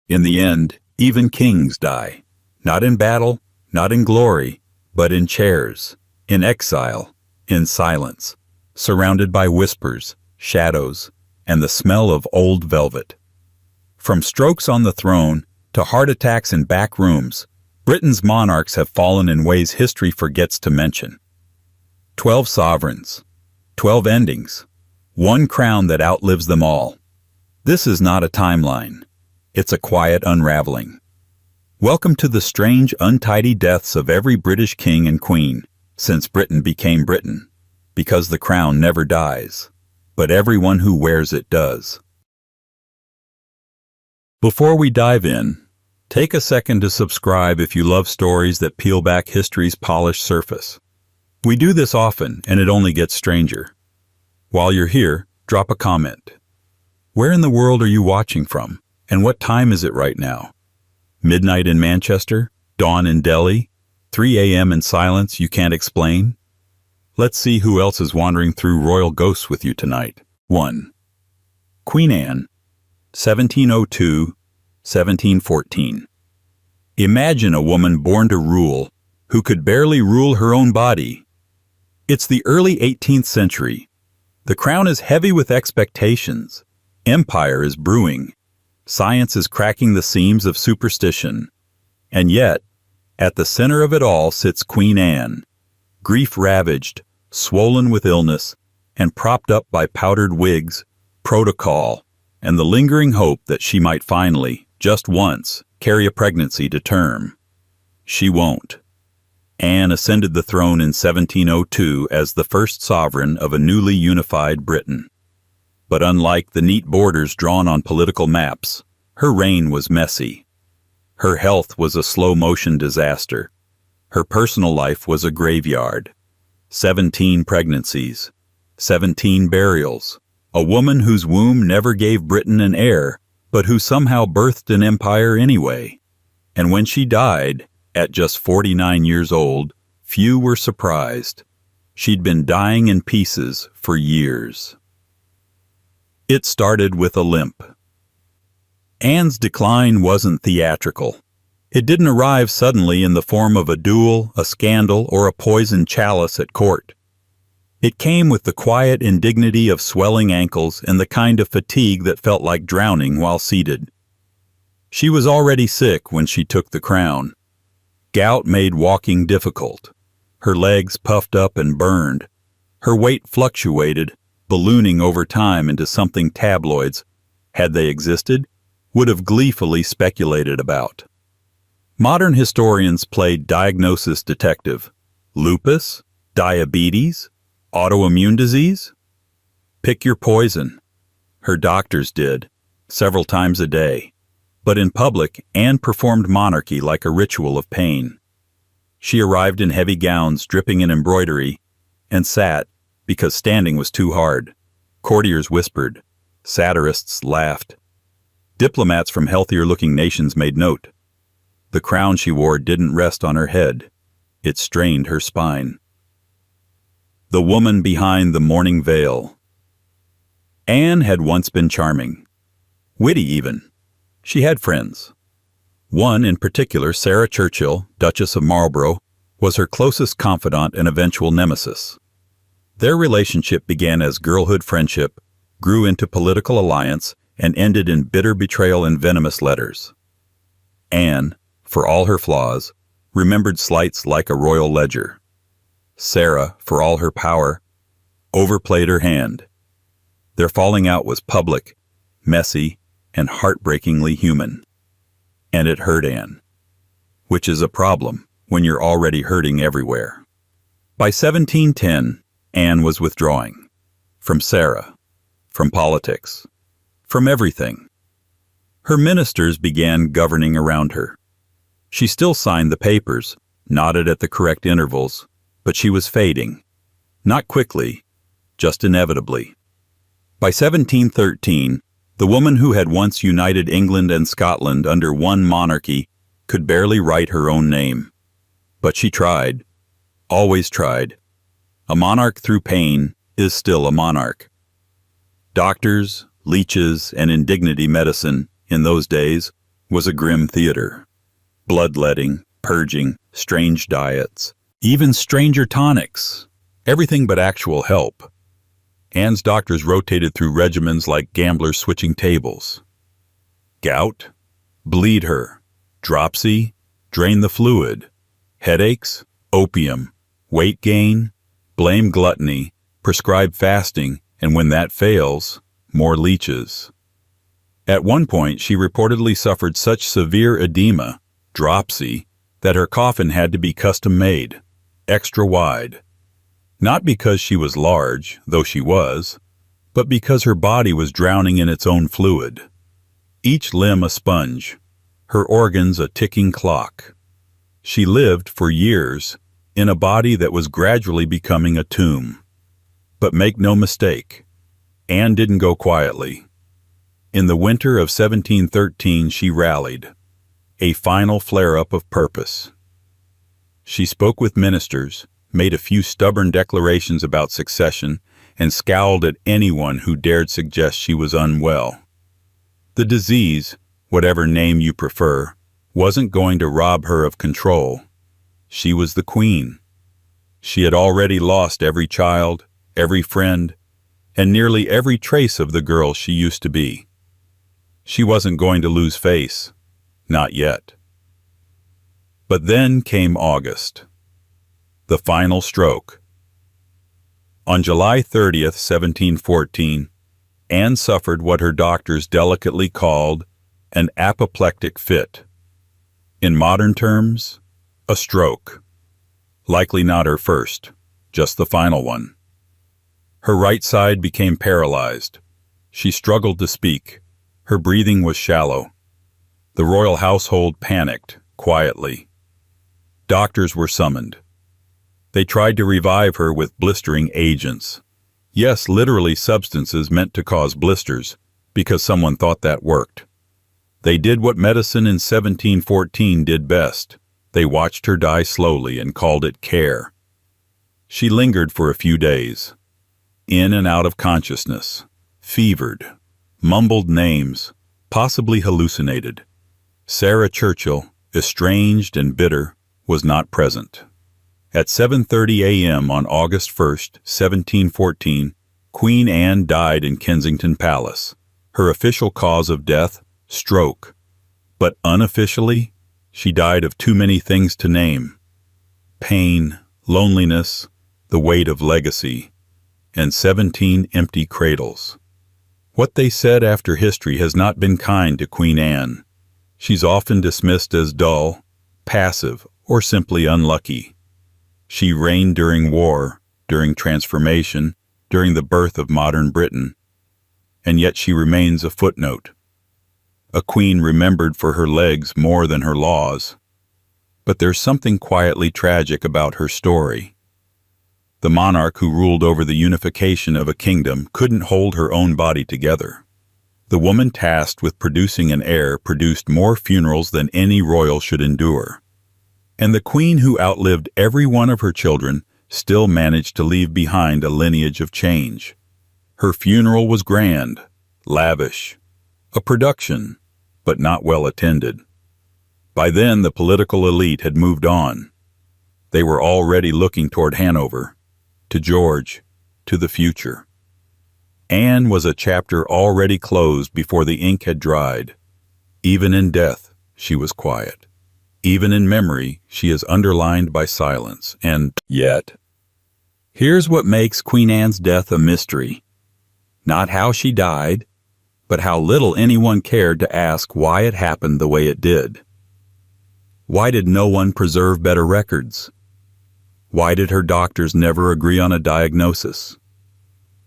In the end, even kings die. Not in battle, not in glory, but in chairs, in exile, in silence, surrounded by whispers, shadows, and the smell of old velvet. From strokes on the throne to heart attacks in back rooms, Britain's monarchs have fallen in ways history forgets to mention. 12 sovereigns, 12 endings, one crown that outlives them all. This is not a timeline. It's a quiet unraveling. Welcome to the strange, untidy deaths of every British king and queen since Britain became Britain, because the crown never dies, but everyone who wears it does. Before we dive in, take a second to subscribe if you love stories that peel back history's polished surface. We do this often, and it only gets stranger. While you're here, drop a comment. Where in the world are you watching from, and what time is it right now? Midnight in Manchester? Dawn in Delhi? 3 a.m. in silence you can't explain? Let's see who else is wandering through royal ghosts with you tonight. 1. Queen Anne, 1702-1714. Imagine a woman born to rule, who could barely rule her own body. It's the early 18th century. The crown is heavy with expectations. Empire is brewing. Science is cracking the seams of superstition. And yet, at the center of it all sits Queen Anne, grief-ravaged, swollen with illness, and propped up by powdered wigs, protocol, and the lingering hope that she might finally, just once, carry a pregnancy to term. She won't. Anne ascended the throne in 1702 as the first sovereign of a newly unified Britain. But unlike the neat borders drawn on political maps, her reign was messy. Her health was a slow-motion disaster. Her personal life was a graveyard. 17 pregnancies, 17 burials, a woman whose womb never gave Britain an heir, but who somehow birthed an empire anyway. And when she died, at just 49 years old, few were surprised. She'd been dying in pieces for years. It started with a limp. Anne's decline wasn't theatrical. It didn't arrive suddenly in the form of a duel, a scandal, or a poisoned chalice at court. It came with the quiet indignity of swelling ankles and the kind of fatigue that felt like drowning while seated. She was already sick when she took the crown. Gout made walking difficult. Her legs puffed up and burned. Her weight fluctuated, ballooning over time into something tabloids, had they existed, would have gleefully speculated about. Modern historians played diagnosis detective. Lupus? Diabetes? Autoimmune disease? Pick your poison. Her doctors did, several times a day. But in public, Anne performed monarchy like a ritual of pain. She arrived in heavy gowns dripping in embroidery and sat because standing was too hard. Courtiers whispered. Satirists laughed. Diplomats from healthier-looking nations made note. The crown she wore didn't rest on her head. It strained her spine. The woman behind the mourning veil. Anne had once been charming. Witty, even. She had friends. One in particular, Sarah Churchill, Duchess of Marlborough, was her closest confidant and eventual nemesis. Their relationship began as girlhood friendship, grew into political alliance, and ended in bitter betrayal and venomous letters. Anne, for all her flaws, remembered slights like a royal ledger. Sarah, for all her power, overplayed her hand. Their falling out was public, messy, and heartbreakingly human. And it hurt Anne, which is a problem when you're already hurting everywhere. By 1710, Anne was withdrawing. From Sarah, from politics, from everything. Her ministers began governing around her. She still signed the papers, nodded at the correct intervals, but she was fading. Not quickly, just inevitably. By 1713, the woman who had once united England and Scotland under one monarchy could barely write her own name. But she tried, always tried. A monarch through pain is still a monarch. Doctors, leeches, and indignity medicine, in those days, was a grim theater. Bloodletting, purging, strange diets, even stranger tonics. Everything but actual help. Anne's doctors rotated through regimens like gamblers switching tables. Gout? Bleed her. Dropsy? Drain the fluid. Headaches? Opium. Weight gain? Blame gluttony. Prescribe fasting, and when that fails, more leeches. At one point, she reportedly suffered such severe edema, dropsy, that her coffin had to be custom-made, extra wide. Not because she was large, though she was, but because her body was drowning in its own fluid. Each limb a sponge, her organs a ticking clock. She lived for years in a body that was gradually becoming a tomb. But make no mistake, Anne didn't go quietly. In the winter of 1713 she rallied, a final flare-up of purpose. She spoke with ministers, made a few stubborn declarations about succession, and scowled at anyone who dared suggest she was unwell. The disease, whatever name you prefer, wasn't going to rob her of control. She was the queen. She had already lost every child, every friend, and nearly every trace of the girl she used to be. She wasn't going to lose face, not yet. But then came August. The final stroke. On July 30th, 1714, Anne suffered what her doctors delicately called an apoplectic fit. In modern terms, a stroke. Likely not her first, just the final one. Her right side became paralyzed. She struggled to speak. Her breathing was shallow. The royal household panicked, quietly. Doctors were summoned. They tried to revive her with blistering agents. Yes, literally substances meant to cause blisters, because someone thought that worked. They did what medicine in 1714 did best. They watched her die slowly and called it care. She lingered for a few days, in and out of consciousness, fevered, mumbled names, possibly hallucinated. Sarah Churchill, estranged and bitter, was not present. At 7:30 a.m. on August 1st, 1714, Queen Anne died in Kensington Palace. Her official cause of death, stroke. But unofficially, she died of too many things to name. Pain, loneliness, the weight of legacy, and 17 empty cradles. What they said after history has not been kind to Queen Anne. She's often dismissed as dull, passive, or simply unlucky. She reigned during war, during transformation, during the birth of modern Britain, and yet she remains a footnote. A queen remembered for her legs more than her laws. But there's something quietly tragic about her story. The monarch who ruled over the unification of a kingdom couldn't hold her own body together. The woman tasked with producing an heir produced more funerals than any royal should endure. And the queen who outlived every one of her children still managed to leave behind a lineage of change. Her funeral was grand, lavish, a production, but not well attended. By then the political elite had moved on. They were already looking toward Hanover, to George, to the future. Anne was a chapter already closed before the ink had dried. Even in death, she was quiet. Even in memory, she is underlined by silence, and yet, here's what makes Queen Anne's death a mystery. Not how she died, but how little anyone cared to ask why it happened the way it did. Why did no one preserve better records? Why did her doctors never agree on a diagnosis?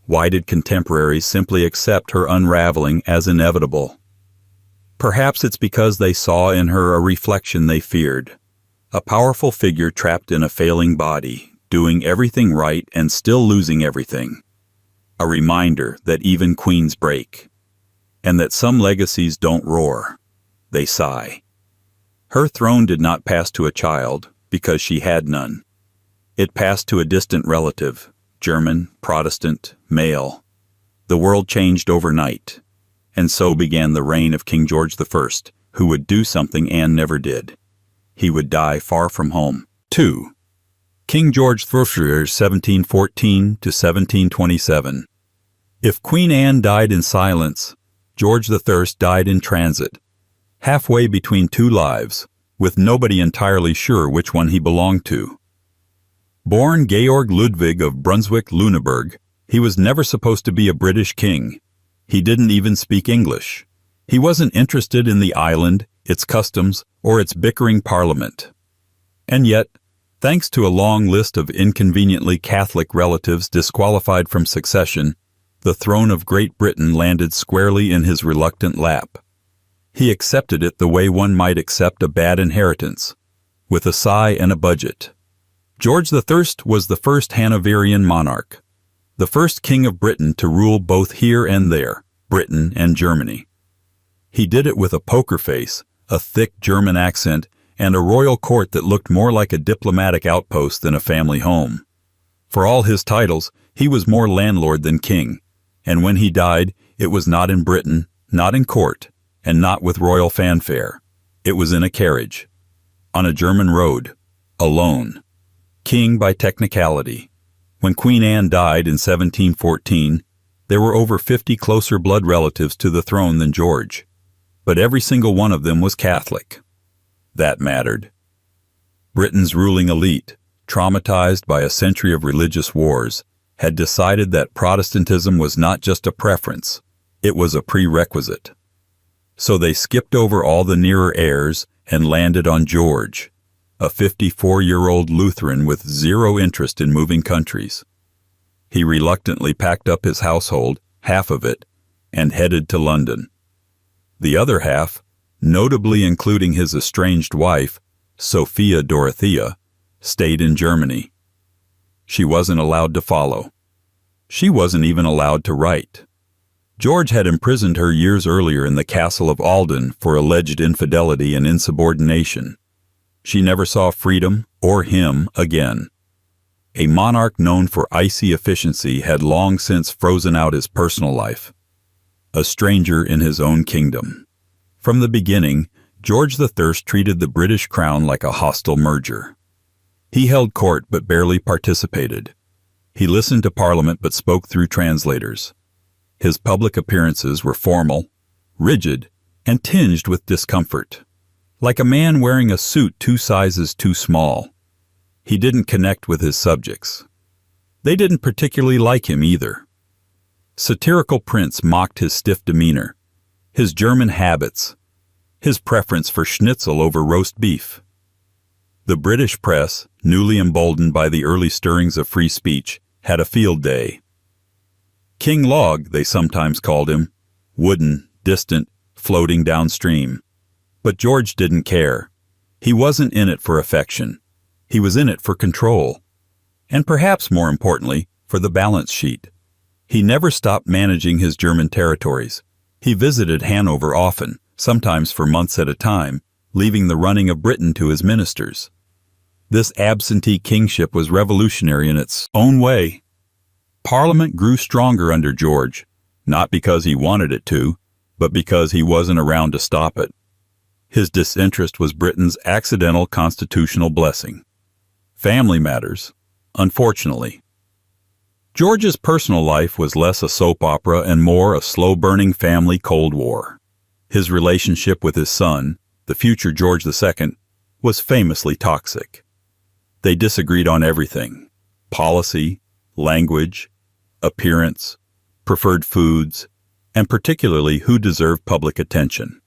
Why did contemporaries simply accept her unraveling as inevitable? Perhaps it's because they saw in her a reflection they feared, a powerful figure trapped in a failing body, doing everything right and still losing everything. A reminder that even queens break, and that some legacies don't roar, they sigh. Her throne did not pass to a child, because she had none. It passed to a distant relative, German, Protestant, male. The world changed overnight. And so began the reign of King George I, who would do something Anne never did. He would die far from home. 2. King George III, 1714 to 1727. If Queen Anne died in silence, George III died in transit, halfway between two lives, with nobody entirely sure which one he belonged to. Born Georg Ludwig of Brunswick-Lüneburg, he was never supposed to be a British king. He didn't even speak English. He wasn't interested in the island, its customs, or its bickering parliament. And yet, thanks to a long list of inconveniently Catholic relatives disqualified from succession, the throne of Great Britain landed squarely in his reluctant lap. He accepted it the way one might accept a bad inheritance, with a sigh and a budget. George I was the first Hanoverian monarch, the first king of Britain to rule both here and there, Britain and Germany. He did it with a poker face, a thick German accent, and a royal court that looked more like a diplomatic outpost than a family home. For all his titles, he was more landlord than king, and when he died, it was not in Britain, not in court, and not with royal fanfare. It was in a carriage, on a German road, alone. King by technicality. When Queen Anne died in 1714, there were over 50 closer blood relatives to the throne than George, but every single one of them was Catholic. That mattered. Britain's ruling elite, traumatized by a century of religious wars, had decided that Protestantism was not just a preference, it was a prerequisite. So they skipped over all the nearer heirs and landed on George, a 54-year-old Lutheran with zero interest in moving countries. He reluctantly packed up his household, half of it, and headed to London. The other half, notably including his estranged wife, Sophia Dorothea, stayed in Germany. She wasn't allowed to follow. She wasn't even allowed to write. George had imprisoned her years earlier in the castle of Ahlden for alleged infidelity and insubordination. She never saw freedom or him again. A monarch known for icy efficiency had long since frozen out his personal life. A stranger in his own kingdom. From the beginning, George III treated the British crown like a hostile merger. He held court but barely participated. He listened to Parliament but spoke through translators. His public appearances were formal, rigid, and tinged with discomfort. Like a man wearing a suit 2 sizes too small. He didn't connect with his subjects. They didn't particularly like him either. Satirical prints mocked his stiff demeanor, his German habits, his preference for schnitzel over roast beef. The British press, newly emboldened by the early stirrings of free speech, had a field day. King Log, they sometimes called him, wooden, distant, floating downstream. But George didn't care. He wasn't in it for affection. He was in it for control. And perhaps more importantly, for the balance sheet. He never stopped managing his German territories. He visited Hanover often, sometimes for months at a time, leaving the running of Britain to his ministers. This absentee kingship was revolutionary in its own way. Parliament grew stronger under George, not because he wanted it to, but because he wasn't around to stop it. His disinterest was Britain's accidental constitutional blessing. Family matters, unfortunately. George's personal life was less a soap opera and more a slow-burning family Cold War. His relationship with his son, the future George II, was famously toxic. They disagreed on everything: policy, language, appearance, preferred foods, and particularly who deserved public attention.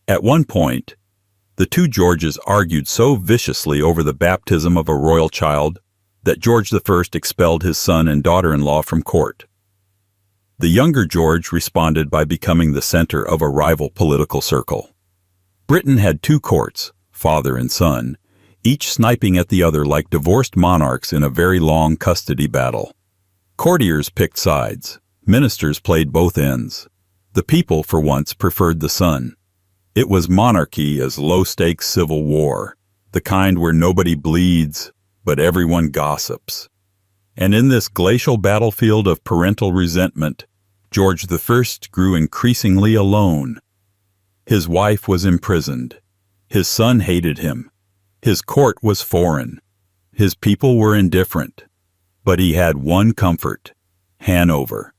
At one point, the two Georges argued so viciously over the baptism of a royal child that George I expelled his son and daughter-in-law from court. The younger George responded by becoming the center of a rival political circle. Britain had 2 courts, father and son, each sniping at the other like divorced monarchs in a very long custody battle. Courtiers picked sides. Ministers played both ends. The people, for once, preferred the son. It was monarchy as low-stakes civil war, the kind where nobody bleeds, but everyone gossips. And in this glacial battlefield of parental resentment, George I grew increasingly alone. His wife was imprisoned. His son hated him. His court was foreign. His people were indifferent. But he had one comfort: Hanover.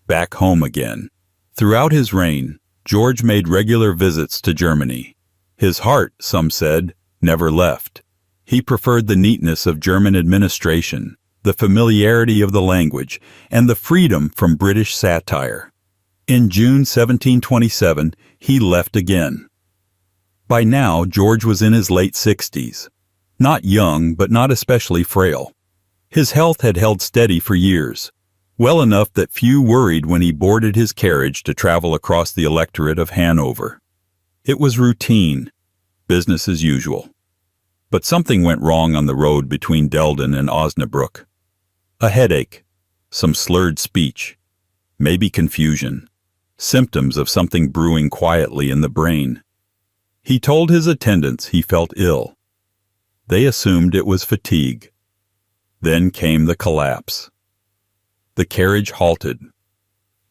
Back home again. Throughout his reign, George made regular visits to Germany. His heart, some said, never left. He preferred the neatness of German administration, the familiarity of the language, and the freedom from British satire. In June 1727, he left again. By now, George was in his late 60s. Not young, but not especially frail. His health had held steady for years, well enough that few worried when he boarded his carriage to travel across the electorate of Hanover. It was routine, business as usual. But something went wrong on the road between Delden and Osnabrück. A headache, some slurred speech, maybe confusion, symptoms of something brewing quietly in the brain. He told his attendants he felt ill. They assumed it was fatigue. Then came the collapse. The carriage halted.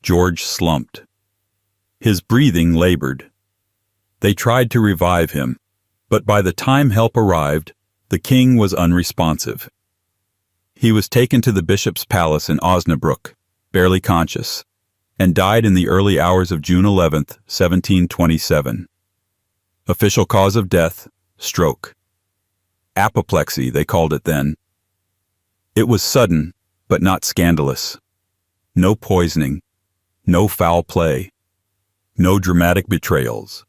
George slumped. His breathing labored. They tried to revive him, but by the time help arrived, the king was unresponsive. He was taken to the bishop's palace in Osnabrück, barely conscious, and died in the early hours of June 11, 1727. Official cause of death: stroke. Apoplexy, they called it then. It was sudden, but not scandalous. No poisoning, no foul play, no dramatic betrayals.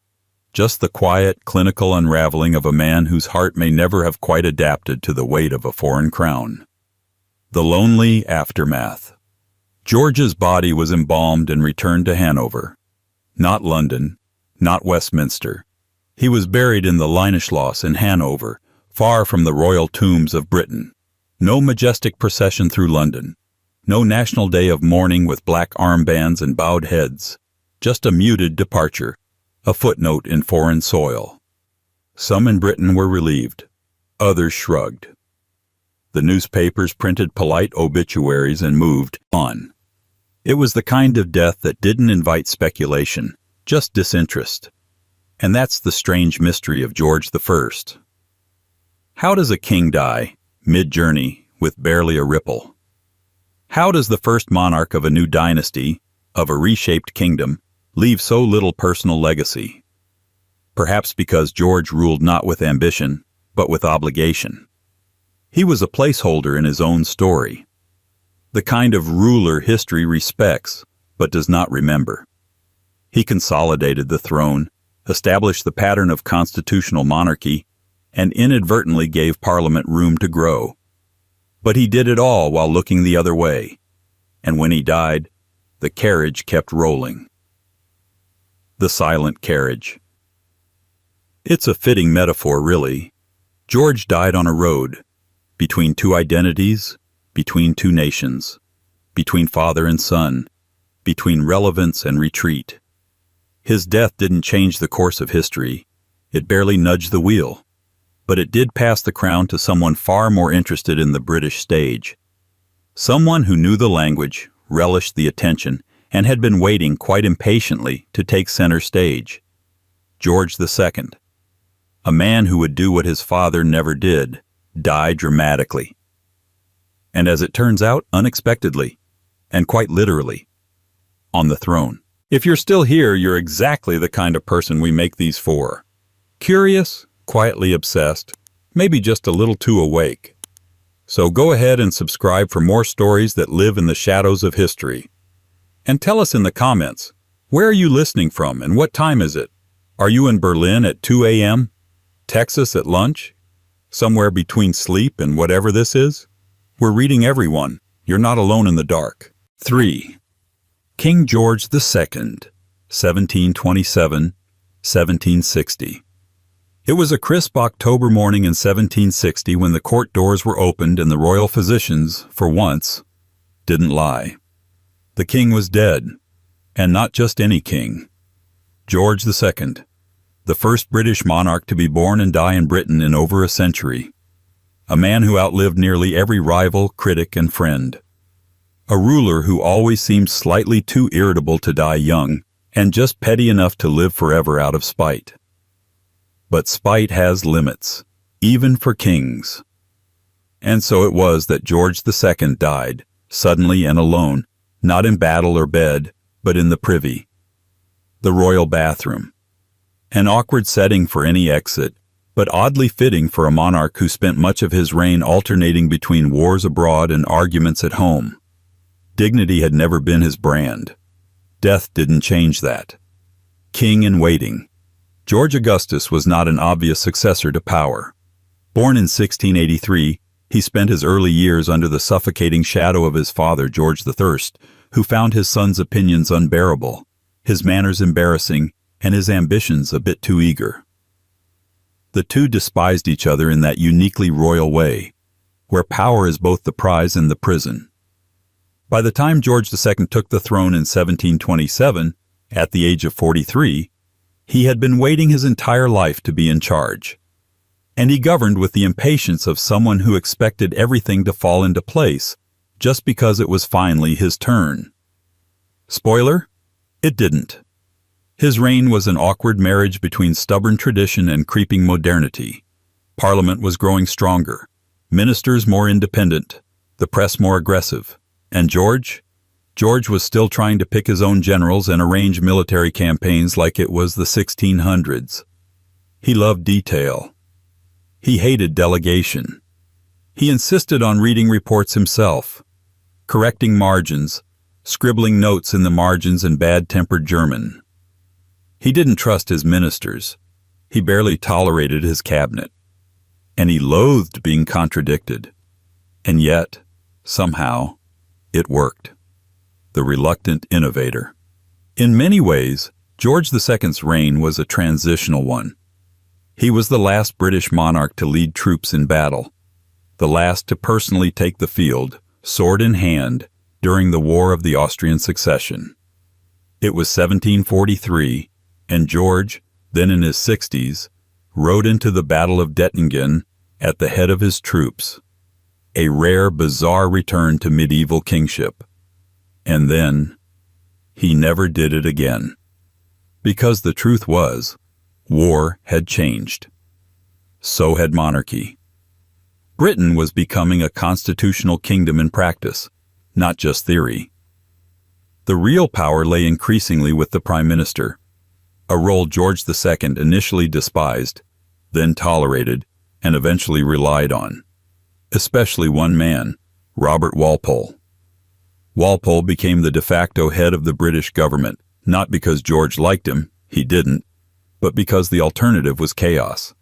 Just the quiet, clinical unraveling of a man whose heart may never have quite adapted to the weight of a foreign crown. The lonely aftermath. George's body was embalmed and returned to Hanover. Not London, not Westminster. He was buried in the Leinschloss in Hanover, far from the royal tombs of Britain. No majestic procession through London. No national day of mourning with black armbands and bowed heads. Just a muted departure, a footnote in foreign soil. Some in Britain were relieved. Others shrugged. The newspapers printed polite obituaries and moved on. It was the kind of death that didn't invite speculation, just disinterest. And that's the strange mystery of George I. How does a king die, mid-journey, with barely a ripple? How does the first monarch of a new dynasty, of a reshaped kingdom, leave so little personal legacy? Perhaps because George ruled not with ambition, but with obligation. He was a placeholder in his own story. The kind of ruler history respects, but does not remember. He consolidated the throne, established the pattern of constitutional monarchy, and inadvertently gave Parliament room to grow. But he did it all while looking the other way, and when he died, the carriage kept rolling. The silent carriage. It's a fitting metaphor, really. George died on a road, between two identities, between two nations, between father and son, between relevance and retreat. His death didn't change the course of history. It barely nudged the wheel. But it did pass the crown to someone far more interested in the British stage. Someone who knew the language, relished the attention, and had been waiting quite impatiently to take center stage. George II. A man who would do what his father never did, die dramatically. And as it turns out, unexpectedly, and quite literally, on the throne. If you're still here, you're exactly the kind of person we make these for. Curious, quietly obsessed, maybe just a little too awake. So go ahead and subscribe for more stories that live in the shadows of history. And tell us in the comments, where are you listening from and what time is it? Are you in Berlin at 2 a.m.? Texas at lunch? Somewhere between sleep and whatever this is? We're reading everyone. You're not alone in the dark. 3. King George II, 1727-1760. It was a crisp October morning in 1760 when the court doors were opened and the royal physicians, for once, didn't lie. The king was dead, and not just any king. George II, the first British monarch to be born and die in Britain in over a century. A man who outlived nearly every rival, critic, and friend. A ruler who always seemed slightly too irritable to die young, and just petty enough to live forever out of spite. But spite has limits, even for kings. And so it was that George II died, suddenly and alone, not in battle or bed, but in the privy, the royal bathroom. An awkward setting for any exit, but oddly fitting for a monarch who spent much of his reign alternating between wars abroad and arguments at home. Dignity had never been his brand. Death didn't change that. King in waiting. George Augustus was not an obvious successor to power. Born in 1683, he spent his early years under the suffocating shadow of his father, George I, who found his son's opinions unbearable, his manners embarrassing, and his ambitions a bit too eager. The two despised each other in that uniquely royal way, where power is both the prize and the prison. By the time George II took the throne in 1727, at the age of 43, he had been waiting his entire life to be in charge. And he governed with the impatience of someone who expected everything to fall into place just because it was finally his turn. Spoiler? It didn't. His reign was an awkward marriage between stubborn tradition and creeping modernity. Parliament was growing stronger, ministers more independent, the press more aggressive. And George was still trying to pick his own generals and arrange military campaigns like it was the 1600s. He loved detail. He hated delegation. He insisted on reading reports himself, correcting margins, scribbling notes in the margins in bad-tempered German. He didn't trust his ministers. He barely tolerated his cabinet. And he loathed being contradicted. And yet, somehow, it worked. The reluctant innovator. In many ways, George II's reign was a transitional one. He was the last British monarch to lead troops in battle, the last to personally take the field, sword in hand, during the War of the Austrian Succession. It was 1743, and George, then in his 60s, rode into the Battle of Dettingen at the head of his troops, a rare, bizarre return to medieval kingship. And then, he never did it again. Because the truth was, war had changed. So had monarchy. Britain was becoming a constitutional kingdom in practice, not just theory. The real power lay increasingly with the Prime Minister, a role George II initially despised, then tolerated, and eventually relied on. Especially one man, Robert Walpole. Walpole became the de facto head of the British government, not because George liked him, he didn't, but because the alternative was chaos.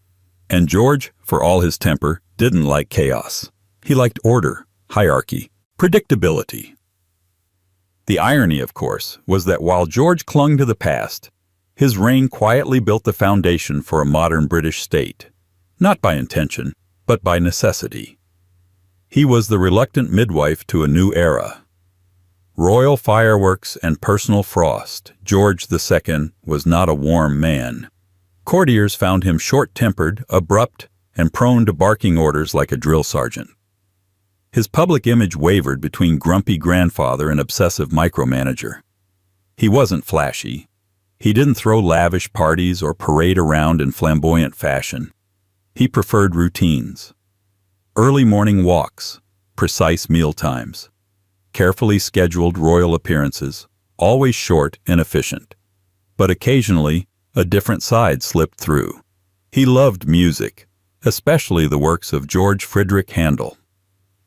And George, for all his temper, didn't like chaos. He liked order, hierarchy, predictability. The irony, of course, was that while George clung to the past, his reign quietly built the foundation for a modern British state, not by intention, but by necessity. He was the reluctant midwife to a new era. Royal fireworks and personal frost, George II was not a warm man. Courtiers found him short-tempered, abrupt, and prone to barking orders like a drill sergeant. His public image wavered between grumpy grandfather and obsessive micromanager. He wasn't flashy. He didn't throw lavish parties or parade around in flamboyant fashion. He preferred routines. Early morning walks, precise meal times, carefully scheduled royal appearances, always short and efficient. But occasionally, a different side slipped through. He loved music, especially the works of George Friedrich Handel.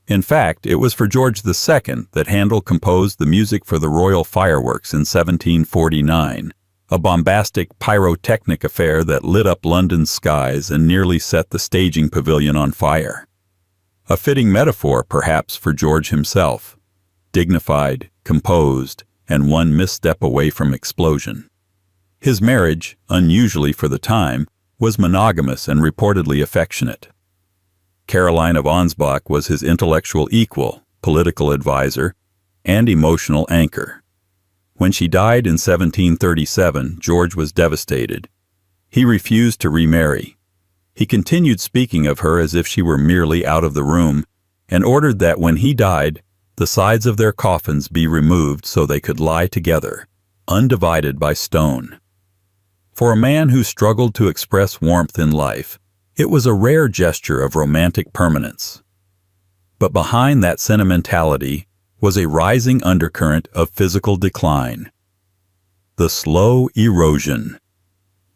In fact, it was for George II that Handel composed the music for the royal fireworks in 1749, a bombastic pyrotechnic affair that lit up London's skies and nearly set the staging pavilion on fire. A fitting metaphor, perhaps, for George himself, dignified, composed, and one misstep away from explosion. His marriage, unusually for the time, was monogamous and reportedly affectionate. Caroline of Ansbach was his intellectual equal, political advisor, and emotional anchor. When she died in 1737, George was devastated. He refused to remarry. He continued speaking of her as if she were merely out of the room, and ordered that when he died, the sides of their coffins be removed so they could lie together, undivided by stone. For a man who struggled to express warmth in life, it was a rare gesture of romantic permanence. But behind that sentimentality was a rising undercurrent of physical decline. The slow erosion.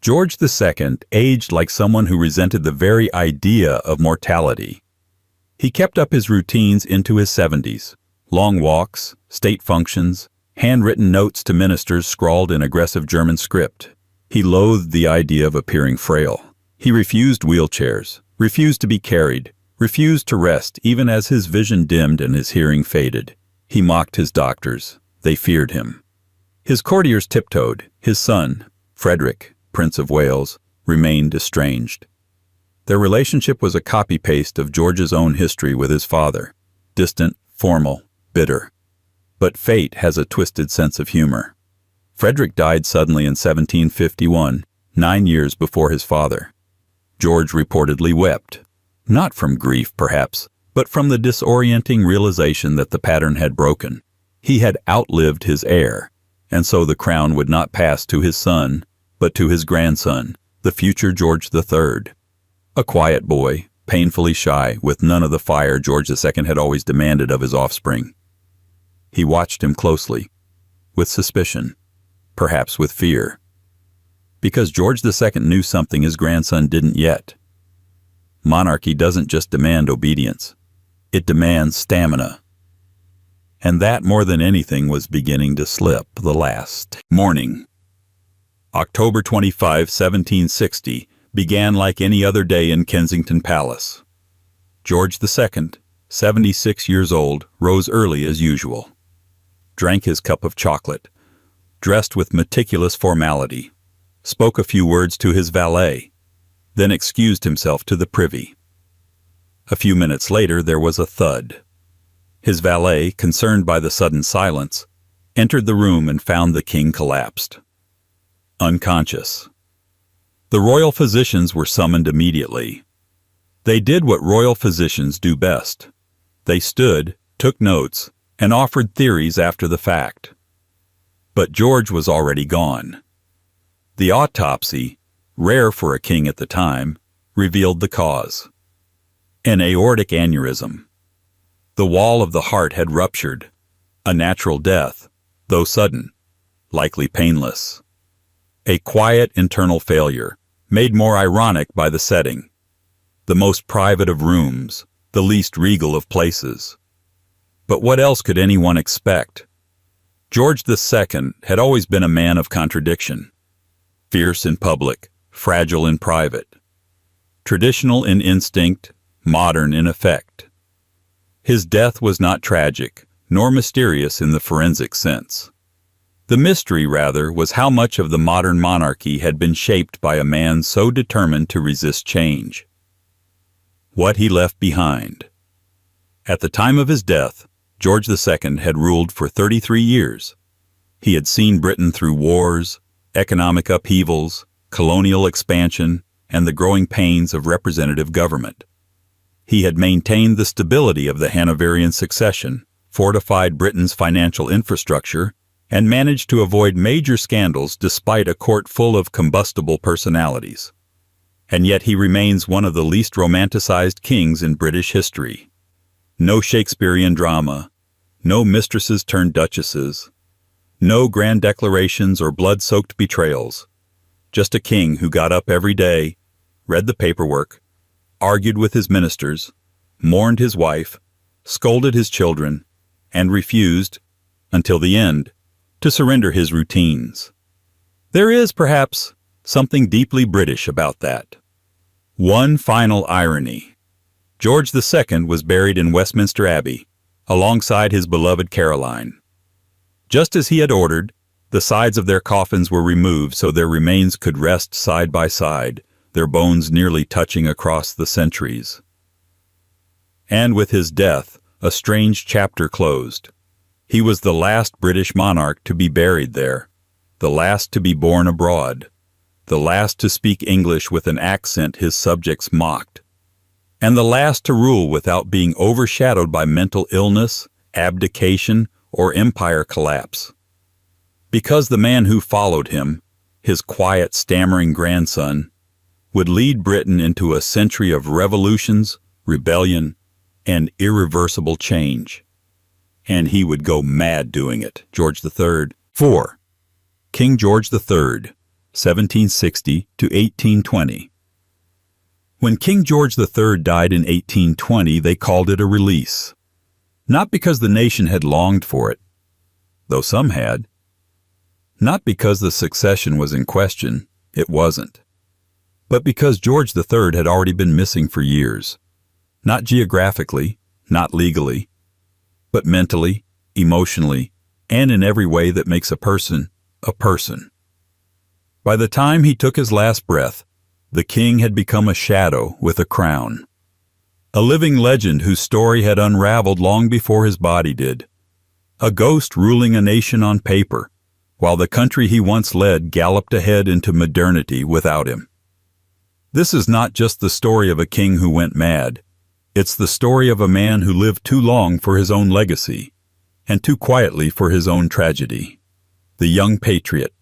George II aged like someone who resented the very idea of mortality. He kept up his routines into his 70s. Long walks, state functions, handwritten notes to ministers scrawled in aggressive German script. He loathed the idea of appearing frail. He refused wheelchairs, refused to be carried, refused to rest even as his vision dimmed and his hearing faded. He mocked his doctors. They feared him. His courtiers tiptoed. His son, Frederick, Prince of Wales, remained estranged. Their relationship was a copy-paste of George's own history with his father, distant, formal, bitter. But fate has a twisted sense of humor. Frederick died suddenly in 1751, 9 years before his father. George reportedly wept, not from grief perhaps, but from the disorienting realization that the pattern had broken. He had outlived his heir, and so the crown would not pass to his son, but to his grandson, the future George III. A quiet boy, painfully shy, with none of the fire George II had always demanded of his offspring. He watched him closely, with suspicion, perhaps with fear, because George II knew something his grandson didn't yet. Monarchy doesn't just demand obedience, it demands stamina. And that, more than anything, was beginning to slip the last morning. October 25, 1760, began like any other day in Kensington Palace. George II, 76 years old, rose early as usual, drank his cup of chocolate, dressed with meticulous formality, spoke a few words to his valet, then excused himself to the privy. A few minutes later there was a thud. His valet, concerned by the sudden silence, entered the room and found the king collapsed, unconscious. The royal physicians were summoned immediately. They did what royal physicians do best. They stood, took notes, and offered theories after the fact. But George was already gone. The autopsy, rare for a king at the time, revealed the cause. An aortic aneurysm. The wall of the heart had ruptured. A natural death, though sudden, likely painless. A quiet internal failure, made more ironic by the setting. The most private of rooms, the least regal of places. But what else could anyone expect? George II had always been a man of contradiction. Fierce in public, fragile in private. Traditional in instinct, modern in effect. His death was not tragic, nor mysterious in the forensic sense. The mystery, rather, was how much of the modern monarchy had been shaped by a man so determined to resist change. What he left behind. At the time of his death, George II had ruled for 33 years. He had seen Britain through wars, economic upheavals, colonial expansion, and the growing pains of representative government. He had maintained the stability of the Hanoverian succession, fortified Britain's financial infrastructure, and managed to avoid major scandals despite a court full of combustible personalities. And yet he remains one of the least romanticized kings in British history. No Shakespearean drama, no mistresses turned duchesses, no grand declarations or blood-soaked betrayals. Just a king who got up every day, read the paperwork, argued with his ministers, mourned his wife, scolded his children, and refused, until the end, to surrender his routines. There is, perhaps, something deeply British about that. One final irony. George II was buried in Westminster Abbey, alongside his beloved Caroline. Just as he had ordered, the sides of their coffins were removed so their remains could rest side by side, their bones nearly touching across the centuries. And with his death, a strange chapter closed. He was the last British monarch to be buried there, the last to be born abroad, the last to speak English with an accent his subjects mocked, and the last to rule without being overshadowed by mental illness, abdication, or empire collapse. Because the man who followed him, his quiet, stammering grandson, would lead Britain into a century of revolutions, rebellion, and irreversible change. And he would go mad doing it. George III. 4. King George III, 1760 to 1820. When King George III died in 1820, they called it a release. Not because the nation had longed for it, though some had. Not because the succession was in question, it wasn't. But because George III had already been missing for years. Not geographically, not legally, but mentally, emotionally, and in every way that makes a person a person. By the time he took his last breath, the king had become a shadow with a crown. A living legend whose story had unraveled long before his body did. A ghost ruling a nation on paper, while the country he once led galloped ahead into modernity without him. This is not just the story of a king who went mad. It's the story of a man who lived too long for his own legacy, and too quietly for his own tragedy. The young patriot.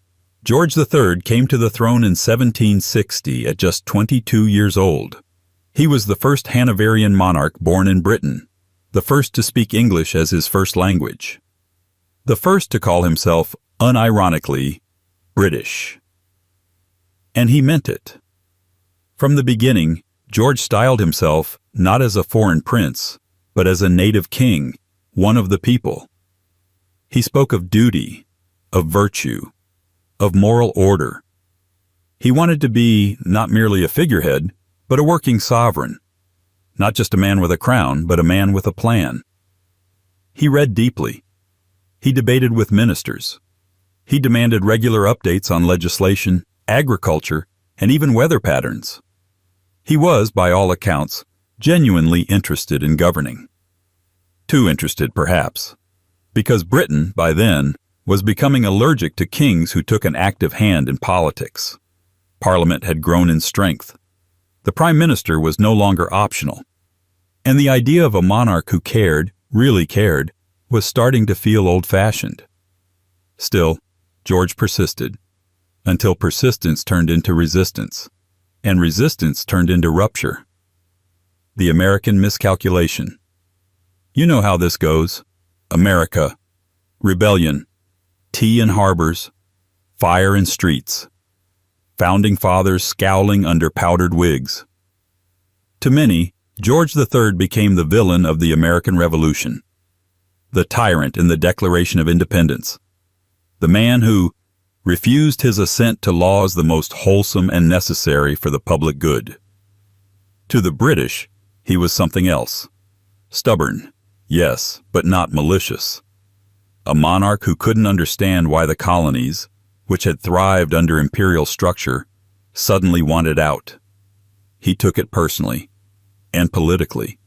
George III came to the throne in 1760 at just 22 years old. He was the first Hanoverian monarch born in Britain, the first to speak English as his first language, the first to call himself, unironically, British. And he meant it. From the beginning, George styled himself not as a foreign prince, but as a native king, one of the people. He spoke of duty, of virtue, of moral order. He wanted to be not merely a figurehead, but a working sovereign. Not just a man with a crown, but a man with a plan. He read deeply. He debated with ministers. He demanded regular updates on legislation, agriculture, and even weather patterns. He was, by all accounts, genuinely interested in governing. Too interested, perhaps, because Britain, by then, was becoming allergic to kings who took an active hand in politics. Parliament had grown in strength. The prime minister was no longer optional. And the idea of a monarch who cared, really cared, was starting to feel old-fashioned. Still, George persisted, until persistence turned into resistance, and resistance turned into rupture. The American miscalculation. You know how this goes. America, rebellion, tea in harbors, fire in streets, founding fathers scowling under powdered wigs. To many, George III became the villain of the American Revolution, the tyrant in the Declaration of Independence, the man who refused his assent to laws the most wholesome and necessary for the public good. To the British, he was something else. Stubborn, yes, but not malicious. A monarch who couldn't understand why the colonies, which had thrived under imperial structure, suddenly wanted out. He took it personally, and politically.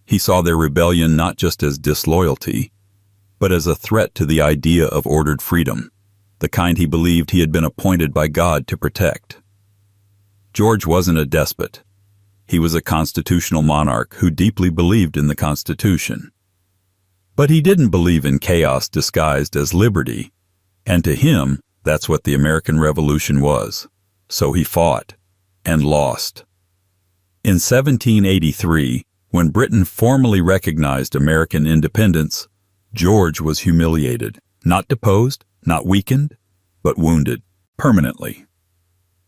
He saw their rebellion not just as disloyalty, but as a threat to the idea of ordered freedom, the kind he believed he had been appointed by God to protect. George wasn't a despot. He was a constitutional monarch who deeply believed in the Constitution. But he didn't believe in chaos disguised as liberty, and to him, that's what the American Revolution was. So he fought, and lost. In 1783, when Britain formally recognized American independence, George was humiliated, not deposed, not weakened, but wounded, permanently.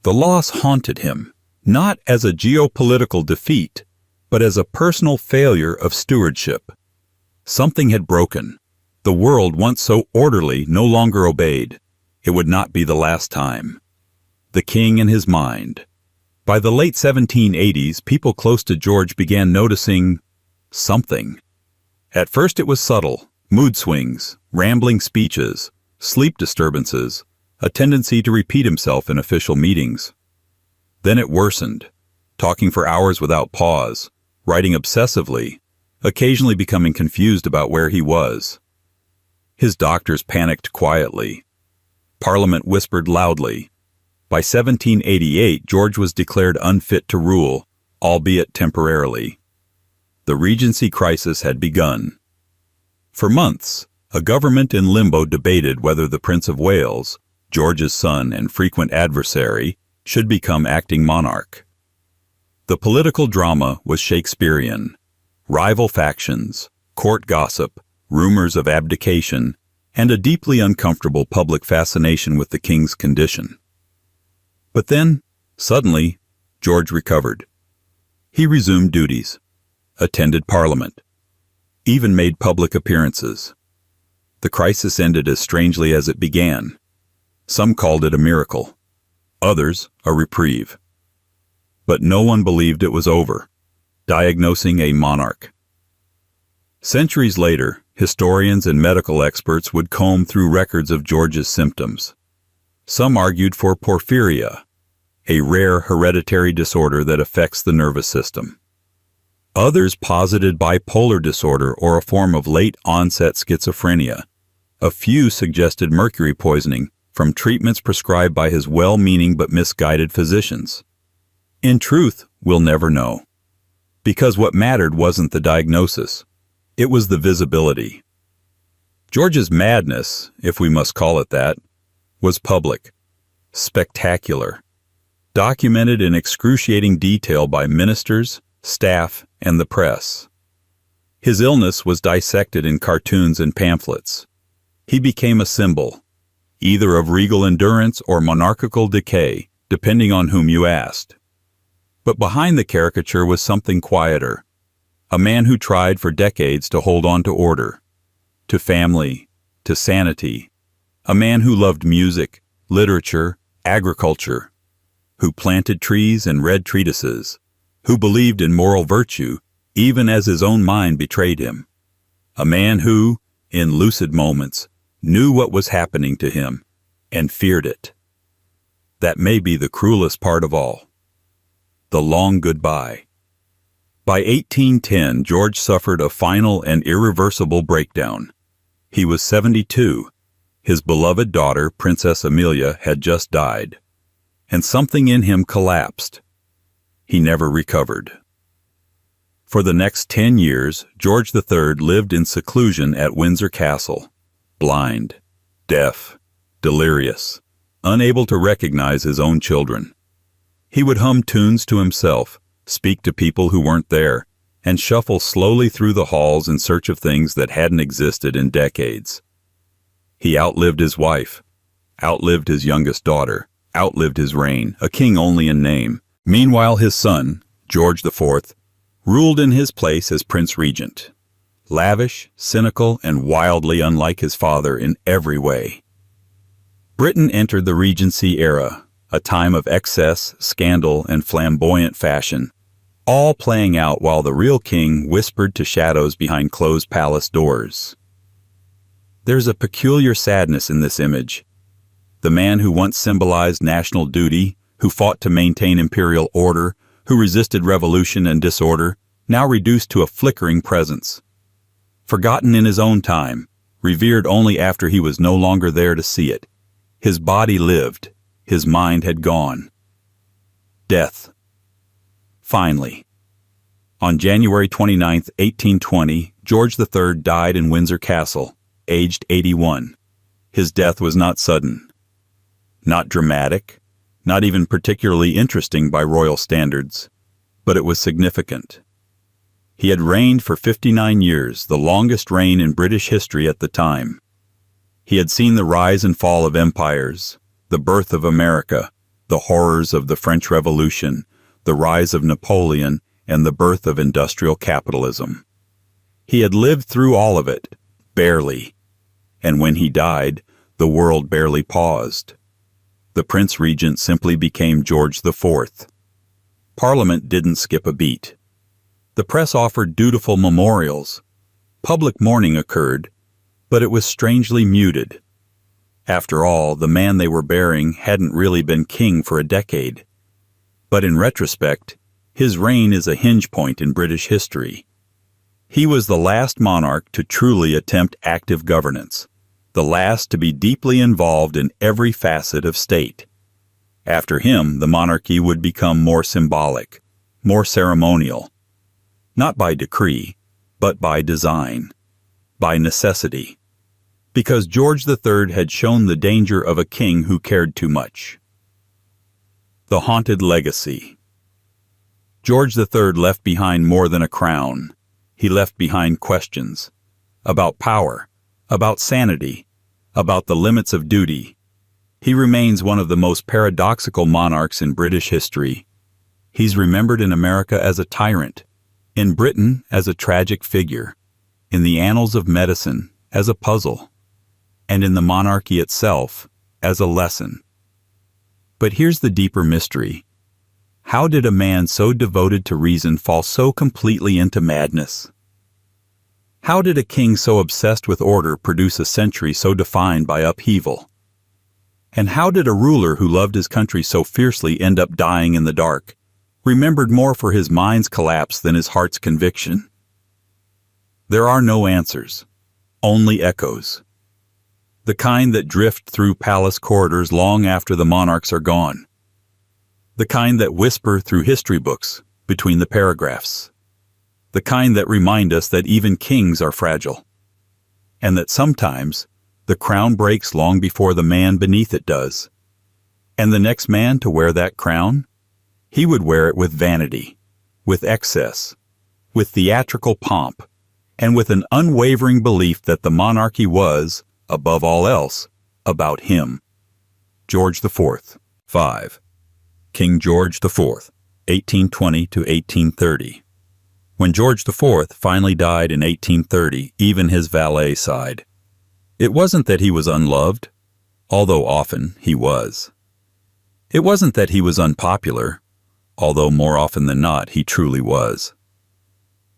The loss haunted him, not as a geopolitical defeat, but as a personal failure of stewardship. Something had broken. The world, once so orderly, no longer obeyed. It would not be the last time. The king in his mind. By the late 1780s, people close to George began noticing something. At first it was subtle, mood swings, rambling speeches, sleep disturbances, a tendency to repeat himself in official meetings. Then it worsened, talking for hours without pause, writing obsessively, occasionally becoming confused about where he was. His doctors panicked quietly. Parliament whispered loudly. By 1788, George was declared unfit to rule, albeit temporarily. The Regency crisis had begun. For months, A government in limbo debated whether the Prince of Wales, George's son and frequent adversary, should become acting monarch. The political drama was Shakespearean. Rival factions, court gossip, rumors of abdication, and a deeply uncomfortable public fascination with the king's condition. But then, suddenly, George recovered. He resumed duties, attended Parliament, even made public appearances. The crisis ended as strangely as it began. Some called it a miracle, others a reprieve. But no one believed it was over, diagnosing a monarch. Centuries later, historians and medical experts would comb through records of George's symptoms. Some argued for porphyria, a rare hereditary disorder that affects the nervous system. Others posited bipolar disorder or a form of late-onset schizophrenia. A few suggested mercury poisoning from treatments prescribed by his well-meaning but misguided physicians. In truth, we'll never know. Because what mattered wasn't the diagnosis. It was the visibility. George's madness, if we must call it that, was public, spectacular, documented in excruciating detail by ministers, staff, and the press. His illness was dissected in cartoons and pamphlets. He became a symbol, either of regal endurance or monarchical decay, depending on whom you asked. But behind the caricature was something quieter, a man who tried for decades to hold on to order, to family, to sanity, a man who loved music, literature, agriculture, who planted trees and read treatises, who believed in moral virtue even as his own mind betrayed him, a man who, in lucid moments, knew what was happening to him and feared it. That may be the cruelest part of all. The long goodbye. By 1810, George suffered a final and irreversible breakdown. He was 72. His beloved daughter, Princess Amelia, had just died, and something in him collapsed. He never recovered. For the next 10 years, George III lived in seclusion at Windsor Castle, blind, deaf, delirious, unable to recognize his own children. He would hum tunes to himself, speak to people who weren't there, and shuffle slowly through the halls in search of things that hadn't existed in decades. He outlived his wife, outlived his youngest daughter, outlived his reign, a king only in name. Meanwhile, his son, George IV, ruled in his place as Prince Regent, lavish, cynical, and wildly unlike his father in every way. Britain entered the Regency era, a time of excess, scandal, and flamboyant fashion, all playing out while the real king whispered to shadows behind closed palace doors. There's a peculiar sadness in this image. The man who once symbolized national duty, who fought to maintain imperial order, who resisted revolution and disorder, now reduced to a flickering presence. Forgotten in his own time, revered only after he was no longer there to see it. His body lived, his mind had gone. Death. Finally. On January 29, 1820, George III died in Windsor Castle, aged 81. His death was not sudden, not dramatic, not even particularly interesting by royal standards, but it was significant. He had reigned for 59 years, the longest reign in British history at the time. He had seen the rise and fall of empires, the birth of America, the horrors of the French Revolution, the rise of Napoleon, and the birth of industrial capitalism. He had lived through all of it, barely, and when he died, the world barely paused. The Prince Regent simply became George IV. Parliament didn't skip a beat. The press offered dutiful memorials. Public mourning occurred, but it was strangely muted. After all, the man they were burying hadn't really been king for a decade. But in retrospect, his reign is a hinge point in British history. He was the last monarch to truly attempt active governance, the last to be deeply involved in every facet of state. After him, the monarchy would become more symbolic, more ceremonial, not by decree, but by design, by necessity. Because George III had shown the danger of a king who cared too much. The haunted legacy. George III left behind more than a crown. He left behind questions about power, about sanity, about the limits of duty. He remains one of the most paradoxical monarchs in British history. He's remembered in America as a tyrant, in Britain as a tragic figure, in the annals of medicine as a puzzle, and in the monarchy itself as a lesson. But here's the deeper mystery. How did a man so devoted to reason fall so completely into madness? How did a king so obsessed with order produce a century so defined by upheaval? And how did a ruler who loved his country so fiercely end up dying in the dark, remembered more for his mind's collapse than his heart's conviction? There are no answers, only echoes. The kind that drift through palace corridors long after the monarchs are gone. The kind that whisper through history books between the paragraphs. The kind that remind us that even kings are fragile. And that sometimes the crown breaks long before the man beneath it does. And the next man to wear that crown, he would wear it with vanity, with excess, with theatrical pomp, and with an unwavering belief that the monarchy was, above all else, about him. George IV. 5. King George IV, 1820 to 1830. When George IV finally died in 1830, even his valet sighed. It wasn't that he was unloved, although often he was. It wasn't that he was unpopular, although more often than not he truly was.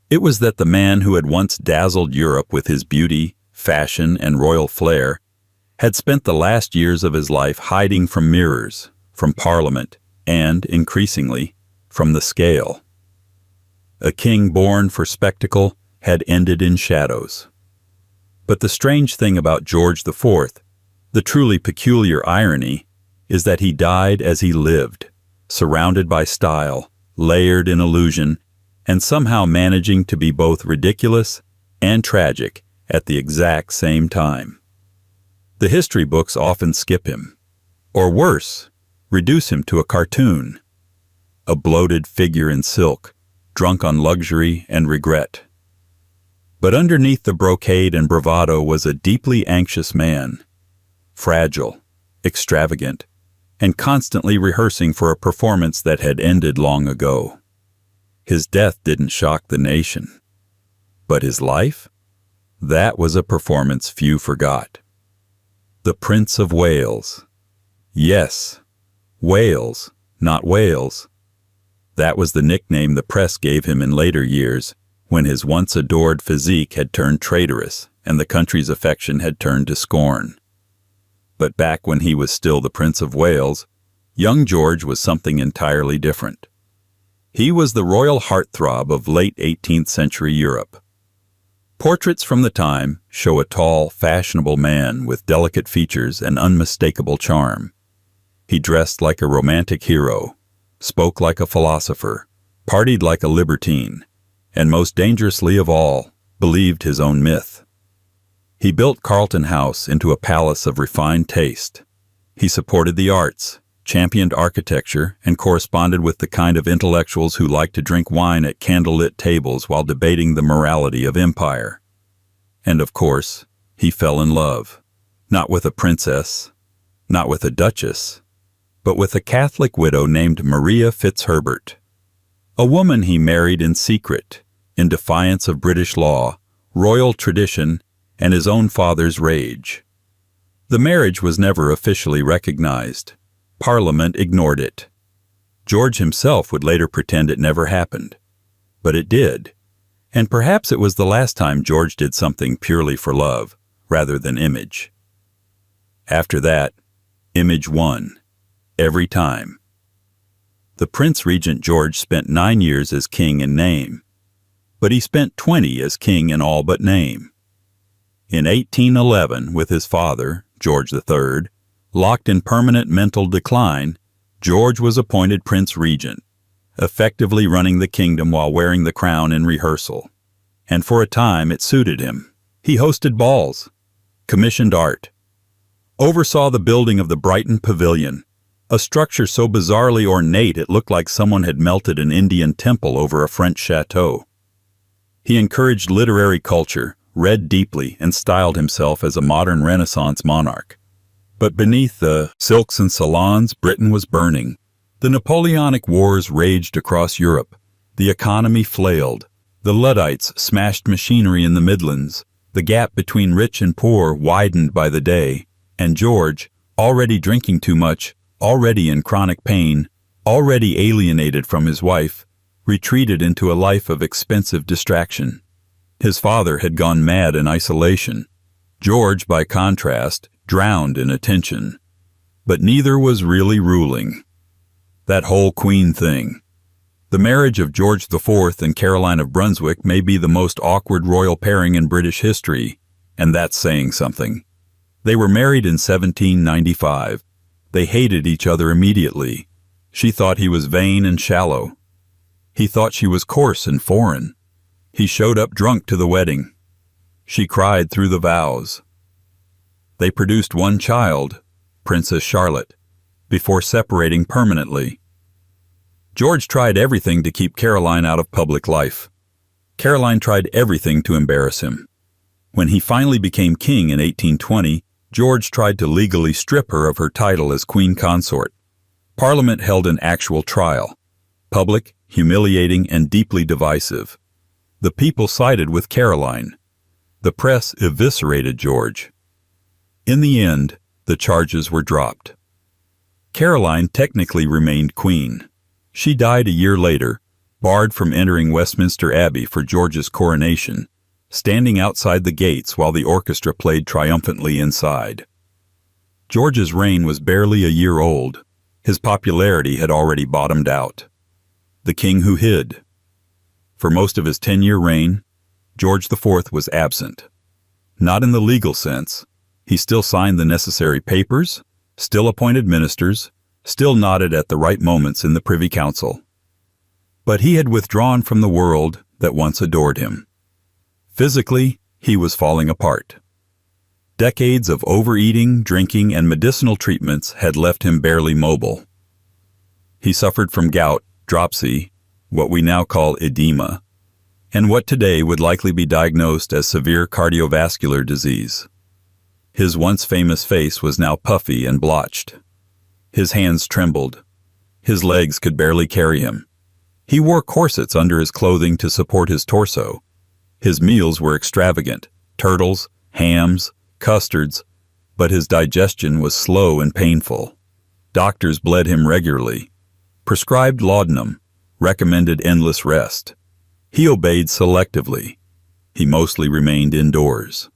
It was that the man who had once dazzled Europe with his beauty, fashion, and royal flair had spent the last years of his life hiding from mirrors, from Parliament, and, increasingly, from the scale. A king born for spectacle had ended in shadows. But the strange thing about George IV, the truly peculiar irony, is that he died as he lived, surrounded by style, layered in illusion, and somehow managing to be both ridiculous and tragic at the exact same time. The history books often skip him, or worse, reduce him to a cartoon, a bloated figure in silk, drunk on luxury and regret. But underneath the brocade and bravado was a deeply anxious man, fragile, extravagant, and constantly rehearsing for a performance that had ended long ago. His death didn't shock the nation. But his life? That was a performance few forgot. The Prince of Wales. Yes, Wales, not Wales. That was the nickname the press gave him in later years, when his once adored physique had turned traitorous and the country's affection had turned to scorn. But back when he was still the Prince of Wales, young George was something entirely different. He was the royal heartthrob of late 18th century Europe. Portraits from the time show a tall, fashionable man with delicate features and unmistakable charm. He dressed like a romantic hero, spoke like a philosopher, partied like a libertine, and most dangerously of all, believed his own myth. He built Carlton House into a palace of refined taste. He supported the arts, championed architecture, and corresponded with the kind of intellectuals who liked to drink wine at candlelit tables while debating the morality of empire. And of course, he fell in love, not with a princess, not with a duchess, but with a Catholic widow named Maria Fitzherbert. A woman he married in secret, in defiance of British law, royal tradition, and his own father's rage. The marriage was never officially recognized. Parliament ignored it. George himself would later pretend it never happened. But it did. And perhaps it was the last time George did something purely for love, rather than image. After that, image won. Every time. The Prince Regent George spent 9 years as king in name, but he spent 20 as king in all but name. In 1811, with his father, George III, locked in permanent mental decline, George was appointed Prince Regent, effectively running the kingdom while wearing the crown in rehearsal. And for a time it suited him. He hosted balls, commissioned art. Oversaw the building of the Brighton Pavilion, a structure so bizarrely ornate it looked like someone had melted an Indian temple over a French chateau. He encouraged literary culture, read deeply, and styled himself as a modern Renaissance monarch. But beneath the silks and salons, Britain was burning. The Napoleonic Wars raged across Europe. The economy flailed. The Luddites smashed machinery in the Midlands. The gap between rich and poor widened by the day. And George, already drinking too much, already in chronic pain, already alienated from his wife, retreated into a life of expensive distraction. His father had gone mad in isolation. George, by contrast, drowned in attention. But neither was really ruling. That whole Queen thing. The marriage of George IV and Caroline of Brunswick may be the most awkward royal pairing in British history, and that's saying something. They were married in 1795. They hated each other immediately. She thought he was vain and shallow. He thought she was coarse and foreign. He showed up drunk to the wedding. She cried through the vows. They produced one child, Princess Charlotte, before separating permanently. George tried everything to keep Caroline out of public life. Caroline tried everything to embarrass him. When he finally became king in 1820, George tried to legally strip her of her title as queen consort. Parliament held an actual trial. Public, humiliating, and deeply divisive. The people sided with Caroline. The press eviscerated George. In the end, the charges were dropped. Caroline technically remained queen. She died a year later, barred from entering Westminster Abbey for George's coronation, standing outside the gates while the orchestra played triumphantly inside. George's reign was barely a year old. His popularity had already bottomed out. The king who hid. For most of his 10-year reign, George IV was absent. Not in the legal sense. He still signed the necessary papers, still appointed ministers, still nodded at the right moments in the Privy Council. But he had withdrawn from the world that once adored him. Physically, he was falling apart. Decades of overeating, drinking, and medicinal treatments had left him barely mobile. He suffered from gout, dropsy, what we now call edema, and what today would likely be diagnosed as severe cardiovascular disease. His once famous face was now puffy and blotched. His hands trembled. His legs could barely carry him. He wore corsets under his clothing to support his torso. His meals were extravagant, turtles, hams, custards, but his digestion was slow and painful. Doctors bled him regularly, prescribed laudanum, recommended endless rest. He obeyed selectively. He mostly remained indoors.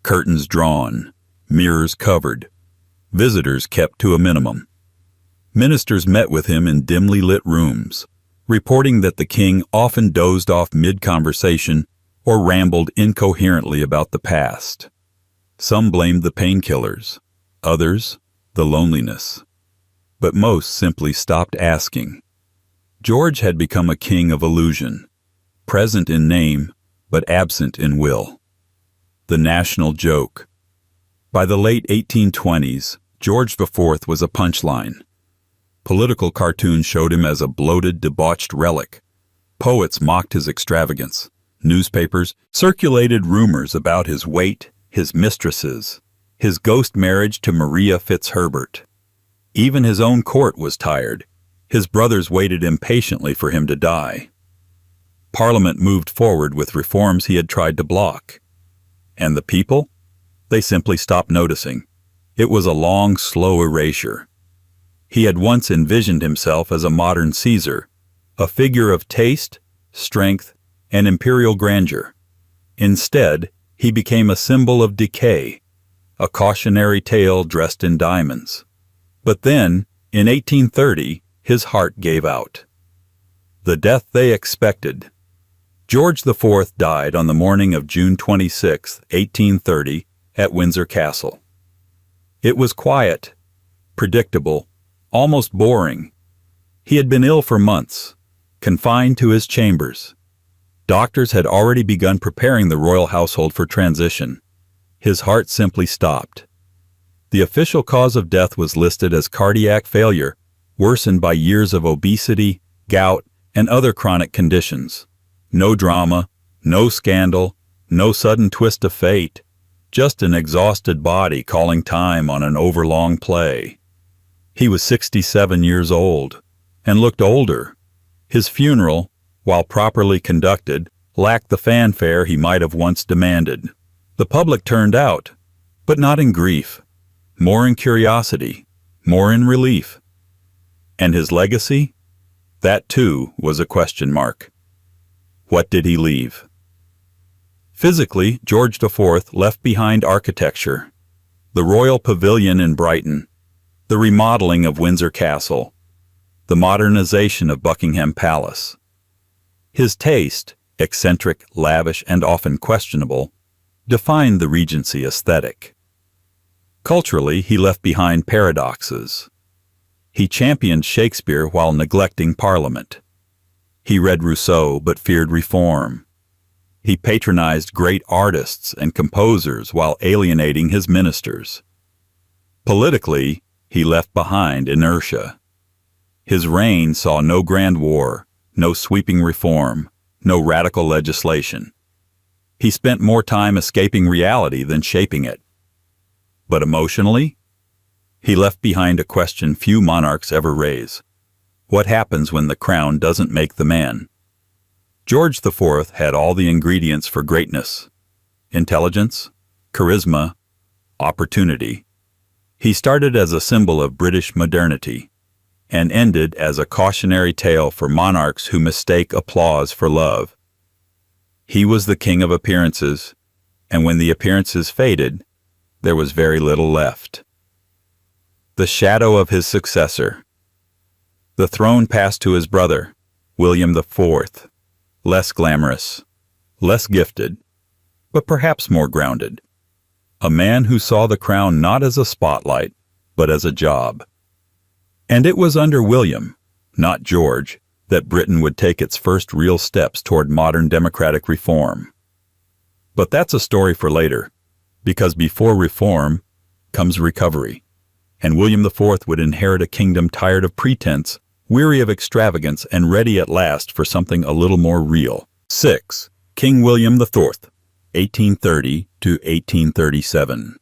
Curtains drawn, mirrors covered, visitors kept to a minimum. Ministers met with him in dimly lit rooms, reporting that the king often dozed off mid-conversation or rambled incoherently about the past. Some blamed the painkillers, others, the loneliness. But most simply stopped asking. George had become a king of illusion, present in name, but absent in will. The national joke. By the late 1820s, George IV was a punchline. Political cartoons showed him as a bloated, debauched relic. Poets mocked his extravagance. Newspapers circulated rumors about his weight, his mistresses, his ghost marriage to Maria Fitzherbert. Even his own court was tired. His brothers waited impatiently for him to die. Parliament moved forward with reforms he had tried to block. And the people? They simply stopped noticing. It was a long, slow erasure. He had once envisioned himself as a modern Caesar, a figure of taste, strength, and imperial grandeur. Instead, he became a symbol of decay, a cautionary tale dressed in diamonds. But then, in 1830, his heart gave out. The death they expected. George IV died on the morning of June 26, 1830, at Windsor Castle. It was quiet, predictable, almost boring. He had been ill for months, confined to his chambers. Doctors had already begun preparing the royal household for transition. His heart simply stopped. The official cause of death was listed as cardiac failure, worsened by years of obesity, gout, and other chronic conditions. No drama, no scandal, no sudden twist of fate, just an exhausted body calling time on an overlong play. He was 67 years old, and looked older. His funeral, while properly conducted, lacked the fanfare he might have once demanded. The public turned out, but not in grief, more in curiosity, more in relief. And his legacy? That too was a question mark. What did he leave? Physically, George IV left behind architecture, the Royal Pavilion in Brighton, the remodeling of Windsor Castle, the modernization of Buckingham Palace. His taste, eccentric, lavish, and often questionable, defined the Regency aesthetic. Culturally, he left behind paradoxes. He championed Shakespeare while neglecting Parliament. He read Rousseau but feared reform. He patronized great artists and composers while alienating his ministers. Politically, he left behind inertia. His reign saw no grand war, no sweeping reform, no radical legislation. He spent more time escaping reality than shaping it. But emotionally, he left behind a question few monarchs ever raise. What happens when the crown doesn't make the man? George IV had all the ingredients for greatness: intelligence, charisma, opportunity. He started as a symbol of British modernity and ended as a cautionary tale for monarchs who mistake applause for love. He was the king of appearances, and when the appearances faded, there was very little left. The shadow of his successor. The throne passed to his brother, William IV, less glamorous, less gifted, but perhaps more grounded. A man who saw the crown not as a spotlight, but as a job. And it was under William, not George, that Britain would take its first real steps toward modern democratic reform. But that's a story for later, because before reform comes recovery, and William IV would inherit a kingdom tired of pretense, weary of extravagance, and ready at last for something a little more real. 6. King William IV, 1830 to 1837.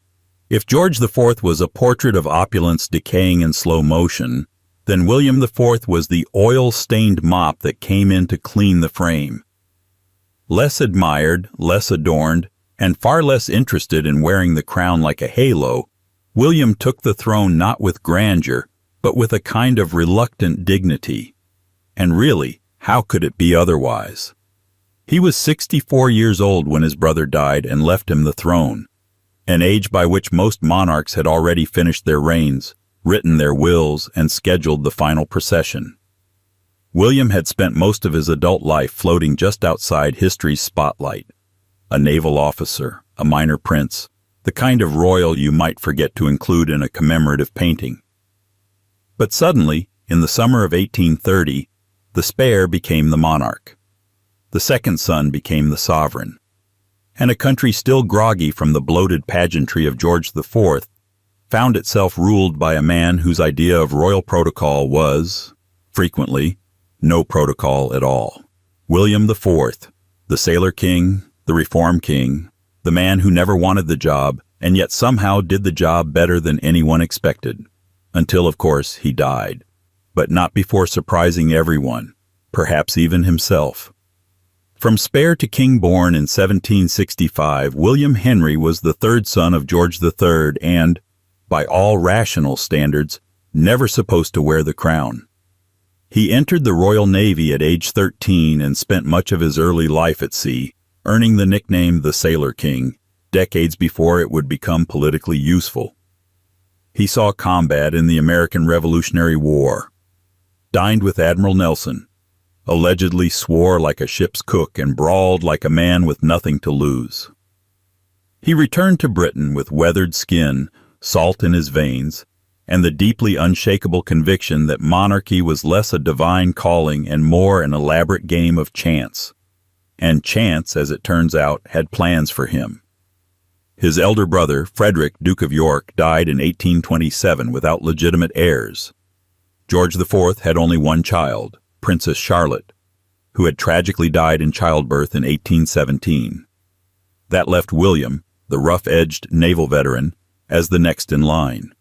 If George IV was a portrait of opulence decaying in slow motion, then William IV was the oil-stained mop that came in to clean the frame. Less admired, less adorned, and far less interested in wearing the crown like a halo, William took the throne not with grandeur, but with a kind of reluctant dignity. And really, how could it be otherwise? He was 64 years old when his brother died and left him the throne, an age by which most monarchs had already finished their reigns, written their wills, and scheduled the final procession. William had spent most of his adult life floating just outside history's spotlight. A naval officer, a minor prince, the kind of royal you might forget to include in a commemorative painting. But suddenly, in the summer of 1830, the spare became the monarch. The second son became the sovereign. And a country still groggy from the bloated pageantry of George IV found itself ruled by a man whose idea of royal protocol was, frequently, no protocol at all. William IV, the sailor king, the reform king, the man who never wanted the job and yet somehow did the job better than anyone expected. Until, of course, he died. But not before surprising everyone, perhaps even himself. From spare to king born in 1765, William Henry was the third son of George III and, by all rational standards, never supposed to wear the crown. He entered the Royal Navy at age 13 and spent much of his early life at sea, earning the nickname the Sailor King, decades before it would become politically useful. He saw combat in the American Revolutionary War, dined with Admiral Nelson, allegedly swore like a ship's cook and brawled like a man with nothing to lose. He returned to Britain with weathered skin, salt in his veins, and the deeply unshakable conviction that monarchy was less a divine calling and more an elaborate game of chance. And chance, as it turns out, had plans for him. His elder brother, Frederick, Duke of York, died in 1827 without legitimate heirs. George IV had only one child, Princess Charlotte, who had tragically died in childbirth in 1817. That left William, the rough-edged naval veteran, as the next in line.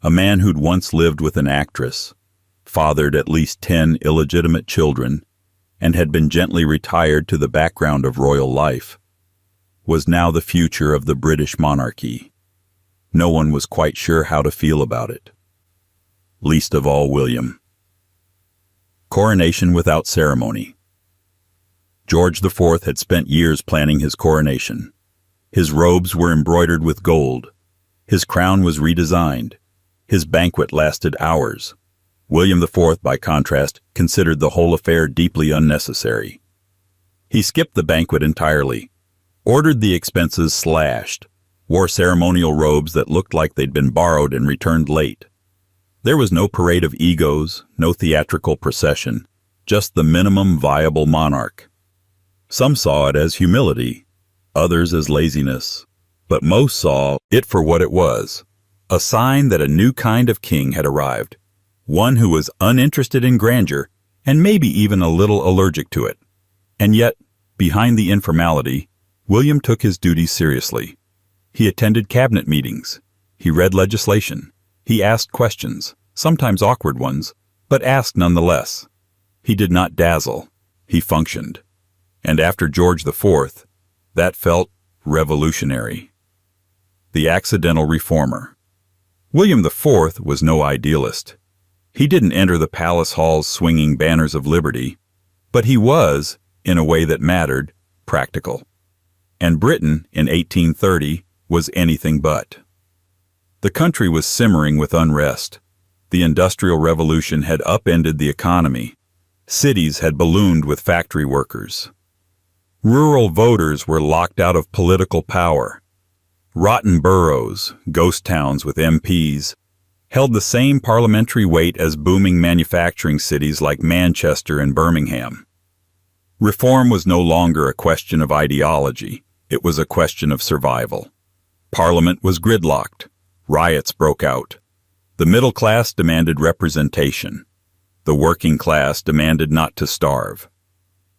A man who'd once lived with an actress, fathered at least 10 illegitimate children, and had been gently retired to the background of royal life, was now the future of the British monarchy. No one was quite sure how to feel about it. Least of all William. Coronation without ceremony. George IV had spent years planning his coronation. His robes were embroidered with gold. His crown was redesigned. His banquet lasted hours. William IV, by contrast, considered the whole affair deeply unnecessary. He skipped the banquet entirely, ordered the expenses slashed, wore ceremonial robes that looked like they'd been borrowed and returned late. There was no parade of egos, no theatrical procession, just the minimum viable monarch. Some saw it as humility, others as laziness, but most saw it for what it was, a sign that a new kind of king had arrived, one who was uninterested in grandeur and maybe even a little allergic to it. And yet, behind the informality, William took his duties seriously. He attended cabinet meetings. He read legislation. He asked questions, sometimes awkward ones, but asked nonetheless. He did not dazzle. He functioned. And after George IV, that felt revolutionary. The accidental reformer. William IV was no idealist. He didn't enter the palace halls swinging banners of liberty, but he was, in a way that mattered, practical. And Britain, in 1830, was anything but. The country was simmering with unrest. The Industrial Revolution had upended the economy. Cities had ballooned with factory workers. Rural voters were locked out of political power. Rotten boroughs, ghost towns with MPs, held the same parliamentary weight as booming manufacturing cities like Manchester and Birmingham. Reform was no longer a question of ideology. It was a question of survival. Parliament was gridlocked. Riots broke out. The middle class demanded representation. The working class demanded not to starve.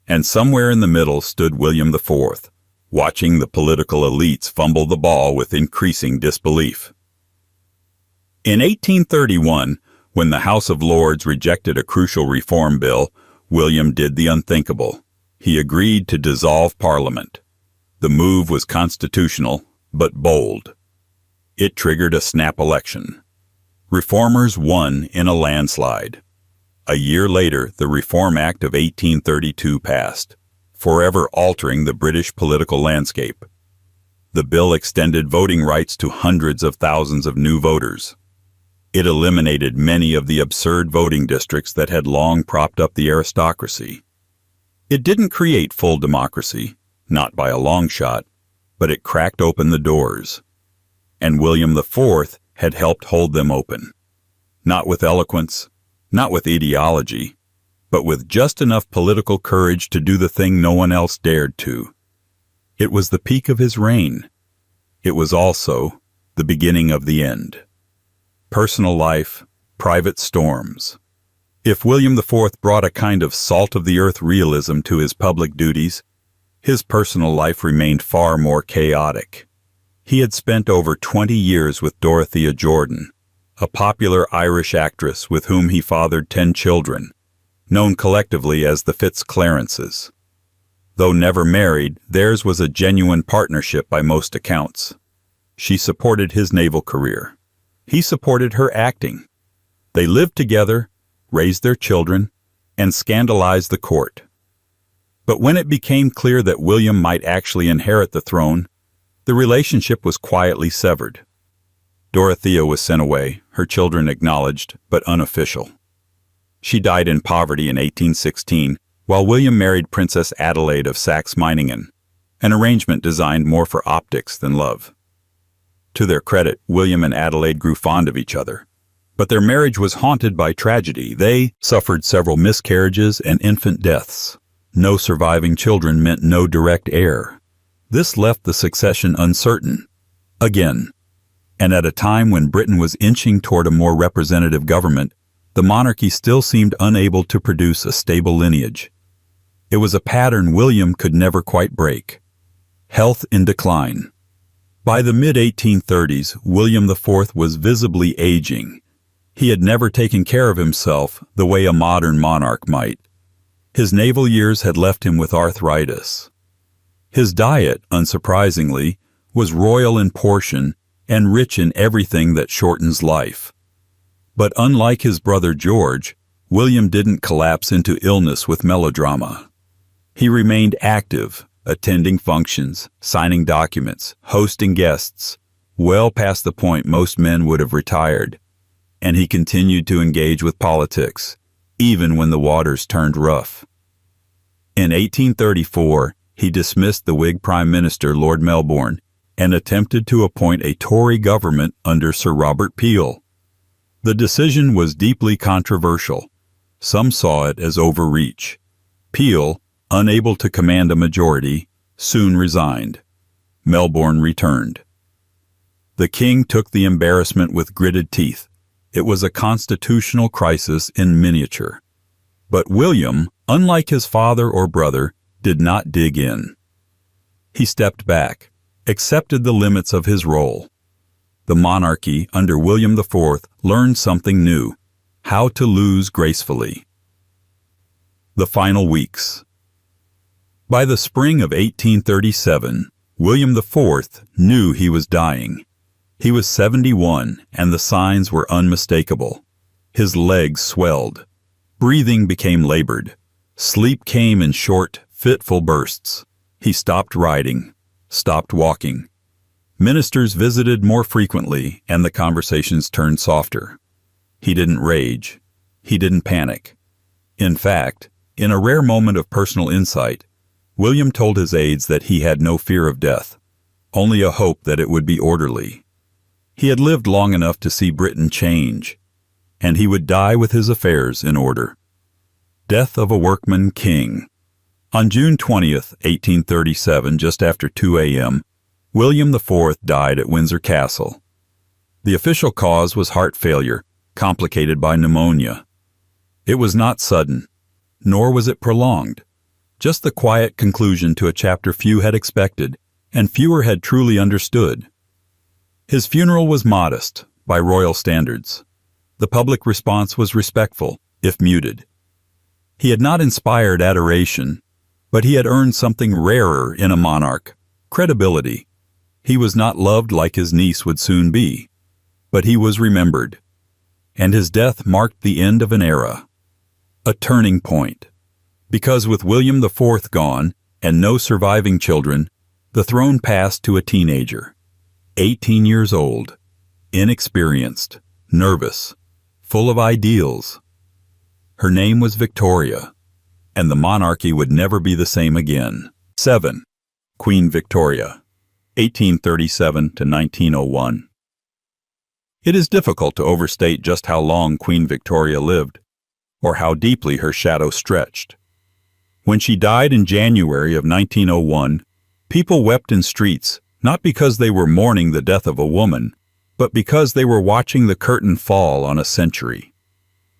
And somewhere in the middle stood William IV, watching the political elites fumble the ball with increasing disbelief. In 1831, when the House of Lords rejected a crucial reform bill, William did the unthinkable. He agreed to dissolve Parliament. The move was constitutional, but bold. It triggered a snap election. Reformers won in a landslide. A year later, the Reform Act of 1832 passed, forever altering the British political landscape. The bill extended voting rights to hundreds of thousands of new voters. It eliminated many of the absurd voting districts that had long propped up the aristocracy. It didn't create full democracy, not by a long shot, but it cracked open the doors. And William IV had helped hold them open. Not with eloquence, not with ideology, but with just enough political courage to do the thing no one else dared to. It was the peak of his reign. It was also the beginning of the end. Personal life, private storms. If William IV brought a kind of salt-of-the-earth realism to his public duties, his personal life remained far more chaotic. He had spent over 20 years with Dorothea Jordan, a popular Irish actress with whom he fathered 10 children, known collectively as the Fitzclarences. Though never married, theirs was a genuine partnership by most accounts. She supported his naval career. He supported her acting. They lived together, raised their children, and scandalized the court. But when it became clear that William might actually inherit the throne, the relationship was quietly severed. Dorothea was sent away, her children acknowledged, but unofficial. She died in poverty in 1816, while William married Princess Adelaide of Saxe-Meiningen, an arrangement designed more for optics than love. To their credit, William and Adelaide grew fond of each other. But their marriage was haunted by tragedy. They suffered several miscarriages and infant deaths. No surviving children meant no direct heir. This left the succession uncertain. Again. And at a time when Britain was inching toward a more representative government, the monarchy still seemed unable to produce a stable lineage. It was a pattern William could never quite break. Health in decline. By the mid-1830s, William IV was visibly aging. He had never taken care of himself the way a modern monarch might. His naval years had left him with arthritis. His diet, unsurprisingly, was royal in portion and rich in everything that shortens life. But unlike his brother George, William didn't collapse into illness with melodrama. He remained active, attending functions, signing documents, hosting guests, well past the point most men would have retired. And he continued to engage with politics, even when the waters turned rough. In 1834, he dismissed the Whig Prime Minister Lord Melbourne and attempted to appoint a Tory government under Sir Robert Peel. The decision was deeply controversial. Some saw it as overreach. Peel, unable to command a majority, soon resigned. Melbourne returned. The king took the embarrassment with gritted teeth. It was a constitutional crisis in miniature. But William, unlike his father or brother, did not dig in. He stepped back, accepted the limits of his role. The monarchy under William IV learned something new: how to lose gracefully. The final weeks. By the spring of 1837, William IV knew he was dying. He was 71, and the signs were unmistakable. His legs swelled. Breathing became labored. Sleep came in short, fitful bursts. He stopped riding, stopped walking. Ministers visited more frequently, and the conversations turned softer. He didn't rage. He didn't panic. In fact, in a rare moment of personal insight, William told his aides that he had no fear of death, only a hope that it would be orderly. He had lived long enough to see Britain change, and he would die with his affairs in order. Death of a workman king. On June 20th, 1837, just after 2 a.m., William IV died at Windsor Castle. The official cause was heart failure, complicated by pneumonia. It was not sudden, nor was it prolonged. Just the quiet conclusion to a chapter few had expected, and fewer had truly understood. His funeral was modest, by royal standards. The public response was respectful, if muted. He had not inspired adoration, but he had earned something rarer in a monarch: credibility. He was not loved like his niece would soon be, but he was remembered. And his death marked the end of an era. A turning point. Because with William IV gone, and no surviving children, the throne passed to a teenager. 18 years old, inexperienced, nervous, full of ideals. Her name was Victoria, and the monarchy would never be the same again. 7. Queen Victoria, 1837 to 1901. It is difficult to overstate just how long Queen Victoria lived, or how deeply her shadow stretched. When she died in January of 1901, people wept in streets, not because they were mourning the death of a woman, but because they were watching the curtain fall on a century.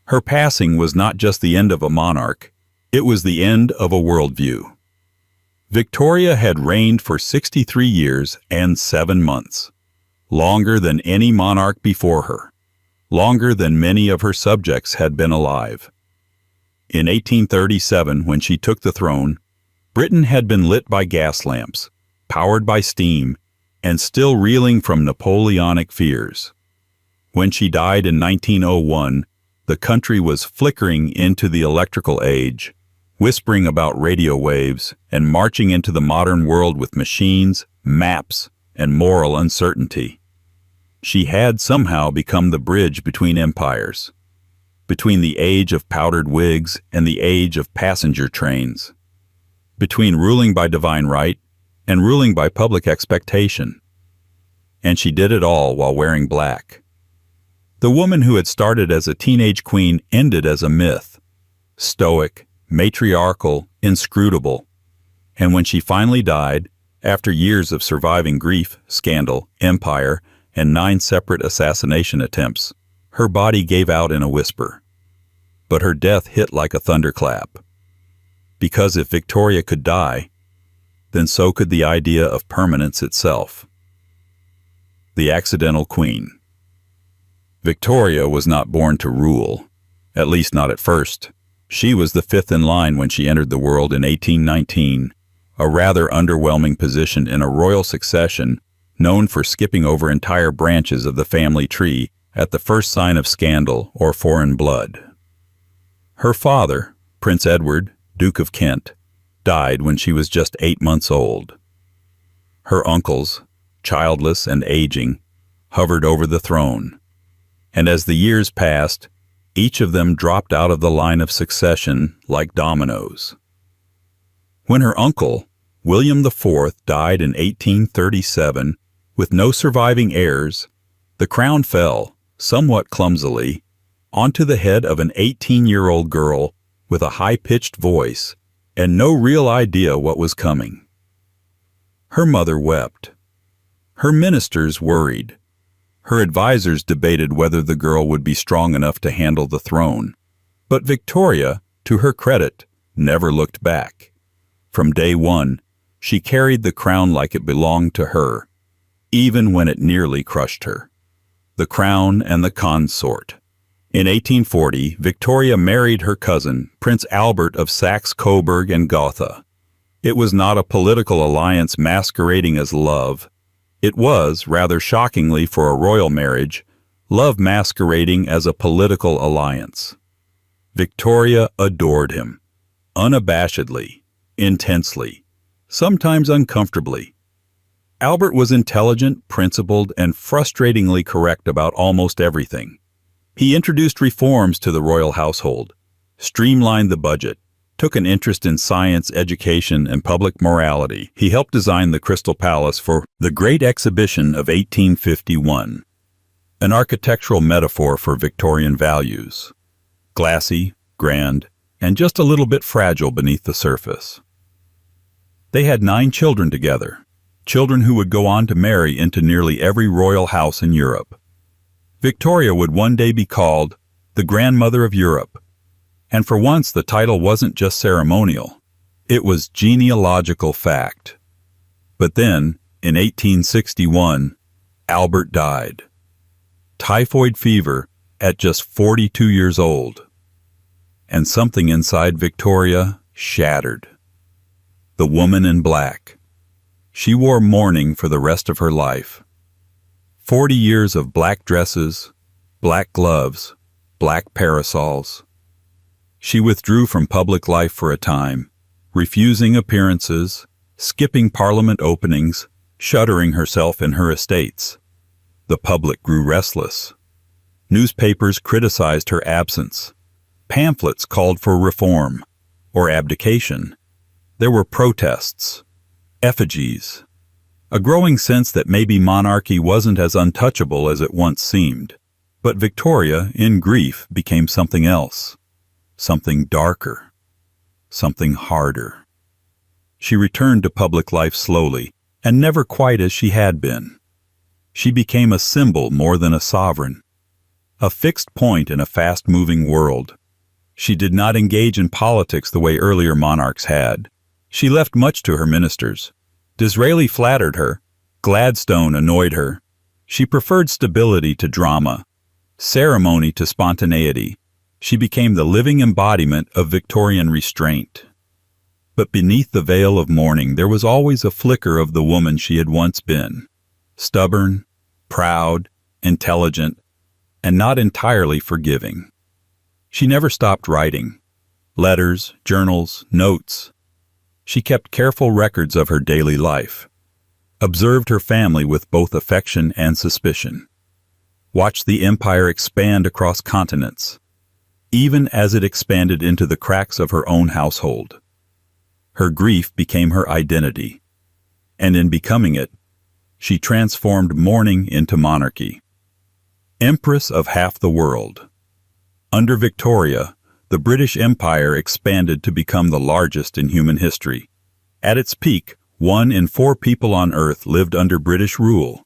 Her passing was not just the end of a monarch, it was the end of a worldview. Victoria had reigned for 63 years and 7 months, longer than any monarch before her, longer than many of her subjects had been alive. In 1837, when she took the throne, Britain had been lit by gas lamps, powered by steam, and still reeling from Napoleonic fears. When she died in 1901, the country was flickering into the electrical age, whispering about radio waves, and marching into the modern world with machines, maps, and moral uncertainty. She had somehow become the bridge between empires, between the age of powdered wigs and the age of passenger trains, between ruling by divine right and ruling by public expectation. And she did it all while wearing black. The woman who had started as a teenage queen ended as a myth, stoic, matriarchal, inscrutable. And when she finally died, After years of surviving grief, scandal, empire, and 9 separate assassination attempts, her body gave out in a whisper. But her death hit like a thunderclap. Because if Victoria could die, then so could the idea of permanence itself. The Accidental Queen. Victoria was not born to rule, at least not at first. She was the 5th in line when she entered the world in 1819, a rather underwhelming position in a royal succession known for skipping over entire branches of the family tree at the first sign of scandal or foreign blood. Her father, Prince Edward, Duke of Kent, died when she was just 8 months old. Her uncles, childless and aging, hovered over the throne, and as the years passed, each of them dropped out of the line of succession like dominoes. When her uncle, William IV, died in 1837 with no surviving heirs, the crown fell, somewhat clumsily, onto the head of an 18-year-old girl with a high-pitched voice and no real idea what was coming. Her mother wept. Her ministers worried. Her advisors debated whether the girl would be strong enough to handle the throne. But Victoria, to her credit, never looked back. From day one, she carried the crown like it belonged to her, even when it nearly crushed her. The crown and the consort. In 1840, Victoria married her cousin, Prince Albert of Saxe-Coburg and Gotha. It was not a political alliance masquerading as love. It was, rather shockingly for a royal marriage, love masquerading as a political alliance. Victoria adored him, unabashedly, intensely, sometimes uncomfortably. Albert was intelligent, principled, and frustratingly correct about almost everything. He introduced reforms to the royal household, streamlined the budget, took an interest in science, education, and public morality. He helped design the Crystal Palace for the Great Exhibition of 1851, an architectural metaphor for Victorian values. Glassy, grand, and just a little bit fragile beneath the surface. They had 9 children together, children who would go on to marry into nearly every royal house in Europe. Victoria would one day be called the Grandmother of Europe, and for once the title wasn't just ceremonial, it was genealogical fact. But then, in 1861, Albert died. Typhoid fever at just 42 years old. And something inside Victoria shattered. The woman in black. She wore mourning for the rest of her life. 40 years of black dresses, black gloves, black parasols. She withdrew from public life for a time, refusing appearances, skipping parliament openings, shuttering herself in her estates. The public grew restless. Newspapers criticized her absence. Pamphlets called for reform, or abdication. There were protests, effigies, a growing sense that maybe monarchy wasn't as untouchable as it once seemed. But Victoria, in grief, became something else, something darker, something harder. She returned to public life slowly, and never quite as she had been. She became a symbol more than a sovereign, a fixed point in a fast-moving world. She did not engage in politics the way earlier monarchs had. She left much to her ministers. Disraeli flattered her. Gladstone annoyed her. She preferred stability to drama, ceremony to spontaneity. She became the living embodiment of Victorian restraint. But beneath the veil of mourning there was always a flicker of the woman she had once been. Stubborn, proud, intelligent, and not entirely forgiving. She never stopped writing. Letters, journals, notes. She kept careful records of her daily life, observed her family with both affection and suspicion, watched the empire expand across continents, even as it expanded into the cracks of her own household. Her grief became her identity, and in becoming it, she transformed mourning into monarchy. Empress of half the world. Under Victoria, the British Empire expanded to become the largest in human history. At its peak, 1 in 4 people on Earth lived under British rule.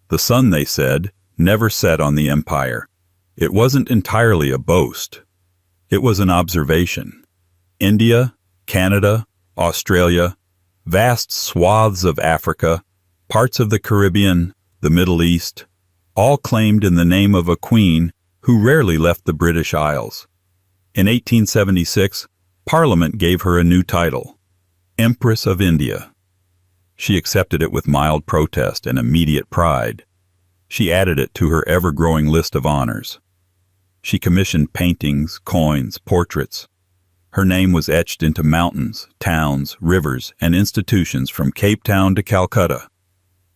The sun, they said, never set on the empire. It wasn't entirely a boast. It was an observation. India, Canada, Australia, vast swaths of Africa, parts of the Caribbean, the Middle East, all claimed in the name of a queen who rarely left the British Isles. In 1876, Parliament gave her a new title, Empress of India. She accepted it with mild protest and immediate pride. She added it to her ever-growing list of honors. She commissioned paintings, coins, portraits. Her name was etched into mountains, towns, rivers, and institutions from Cape Town to Calcutta.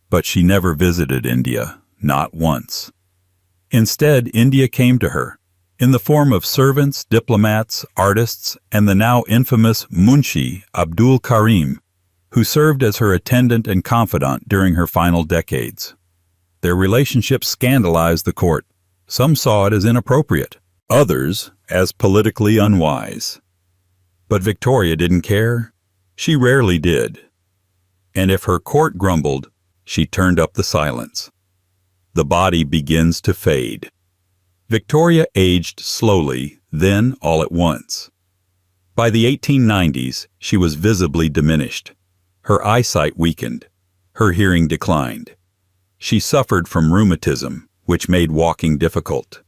But she never visited India, not once. Instead, India came to her, in the form of servants, diplomats, artists, and the now infamous Munshi Abdul Karim, who served as her attendant and confidant during her final decades. Their relationship scandalized the court. Some saw it as inappropriate, others as politically unwise. But Victoria didn't care. She rarely did. And if her court grumbled, she turned up the silence. The body begins to fade. Victoria aged slowly, then all at once. By the 1890s, she was visibly diminished. Her eyesight weakened. Her hearing declined. She suffered from rheumatism, which made walking difficult.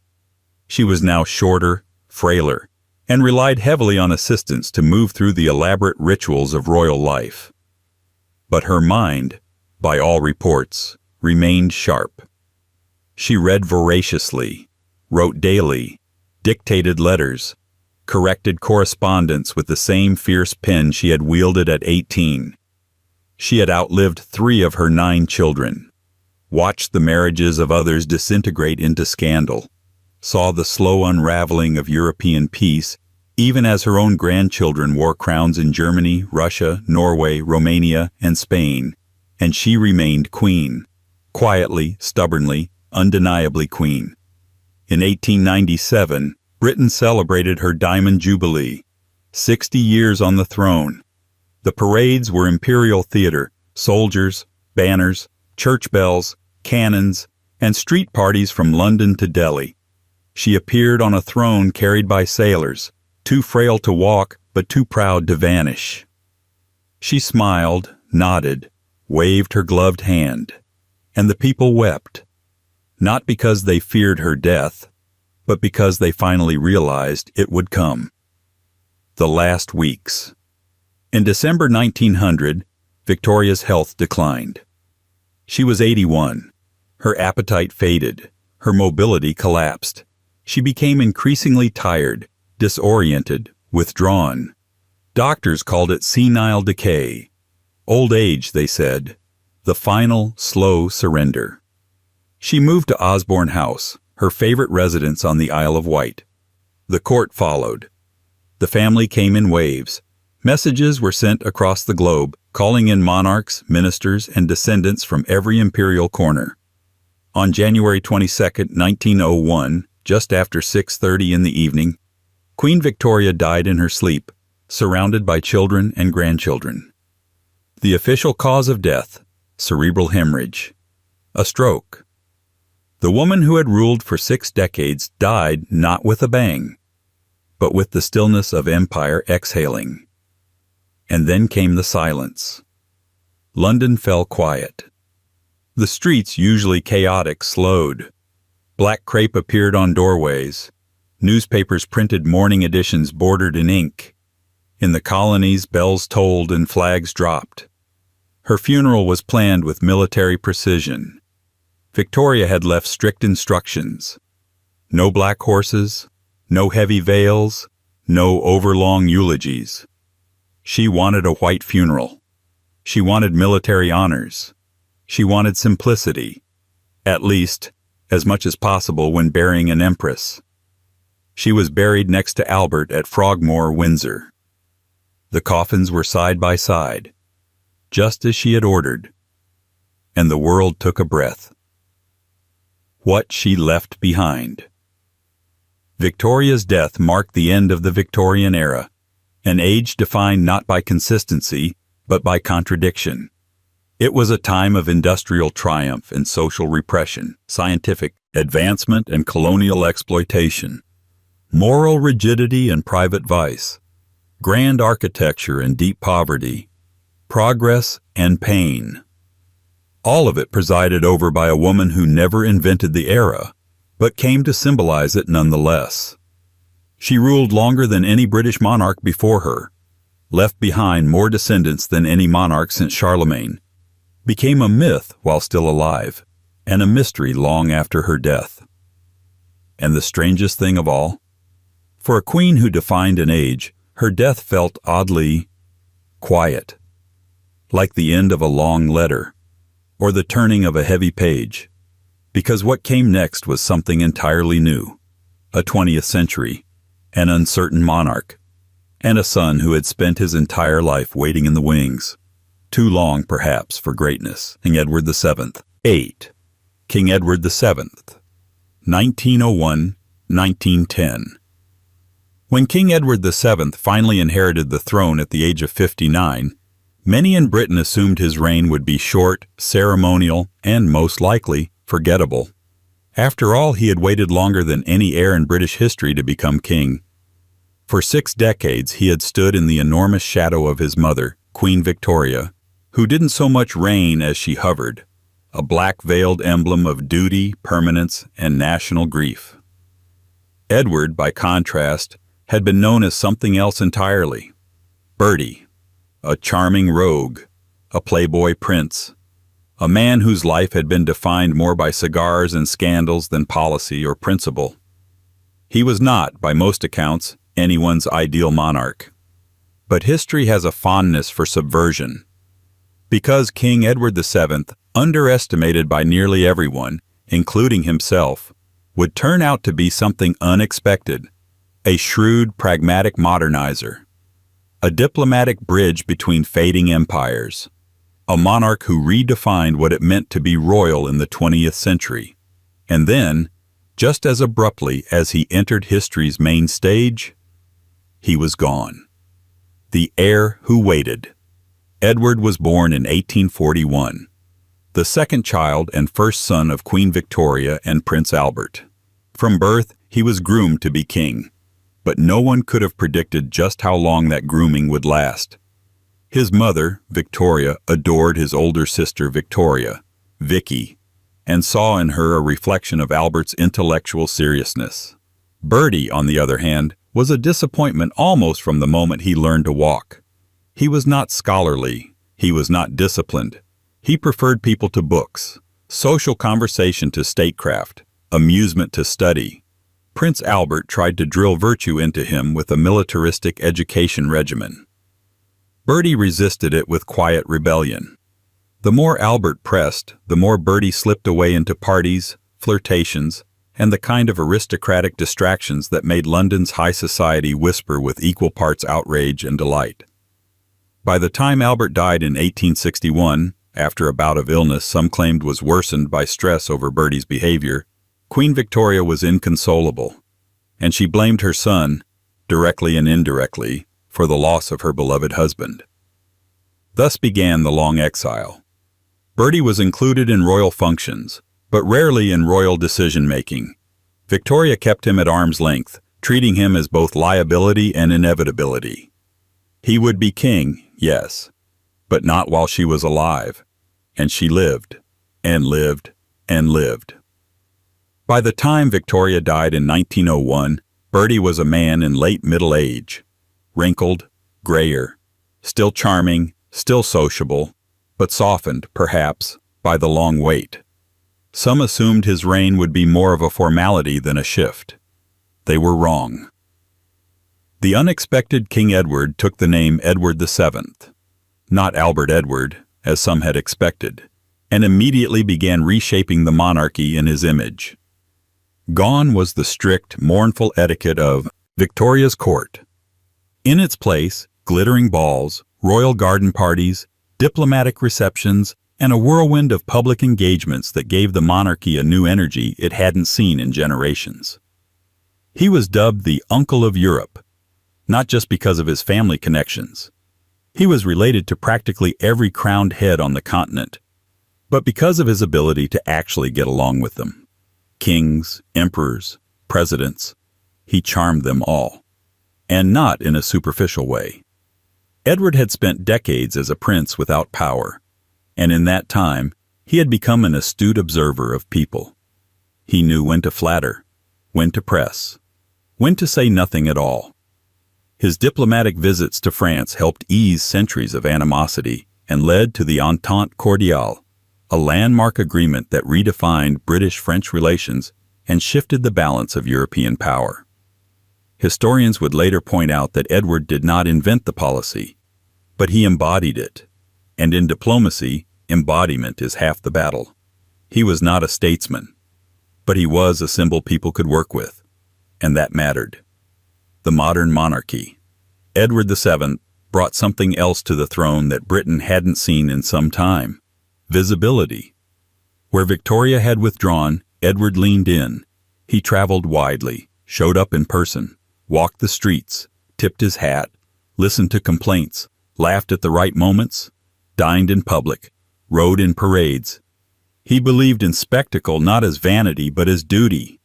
She was now shorter, frailer, and relied heavily on assistants to move through the elaborate rituals of royal life. But her mind, by all reports, remained sharp. She read voraciously, wrote daily, dictated letters, corrected correspondence with the same fierce pen she had wielded at 18. She had outlived 3 of her 9 children, watched the marriages of others disintegrate into scandal, saw the slow unraveling of European peace, even as her own grandchildren wore crowns in Germany, Russia, Norway, Romania, and Spain, and she remained queen, quietly, stubbornly, undeniably queen. In 1897, Britain celebrated her Diamond Jubilee, 60 years on the throne. The parades were imperial theater, soldiers, banners, church bells, cannons, and street parties from London to Delhi. She appeared on a throne carried by sailors, too frail to walk but too proud to vanish. She smiled, nodded, waved her gloved hand, and the people wept, not because they feared her death, but because they finally realized it would come. The last weeks. In December 1900, Victoria's health declined. She was 81. Her appetite faded. Her mobility collapsed. She became increasingly tired, disoriented, withdrawn. Doctors called it senile decay. Old age, they said. The final, slow surrender. She moved to Osborne House, her favorite residence on the Isle of Wight. The court followed. The family came in waves. Messages were sent across the globe, calling in monarchs, ministers, and descendants from every imperial corner. On January 22, 1901, just after 6:30 in the evening, Queen Victoria died in her sleep, surrounded by children and grandchildren. The official cause of death, cerebral hemorrhage. A stroke. The woman who had ruled for 6 decades died not with a bang, but with the stillness of empire exhaling. And then came the silence. London fell quiet. The streets, usually chaotic, slowed. Black crepe appeared on doorways. Newspapers printed morning editions bordered in ink. In the colonies, bells tolled and flags dropped. Her funeral was planned with military precision. Victoria had left strict instructions. No black horses, no heavy veils, no overlong eulogies. She wanted a white funeral. She wanted military honors. She wanted simplicity, at least as much as possible when burying an empress. She was buried next to Albert at Frogmore, Windsor. The coffins were side by side, just as she had ordered, and the world took a breath. What she left behind. Victoria's death marked the end of the Victorian era, an age defined not by consistency, but by contradiction. It was a time of industrial triumph and social repression, scientific advancement and colonial exploitation, moral rigidity and private vice, grand architecture and deep poverty, progress and pain. All of it presided over by a woman who never invented the era, but came to symbolize it nonetheless. She ruled longer than any British monarch before her, left behind more descendants than any monarch since Charlemagne, became a myth while still alive, and a mystery long after her death. And the strangest thing of all? For a queen who defined an age, her death felt oddly quiet, like the end of a long letter, or the turning of a heavy page, because what came next was something entirely new, a 20th century, an uncertain monarch, and a son who had spent his entire life waiting in the wings. Too long, perhaps, for greatness. King Edward VII. 8. King Edward VII, 1901-1910. When King Edward VII finally inherited the throne at the age of 59, many in Britain assumed his reign would be short, ceremonial, and, most likely, forgettable. After all, he had waited longer than any heir in British history to become king. For 6 decades, he had stood in the enormous shadow of his mother, Queen Victoria, who didn't so much reign as she hovered, a black-veiled emblem of duty, permanence, and national grief. Edward, by contrast, had been known as something else entirely. Bertie, a charming rogue, a playboy prince, a man whose life had been defined more by cigars and scandals than policy or principle. He was not, by most accounts, anyone's ideal monarch. But history has a fondness for subversion. Because King Edward VII, underestimated by nearly everyone, including himself, would turn out to be something unexpected, a shrewd, pragmatic modernizer, a diplomatic bridge between fading empires, a monarch who redefined what it meant to be royal in the 20th century. And then, just as abruptly as he entered history's main stage, he was gone. The heir who waited. Edward was born in 1841, the second child and first son of Queen Victoria and Prince Albert. From birth, he was groomed to be king, but no one could have predicted just how long that grooming would last. His mother, Victoria, adored his older sister Victoria, Vicky, and saw in her a reflection of Albert's intellectual seriousness. Bertie, on the other hand, was a disappointment almost from the moment he learned to walk. He was not scholarly, he was not disciplined. He preferred people to books, social conversation to statecraft, amusement to study. Prince Albert tried to drill virtue into him with a militaristic education regimen. Bertie resisted it with quiet rebellion. The more Albert pressed, the more Bertie slipped away into parties, flirtations, and the kind of aristocratic distractions that made London's high society whisper with equal parts outrage and delight. By the time Albert died in 1861, after a bout of illness some claimed was worsened by stress over Bertie's behavior, Queen Victoria was inconsolable, and she blamed her son, directly and indirectly, for the loss of her beloved husband. Thus began the long exile. Bertie was included in royal functions, but rarely in royal decision-making. Victoria kept him at arm's length, treating him as both liability and inevitability. He would be king, yes, but not while she was alive, and she lived, and lived, and lived. By the time Victoria died in 1901, Bertie was a man in late middle age, wrinkled, grayer, still charming, still sociable, but softened, perhaps, by the long wait. Some assumed his reign would be more of a formality than a shift. They were wrong. The unexpected King Edward took the name Edward VII, not Albert Edward, as some had expected, and immediately began reshaping the monarchy in his image. Gone was the strict, mournful etiquette of Victoria's court. In its place, glittering balls, royal garden parties, diplomatic receptions, and a whirlwind of public engagements that gave the monarchy a new energy it hadn't seen in generations. He was dubbed the Uncle of Europe, not just because of his family connections. He was related to practically every crowned head on the continent, but because of his ability to actually get along with them, kings, emperors, presidents, he charmed them all, and not in a superficial way. Edward had spent decades as a prince without power, and in that time, he had become an astute observer of people. He knew when to flatter, when to press, when to say nothing at all. His diplomatic visits to France helped ease centuries of animosity and led to the Entente Cordiale, a landmark agreement that redefined British-French relations and shifted the balance of European power. Historians would later point out that Edward did not invent the policy, but he embodied it. And in diplomacy, embodiment is half the battle. He was not a statesman, but he was a symbol people could work with, and that mattered. The modern monarchy. Edward VII brought something else to the throne that Britain hadn't seen in some time: visibility. Where Victoria had withdrawn, Edward leaned in. He traveled widely, showed up in person, walked the streets, tipped his hat, listened to complaints, laughed at the right moments, dined in public, rode in parades. He believed in spectacle not as vanity but as duty.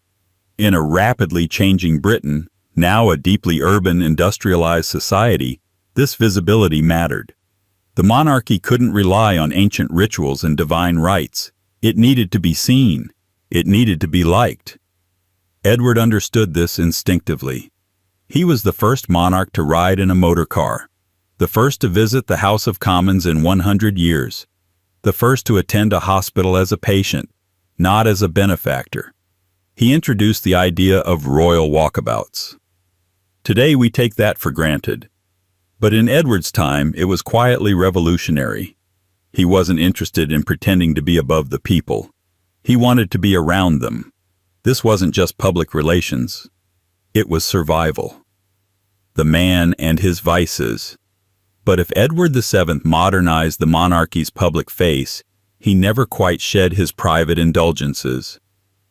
In a rapidly changing Britain, now a deeply urban, industrialized society, this visibility mattered. The monarchy couldn't rely on ancient rituals and divine rites. It needed to be seen. It needed to be liked. Edward understood this instinctively. He was the first monarch to ride in a motor car, the first to visit the House of Commons in 100 years, the first to attend a hospital as a patient, not as a benefactor. He introduced the idea of royal walkabouts. Today we take that for granted. But in Edward's time, it was quietly revolutionary. He wasn't interested in pretending to be above the people. He wanted to be around them. This wasn't just public relations. It was survival. The man and his vices. But if Edward VII modernized the monarchy's public face, he never quite shed his private indulgences.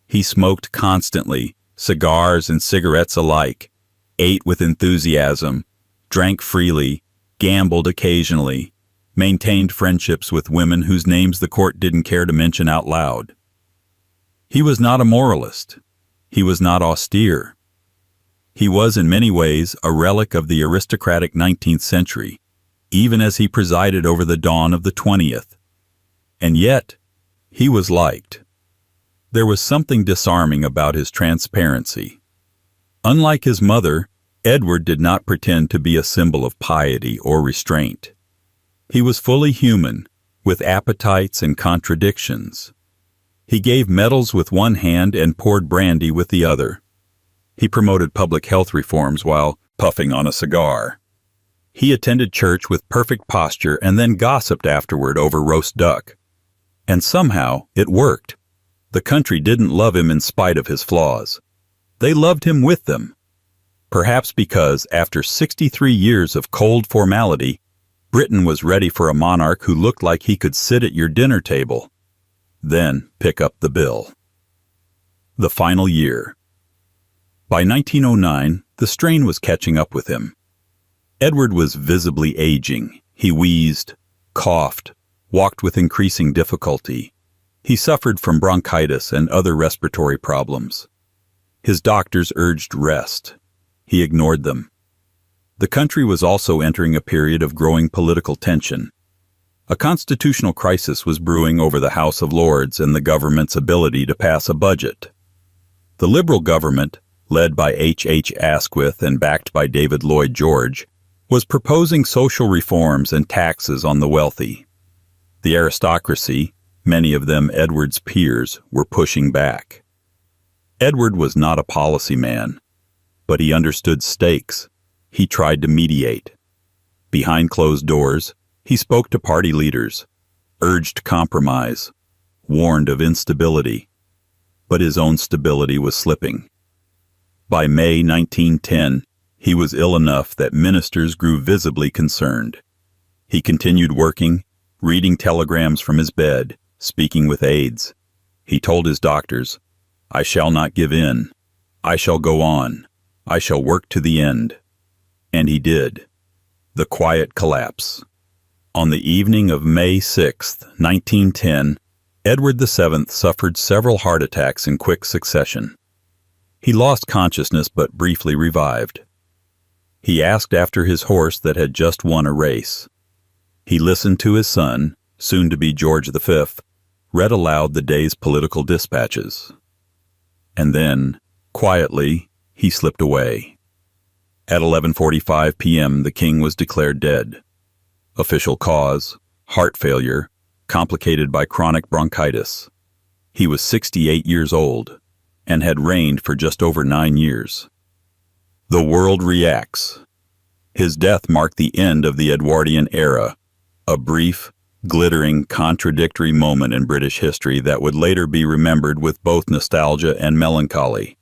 He smoked constantly, cigars and cigarettes alike, ate with enthusiasm, drank freely, gambled occasionally, maintained friendships with women whose names the court didn't care to mention out loud. He was not a moralist. He was not austere. He was in many ways a relic of the aristocratic 19th century, even as he presided over the dawn of the 20th. And yet, he was liked. There was something disarming about his transparency. Unlike his mother, Edward did not pretend to be a symbol of piety or restraint. He was fully human, with appetites and contradictions. He gave medals with one hand and poured brandy with the other. He promoted public health reforms while puffing on a cigar. He attended church with perfect posture and then gossiped afterward over roast duck. And somehow, it worked. The country didn't love him in spite of his flaws. They loved him with them. Perhaps because, after 63 years of cold formality, Britain was ready for a monarch who looked like he could sit at your dinner table, then pick up the bill. The final year. By 1909, the strain was catching up with him. Edward was visibly aging. He wheezed, coughed, walked with increasing difficulty. He suffered from bronchitis and other respiratory problems. His doctors urged rest. He ignored them. The country was also entering a period of growing political tension. A constitutional crisis was brewing over the House of Lords and the government's ability to pass a budget. The Liberal government, led by H. Asquith and backed by David Lloyd George, was proposing social reforms and taxes on the wealthy. The aristocracy, many of them Edward's peers, were pushing back. Edward was not a policy man, but he understood stakes. He tried to mediate. Behind closed doors, he spoke to party leaders, urged compromise, warned of instability. But his own stability was slipping. By May 1910, he was ill enough that ministers grew visibly concerned. He continued working, reading telegrams from his bed, speaking with aides. He told his doctors, "I shall not give in. I shall go on. I shall work to the end." And he did. The quiet collapse. On the evening of May 6, 1910, Edward VII suffered several heart attacks in quick succession. He lost consciousness but briefly revived. He asked after his horse that had just won a race. He listened to his son, soon to be George V, read aloud the day's political dispatches. And then, quietly, he slipped away. At 11:45 p.m., the king was declared dead. Official cause, heart failure, complicated by chronic bronchitis. He was 68 years old and had reigned for just over 9 years. The world reacts. His death marked the end of the Edwardian era, a brief, glittering, contradictory moment in British history that would later be remembered with both nostalgia and melancholy.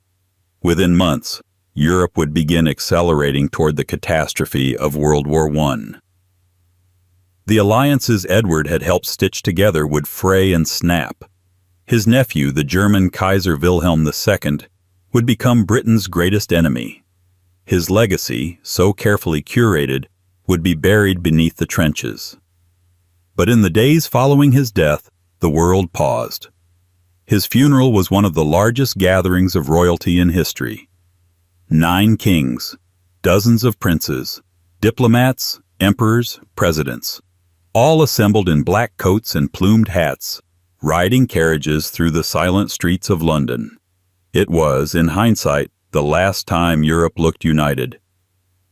Within months, Europe would begin accelerating toward the catastrophe of World War I. The alliances Edward had helped stitch together would fray and snap. His nephew, the German Kaiser Wilhelm II, would become Britain's greatest enemy. His legacy, so carefully curated, would be buried beneath the trenches. But in the days following his death, the world paused. His funeral was one of the largest gatherings of royalty in history. 9 kings, dozens of princes, diplomats, emperors, presidents, all assembled in black coats and plumed hats, riding carriages through the silent streets of London. It was, in hindsight, the last time Europe looked united.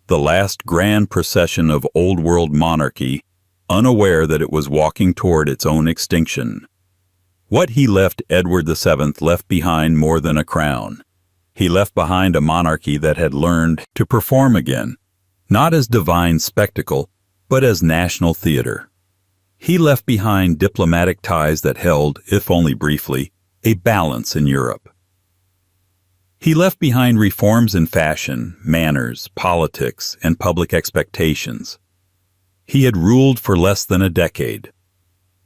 The last grand procession of old-world monarchy, unaware that it was walking toward its own extinction. What he left Edward VII left behind more than a crown. He left behind a monarchy that had learned to perform again, not as divine spectacle, but as national theater. He left behind diplomatic ties that held, if only briefly, a balance in Europe. He left behind reforms in fashion, manners, politics, and public expectations. He had ruled for less than a decade.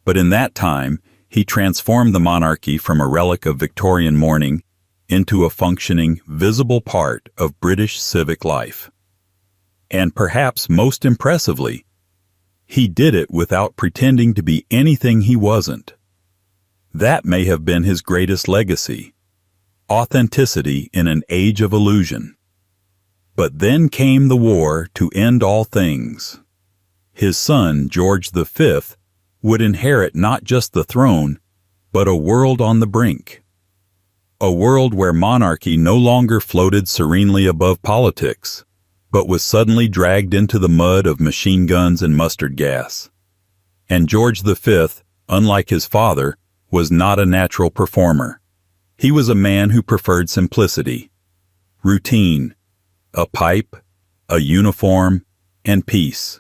But in that time, he transformed the monarchy from a relic of Victorian mourning into a functioning, visible part of British civic life. And perhaps most impressively, he did it without pretending to be anything he wasn't. That may have been his greatest legacy. Authenticity in an age of illusion. But then came the war to end all things. His son, George V, would inherit not just the throne, but a world on the brink. A world where monarchy no longer floated serenely above politics, but was suddenly dragged into the mud of machine guns and mustard gas. And George V, unlike his father, was not a natural performer. He was a man who preferred simplicity, routine, a pipe, a uniform, and peace.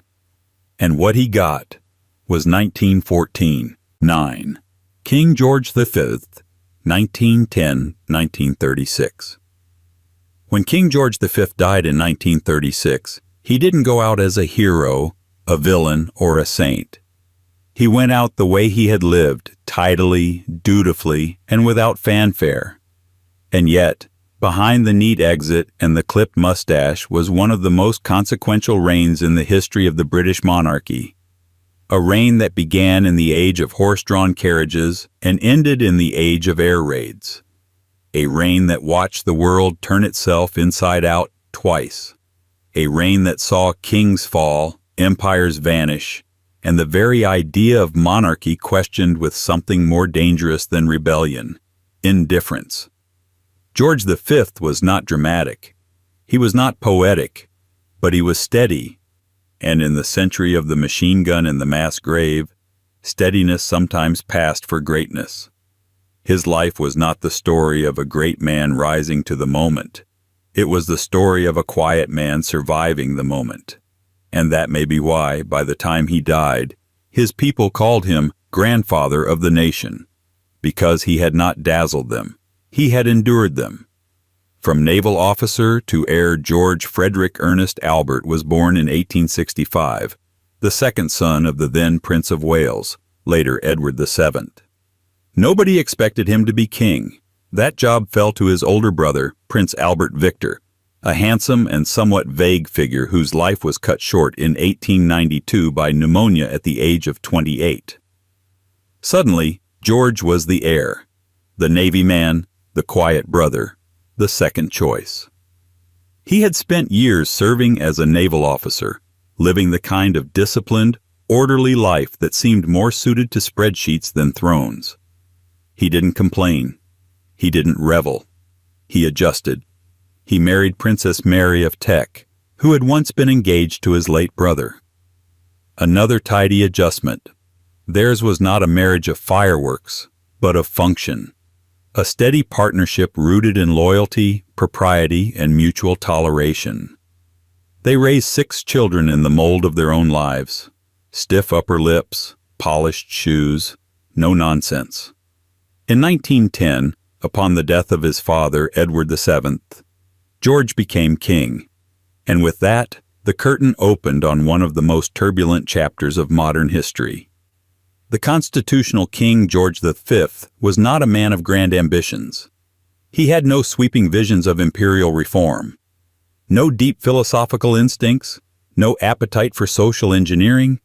And what he got was 1914-9. King George V, 1910-1936. When King George V died in 1936, he didn't go out as a hero, a villain, or a saint. He went out the way he had lived, tidily, dutifully, and without fanfare. And yet, behind the neat exit and the clipped mustache was one of the most consequential reigns in the history of the British monarchy. A reign that began in the age of horse-drawn carriages and ended in the age of air raids. A reign that watched the world turn itself inside out twice. A reign that saw kings fall, empires vanish, and the very idea of monarchy questioned with something more dangerous than rebellion, indifference. George V was not dramatic. He was not poetic, but he was steady. And in the century of the machine gun and the mass grave, steadiness sometimes passed for greatness. His life was not the story of a great man rising to the moment. It was the story of a quiet man surviving the moment. And that may be why, by the time he died, his people called him grandfather of the nation, because he had not dazzled them. He had endured them. From naval officer to heir, George Frederick Ernest Albert was born in 1865, the second son of the then Prince of Wales, later Edward VII. Nobody expected him to be king. That job fell to his older brother, Prince Albert Victor, a handsome and somewhat vague figure whose life was cut short in 1892 by pneumonia at the age of 28. Suddenly, George was the heir, the Navy man, the quiet brother, the second choice. He had spent years serving as a naval officer, living the kind of disciplined, orderly life that seemed more suited to spreadsheets than thrones. He didn't complain. He didn't revel. He adjusted. He married Princess Mary of Teck, who had once been engaged to his late brother. Another tidy adjustment. Theirs was not a marriage of fireworks, but of function. A steady partnership rooted in loyalty, propriety, and mutual toleration. They raised 6 children in the mold of their own lives. Stiff upper lips, polished shoes, no nonsense. In 1910, upon the death of his father, Edward VII, George became king, and with that, the curtain opened on one of the most turbulent chapters of modern history. The constitutional King George V was not a man of grand ambitions. He had no sweeping visions of imperial reform, no deep philosophical instincts, no appetite for social engineering,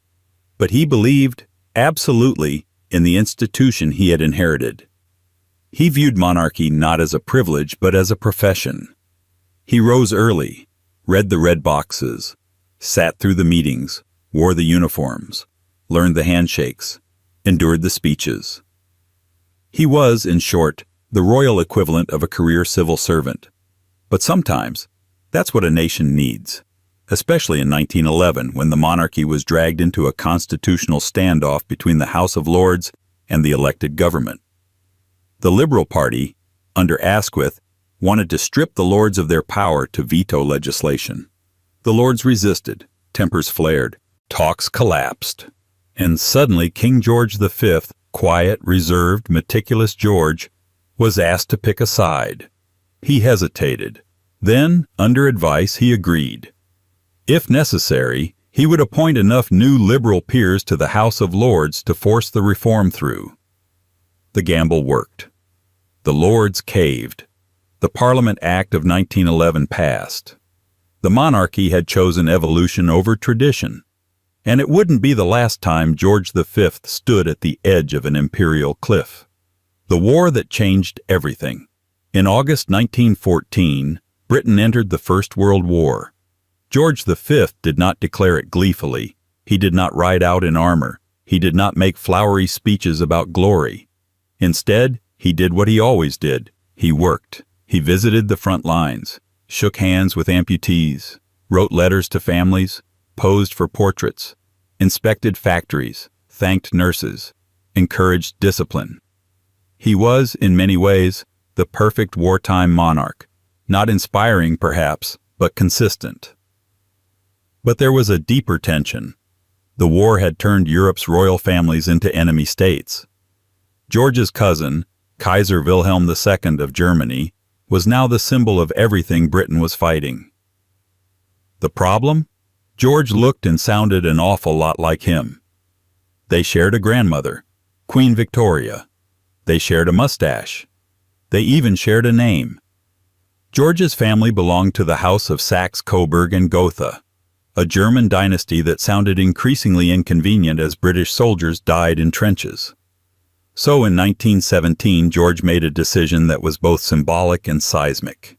but he believed, absolutely, in the institution he had inherited. He viewed monarchy not as a privilege but as a profession. He rose early, read the red boxes, sat through the meetings, wore the uniforms, learned the handshakes, endured the speeches. He was, in short, the royal equivalent of a career civil servant. But sometimes, that's what a nation needs, especially in 1911 when the monarchy was dragged into a constitutional standoff between the House of Lords and the elected government. The Liberal Party, under Asquith, wanted to strip the Lords of their power to veto legislation. The Lords resisted, tempers flared, talks collapsed. And suddenly King George V, quiet, reserved, meticulous George, was asked to pick a side. He hesitated. Then, under advice, he agreed. If necessary, he would appoint enough new liberal peers to the House of Lords to force the reform through. The gamble worked. The Lords caved. The Parliament Act of 1911 passed. The monarchy had chosen evolution over tradition. And it wouldn't be the last time George V stood at the edge of an imperial cliff. The war that changed everything. In August 1914, Britain entered the First World War. George V did not declare it gleefully. He did not ride out in armor. He did not make flowery speeches about glory. Instead, he did what he always did. He worked. He visited the front lines, shook hands with amputees, wrote letters to families, posed for portraits, inspected factories, thanked nurses, encouraged discipline. He was, in many ways, the perfect wartime monarch, not inspiring perhaps, but consistent. But there was a deeper tension. The war had turned Europe's royal families into enemy states. George's cousin, Kaiser Wilhelm II of Germany, was now the symbol of everything Britain was fighting. The problem? George looked and sounded an awful lot like him. They shared a grandmother, Queen Victoria. They shared a mustache. They even shared a name. George's family belonged to the House of Saxe-Coburg and Gotha, a German dynasty that sounded increasingly inconvenient as British soldiers died in trenches. So in 1917, George made a decision that was both symbolic and seismic.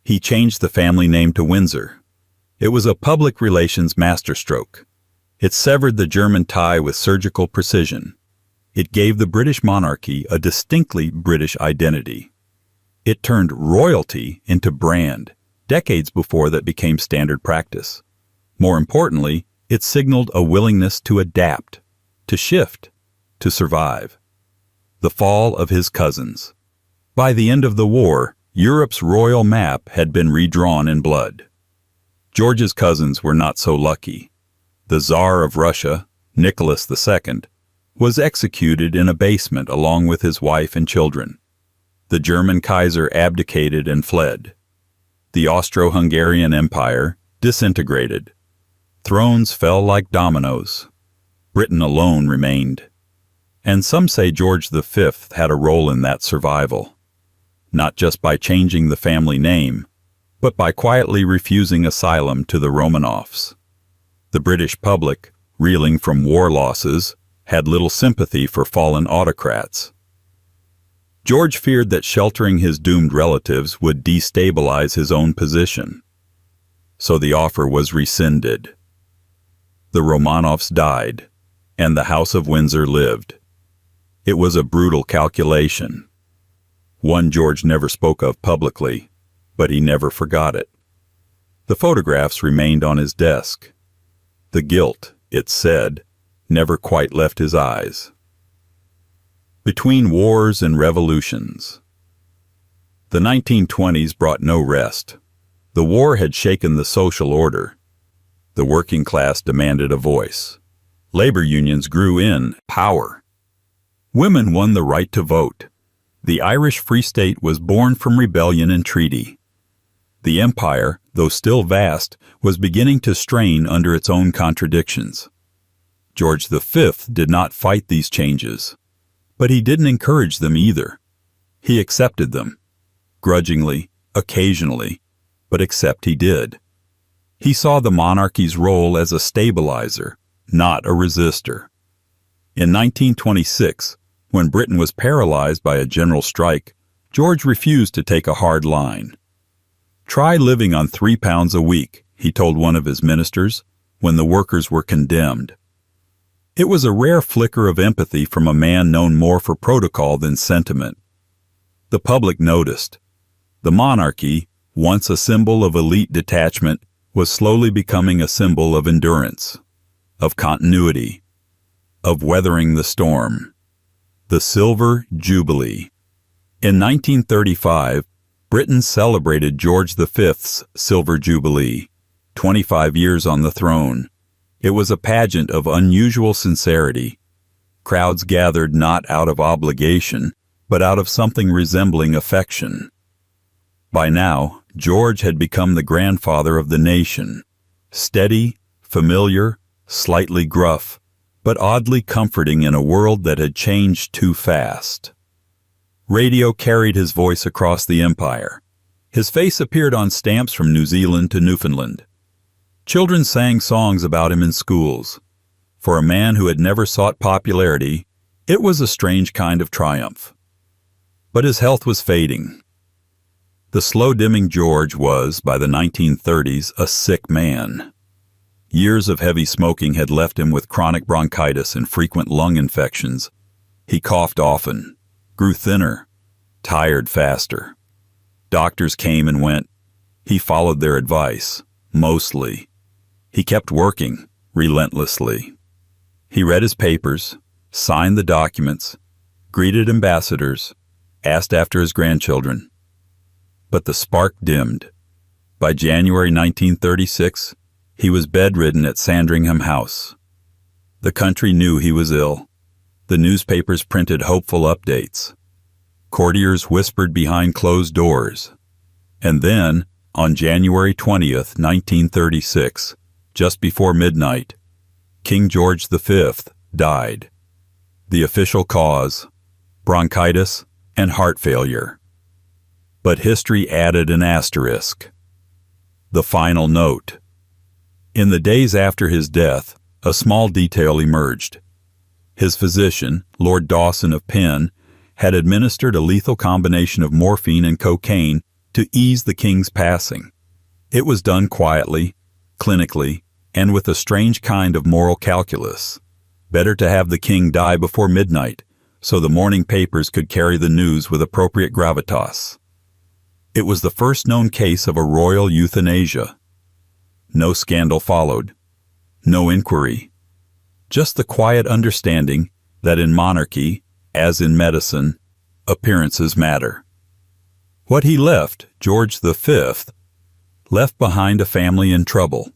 He changed the family name to Windsor. It was a public relations masterstroke. It severed the German tie with surgical precision. It gave the British monarchy a distinctly British identity. It turned royalty into brand, decades before that became standard practice. More importantly, it signaled a willingness to adapt, to shift, to survive. The fall of his cousins. By the end of the war, Europe's royal map had been redrawn in blood. George's cousins were not so lucky. The Tsar of Russia, Nicholas II, was executed in a basement along with his wife and children. The German Kaiser abdicated and fled. The Austro-Hungarian Empire disintegrated. Thrones fell like dominoes. Britain alone remained. And some say George V had a role in that survival, not just by changing the family name, but by quietly refusing asylum to the Romanovs. The British public, reeling from war losses, had little sympathy for fallen autocrats. George feared that sheltering his doomed relatives would destabilize his own position. So the offer was rescinded. The Romanovs died, and the House of Windsor lived. It was a brutal calculation. One George never spoke of publicly, but he never forgot it. The photographs remained on his desk. The guilt, it said, never quite left his eyes. Between wars and revolutions. The 1920s brought no rest. The war had shaken the social order. The working class demanded a voice. Labor unions grew in power. Women won the right to vote. The Irish Free State was born from rebellion and treaty. The empire, though still vast, was beginning to strain under its own contradictions. George V did not fight these changes, but he didn't encourage them either. He accepted them, grudgingly, occasionally, but accept he did. He saw the monarchy's role as a stabilizer, not a resistor. In 1926, when Britain was paralyzed by a general strike, George refused to take a hard line. "Try living on £3 a week," he told one of his ministers, when the workers were condemned. It was a rare flicker of empathy from a man known more for protocol than sentiment. The public noticed. The monarchy, once a symbol of elite detachment, was slowly becoming a symbol of endurance, of continuity, of weathering the storm. The Silver Jubilee. In 1935, Britain celebrated George V's Silver Jubilee, 25 years on the throne. It was a pageant of unusual sincerity. Crowds gathered not out of obligation, but out of something resembling affection. By now, George had become the grandfather of the nation, steady, familiar, slightly gruff, but oddly comforting in a world that had changed too fast. Radio carried his voice across the empire. His face appeared on stamps from New Zealand to Newfoundland. Children sang songs about him in schools. For a man who had never sought popularity, it was a strange kind of triumph. But his health was fading. The slow-dimming George was, by the 1930s, a sick man. Years of heavy smoking had left him with chronic bronchitis and frequent lung infections. He coughed often, grew thinner, tired faster. Doctors came and went. He followed their advice, mostly. He kept working, relentlessly. He read his papers, signed the documents, greeted ambassadors, asked after his grandchildren. But the spark dimmed. By January 1936, he was bedridden at Sandringham House. The country knew he was ill. The newspapers printed hopeful updates. Courtiers whispered behind closed doors. And then, on January 20th, 1936, just before midnight, King George V died. The official cause: bronchitis and heart failure. But history added an asterisk. The final note. In the days after his death, a small detail emerged. His physician, Lord Dawson of Penn, had administered a lethal combination of morphine and cocaine to ease the king's passing. It was done quietly, clinically, and with a strange kind of moral calculus. Better to have the king die before midnight, so the morning papers could carry the news with appropriate gravitas. It was the first known case of a royal euthanasia. No scandal followed. No inquiry. Just the quiet understanding that in monarchy, as in medicine, appearances matter. What he left, George V, left behind a family in trouble.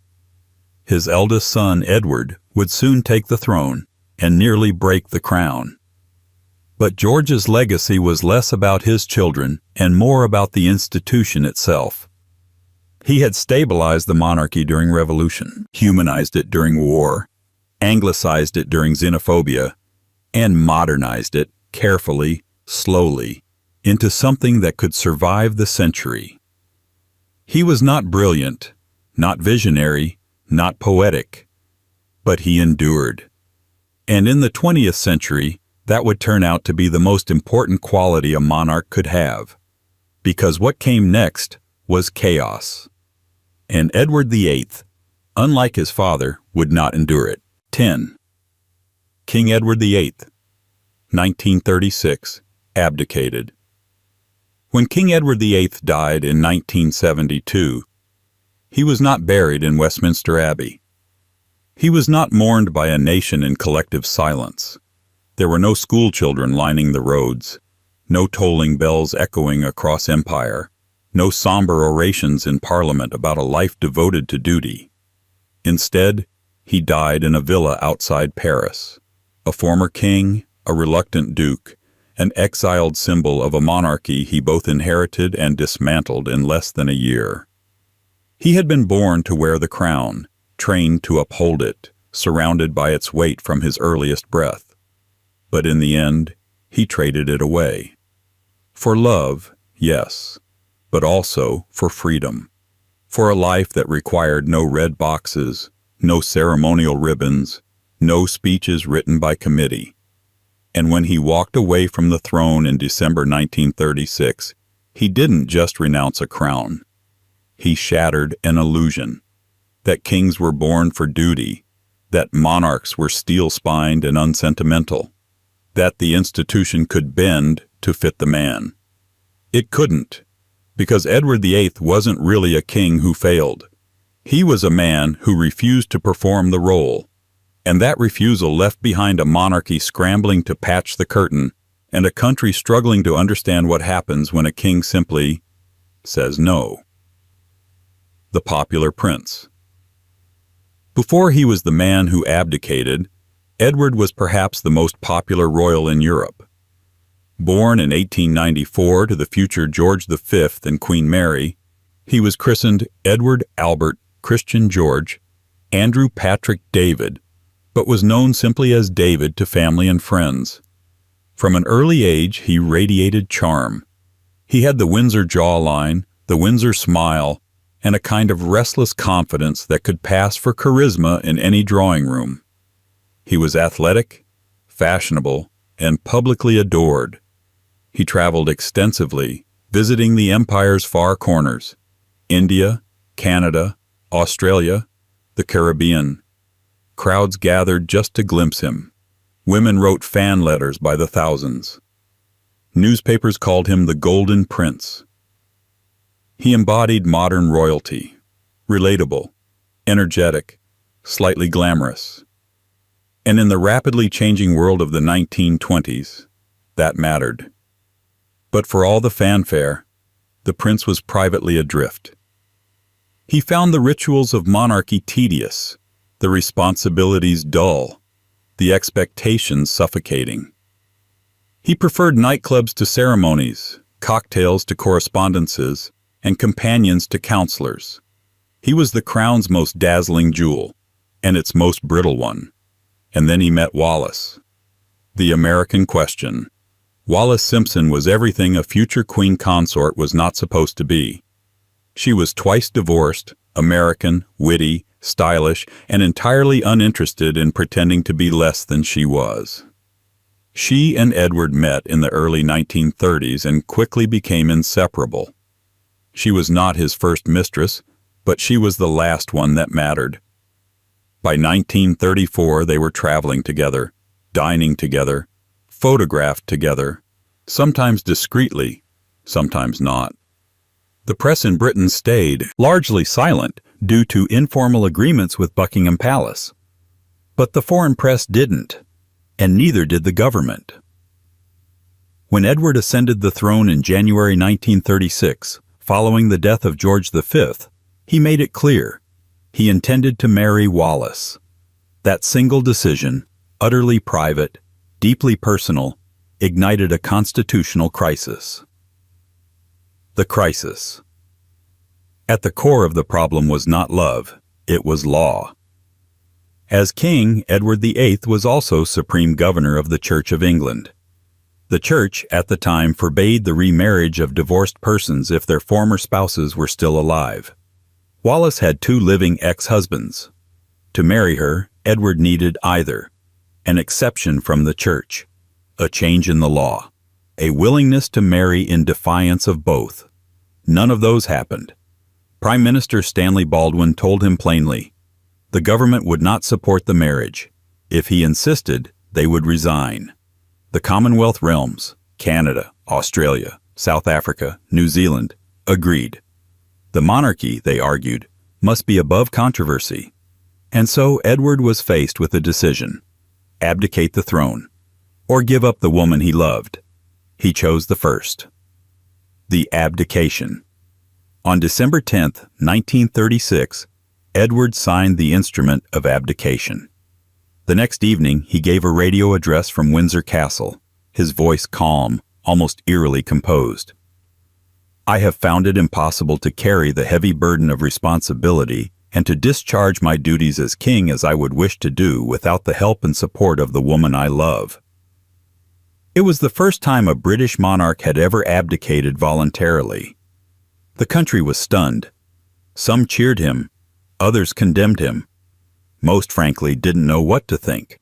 His eldest son, Edward, would soon take the throne and nearly break the crown. But George's legacy was less about his children and more about the institution itself. He had stabilized the monarchy during revolution, humanized it during war, anglicized it during xenophobia, and modernized it carefully, slowly, into something that could survive the century. He was not brilliant, not visionary, not poetic, but he endured. And in the 20th century, that would turn out to be the most important quality a monarch could have, because what came next was chaos. And Edward VIII, unlike his father, would not endure it. 10. King Edward VIII, 1936, abdicated. When King Edward VIII died in 1972, he was not buried in Westminster Abbey. He was not mourned by a nation in collective silence. There were no schoolchildren lining the roads, no tolling bells echoing across empire, no somber orations in Parliament about a life devoted to duty. Instead, he died in a villa outside Paris, a former king, a reluctant duke, an exiled symbol of a monarchy he both inherited and dismantled in less than a year. He had been born to wear the crown, trained to uphold it, surrounded by its weight from his earliest breath. But in the end, he traded it away. For love, yes, but also for freedom. For a life that required no red boxes, no ceremonial ribbons, no speeches written by committee. And when he walked away from the throne in December 1936, he didn't just renounce a crown. He shattered an illusion that kings were born for duty, that monarchs were steel-spined and unsentimental, that the institution could bend to fit the man. It couldn't, because Edward VIII wasn't really a king who failed. He was a man who refused to perform the role, and that refusal left behind a monarchy scrambling to patch the curtain and a country struggling to understand what happens when a king simply says no. The popular prince. Before he was the man who abdicated, Edward was perhaps the most popular royal in Europe. Born in 1894 to the future George V and Queen Mary, he was christened Edward Albert Christian George Andrew Patrick David, but was known simply as David to family and friends. From an early age, he radiated charm. He had the Windsor jawline, the Windsor smile, and a kind of restless confidence that could pass for charisma in any drawing room. He was athletic, fashionable, and publicly adored. He traveled extensively, visiting the empire's far corners: India, Canada, Australia, the Caribbean. Crowds gathered just to glimpse him. Women wrote fan letters by the thousands. Newspapers called him the Golden Prince. He embodied modern royalty, relatable, energetic, slightly glamorous. And in the rapidly changing world of the 1920s, that mattered. But for all the fanfare, the prince was privately adrift. He found the rituals of monarchy tedious, the responsibilities dull, the expectations suffocating. He preferred nightclubs to ceremonies, cocktails to correspondences, and companions to counselors. He was the crown's most dazzling jewel, and its most brittle one. And then he met Wallis. The American question. Wallis Simpson was everything a future queen consort was not supposed to be. She was twice divorced, American, witty, stylish, and entirely uninterested in pretending to be less than she was. She and Edward met in the early 1930s and quickly became inseparable. She was not his first mistress, but she was the last one that mattered. By 1934, they were traveling together, dining together, photographed together, sometimes discreetly, sometimes not. The press in Britain stayed largely silent due to informal agreements with Buckingham Palace. But the foreign press didn't, and neither did the government. When Edward ascended the throne in January 1936, following the death of George V, he made it clear he intended to marry Wallis. That single decision, utterly private, deeply personal, ignited a constitutional crisis. The crisis. At the core of the problem was not love, it was law. As king, Edward VIII was also supreme governor of the Church of England. The church, at the time, forbade the remarriage of divorced persons if their former spouses were still alive. Wallis had 2 living ex-husbands. To marry her, Edward needed either an exception from the church, a change in the law, a willingness to marry in defiance of both. None of those happened. Prime Minister Stanley Baldwin told him plainly, the government would not support the marriage. If he insisted, they would resign. The Commonwealth realms, Canada, Australia, South Africa, New Zealand, agreed. The monarchy, they argued, must be above controversy. And so Edward was faced with a decision: abdicate the throne, or give up the woman he loved. He chose the first. The abdication. On December 10, 1936, Edward signed the instrument of abdication. The next evening, he gave a radio address from Windsor Castle, his voice calm, almost eerily composed. I have found it impossible to carry the heavy burden of responsibility and to discharge my duties as king as I would wish to do without the help and support of the woman I love. It was the first time a British monarch had ever abdicated voluntarily. The country was stunned. Some cheered him, others condemned him. Most, frankly, didn't know what to think.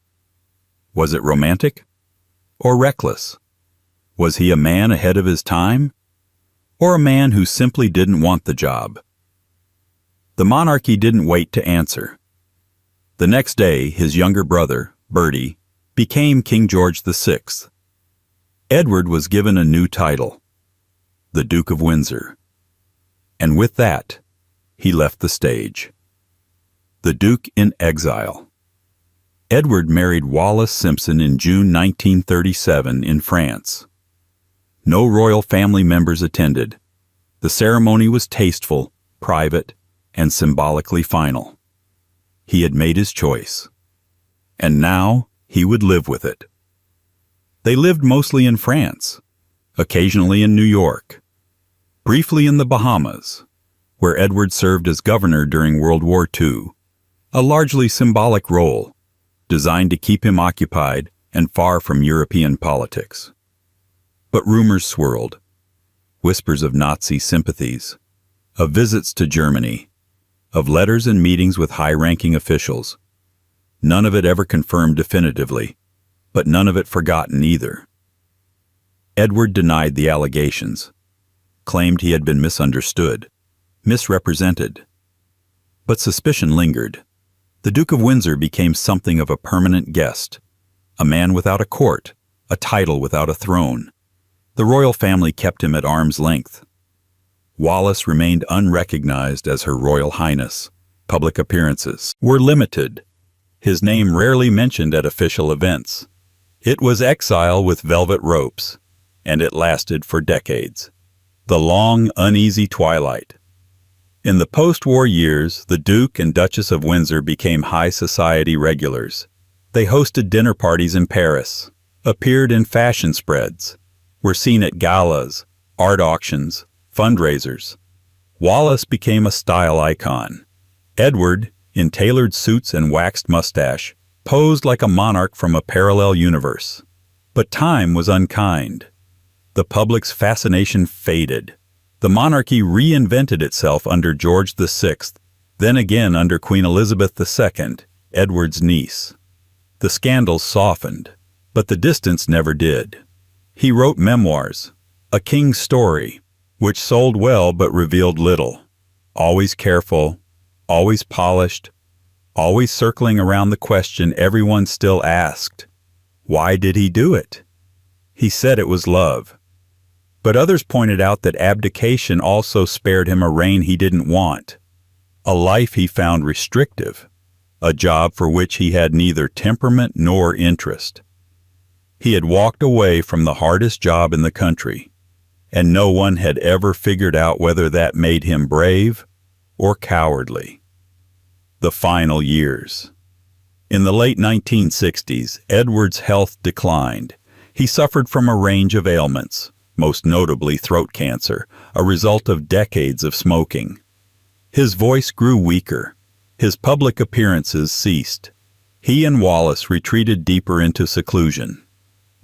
Was it romantic? Or reckless? Was he a man ahead of his time? Or a man who simply didn't want the job? The monarchy didn't wait to answer. The next day, his younger brother, Bertie, became King George VI. Edward was given a new title, the Duke of Windsor. And with that, he left the stage. The Duke in exile. Edward married Wallis Simpson in June 1937 in France. No royal family members attended. The ceremony was tasteful, private, and symbolically final. He had made his choice. And now he would live with it. They lived mostly in France, occasionally in New York, briefly in the Bahamas, where Edward served as governor during World War II, a largely symbolic role, designed to keep him occupied and far from European politics. But rumors swirled, whispers of Nazi sympathies, of visits to Germany, of letters and meetings with high-ranking officials. None of it ever confirmed definitively, but none of it forgotten either. Edward denied the allegations, claimed he had been misunderstood, misrepresented. But suspicion lingered. The Duke of Windsor became something of a permanent guest, a man without a court, a title without a throne. The royal family kept him at arm's length. Wallis remained unrecognized as Her Royal Highness. Public appearances were limited. His name rarely mentioned at official events. It was exile with velvet ropes, and it lasted for decades. The long, uneasy twilight. In the post-war years, the Duke and Duchess of Windsor became high society regulars. They hosted dinner parties in Paris, appeared in fashion spreads, were seen at galas, art auctions, fundraisers. Wallis became a style icon. Edward, in tailored suits and waxed mustache, posed like a monarch from a parallel universe. But time was unkind. The public's fascination faded. The monarchy reinvented itself under George VI, then again under Queen Elizabeth II, Edward's niece. The scandals softened, but the distance never did. He wrote memoirs, A King's Story, which sold well but revealed little. Always careful, always polished, always circling around the question everyone still asked. Why did he do it? He said it was love. But others pointed out that abdication also spared him a reign he didn't want, a life he found restrictive, a job for which he had neither temperament nor interest. He had walked away from the hardest job in the country, and no one had ever figured out whether that made him brave or cowardly. The final years. In the late 1960s, Edward's health declined. He suffered from a range of ailments, most notably throat cancer, a result of decades of smoking. His voice grew weaker. His public appearances ceased. He and Wallis retreated deeper into seclusion.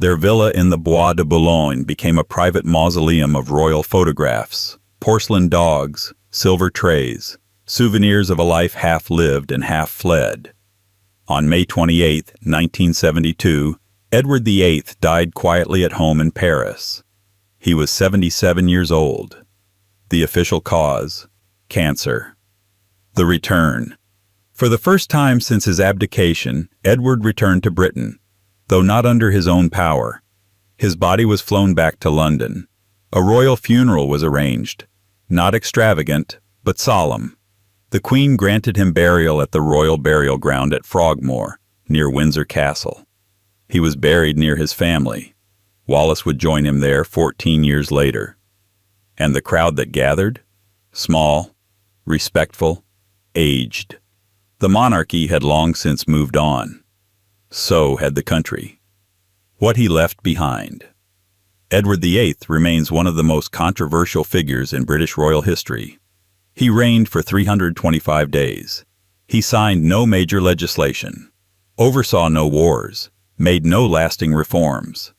Their villa in the Bois de Boulogne became a private mausoleum of royal photographs, porcelain dogs, silver trays, souvenirs of a life half lived and half fled. On May 28, 1972, Edward VIII died quietly at home in Paris. He was 77 years old. The official cause: cancer. The return. For the first time since his abdication, Edward returned to Britain, though not under his own power. His body was flown back to London. A royal funeral was arranged, not extravagant, but solemn. The Queen granted him burial at the Royal Burial Ground at Frogmore, near Windsor Castle. He was buried near his family. Wallace would join him there 14 years later. And the crowd that gathered? Small, respectful, aged. The monarchy had long since moved on. So had the country. What he left behind. Edward VIII remains one of the most controversial figures in British royal history. He reigned for 325 days. He signed no major legislation, oversaw no wars, made no lasting reforms.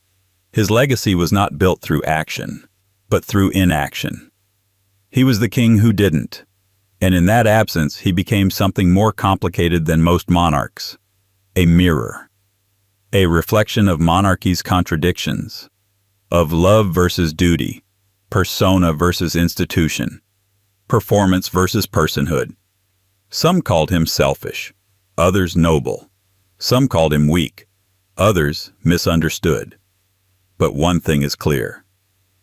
His legacy was not built through action, but through inaction. He was the king who didn't, and in that absence he became something more complicated than most monarchs: a mirror, a reflection of monarchy's contradictions, of love versus duty, persona versus institution, performance versus personhood. Some called him selfish, others noble. Some called him weak, others misunderstood. But one thing is clear.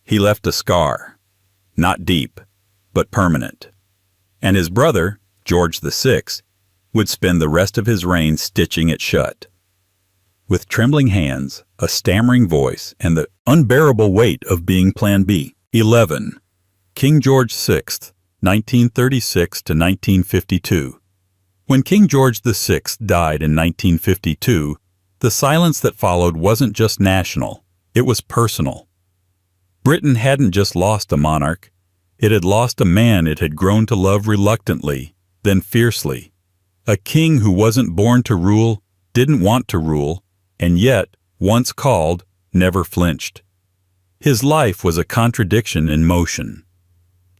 He left a scar, not deep, but permanent. And his brother, George VI, would spend the rest of his reign stitching it shut. With trembling hands, a stammering voice, and the unbearable weight of being Plan B. 11. King George VI, 1936 to 1952. When King George VI died in 1952, the silence that followed wasn't just national, it was personal. Britain hadn't just lost a monarch, it had lost a man it had grown to love reluctantly, then fiercely. A king who wasn't born to rule, didn't want to rule, and yet, once called, never flinched. His life was a contradiction in motion.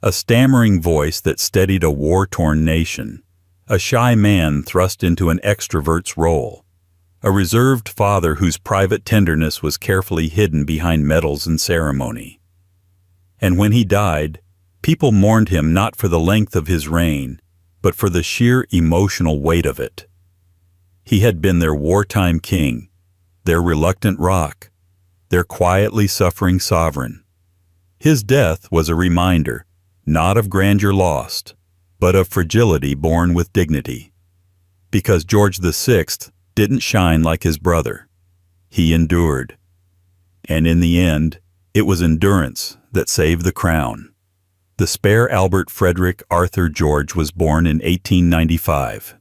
A stammering voice that steadied a war-torn nation. A shy man thrust into an extrovert's role. A reserved father whose private tenderness was carefully hidden behind medals and ceremony. And when he died, people mourned him not for the length of his reign, but for the sheer emotional weight of it. He had been their wartime king, their reluctant rock, their quietly suffering sovereign. His death was a reminder, not of grandeur lost, but of fragility born with dignity. Because George VI didn't shine like his brother. He endured. And in the end, it was endurance that saved the crown. The spare Albert Frederick Arthur George was born in 1895,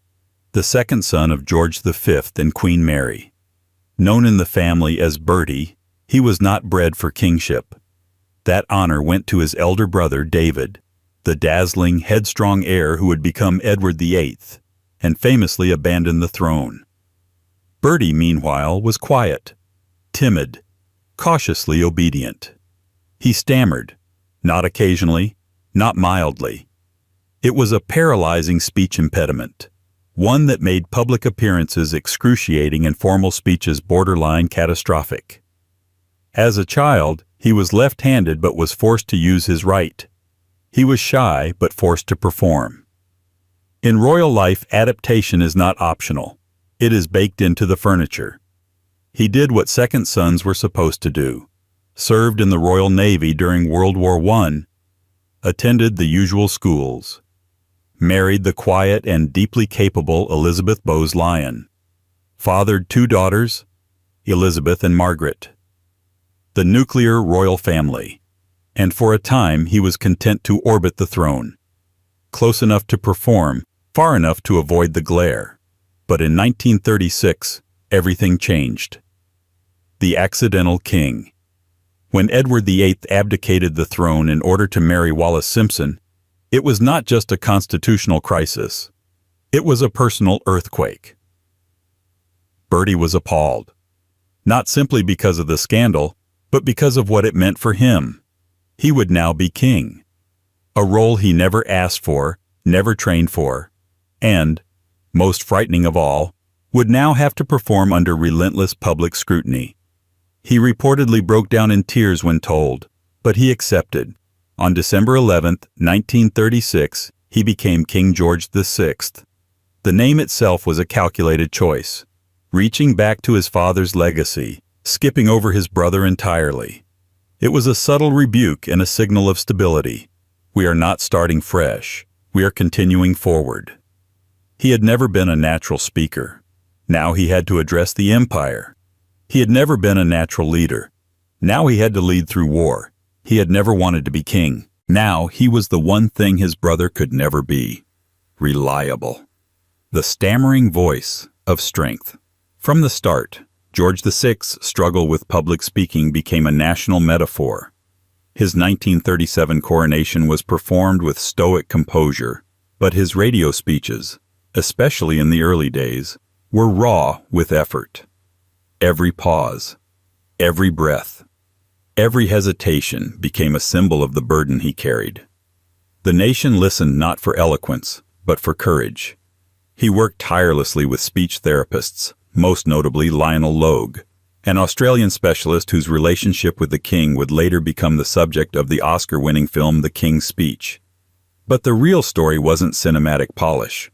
the second son of George V and Queen Mary. Known in the family as Bertie, he was not bred for kingship. That honor went to his elder brother David, the dazzling, headstrong heir who would become Edward VIII, and famously abandon the throne. Bertie, meanwhile, was quiet, timid, cautiously obedient. He stammered, not occasionally, not mildly. It was a paralyzing speech impediment, one that made public appearances excruciating and formal speeches borderline catastrophic. As a child, he was left-handed but was forced to use his right. He was shy but forced to perform. In royal life, adaptation is not optional. It is baked into the furniture. He did what second sons were supposed to do, served in the Royal Navy during World War I, attended the usual schools, married the quiet and deeply capable Elizabeth Bowes-Lyon, fathered 2 daughters, Elizabeth and Margaret, the nuclear royal family, and for a time he was content to orbit the throne, close enough to perform, far enough to avoid the glare. But in 1936, everything changed. The accidental king. When Edward VIII abdicated the throne in order to marry Wallis Simpson, it was not just a constitutional crisis. It was a personal earthquake. Bertie was appalled. not simply because of the scandal, but because of what it meant for him. He would now be king, a role he never asked for, never trained for, and, most frightening of all, would now have to perform under relentless public scrutiny. He reportedly broke down in tears when told, but he accepted. On December 11, 1936, he became King George VI. The name itself was a calculated choice, reaching back to his father's legacy, skipping over his brother entirely. It was a subtle rebuke and a signal of stability. We are not starting fresh. We are continuing forward. He had never been a natural speaker. Now he had to address the empire. He had never been a natural leader. Now he had to lead through war. He had never wanted to be king. Now he was the one thing his brother could never be: reliable. The stammering voice of strength. From the start, George VI's struggle with public speaking became a national metaphor. His 1937 coronation was performed with stoic composure, but his radio speeches, especially in the early days, were raw with effort. Every pause, every breath, every hesitation became a symbol of the burden he carried. The nation listened not for eloquence, but for courage. He worked tirelessly with speech therapists, most notably Lionel Logue, an Australian specialist whose relationship with the king would later become the subject of the Oscar-winning film The King's Speech. But the real story wasn't cinematic polish.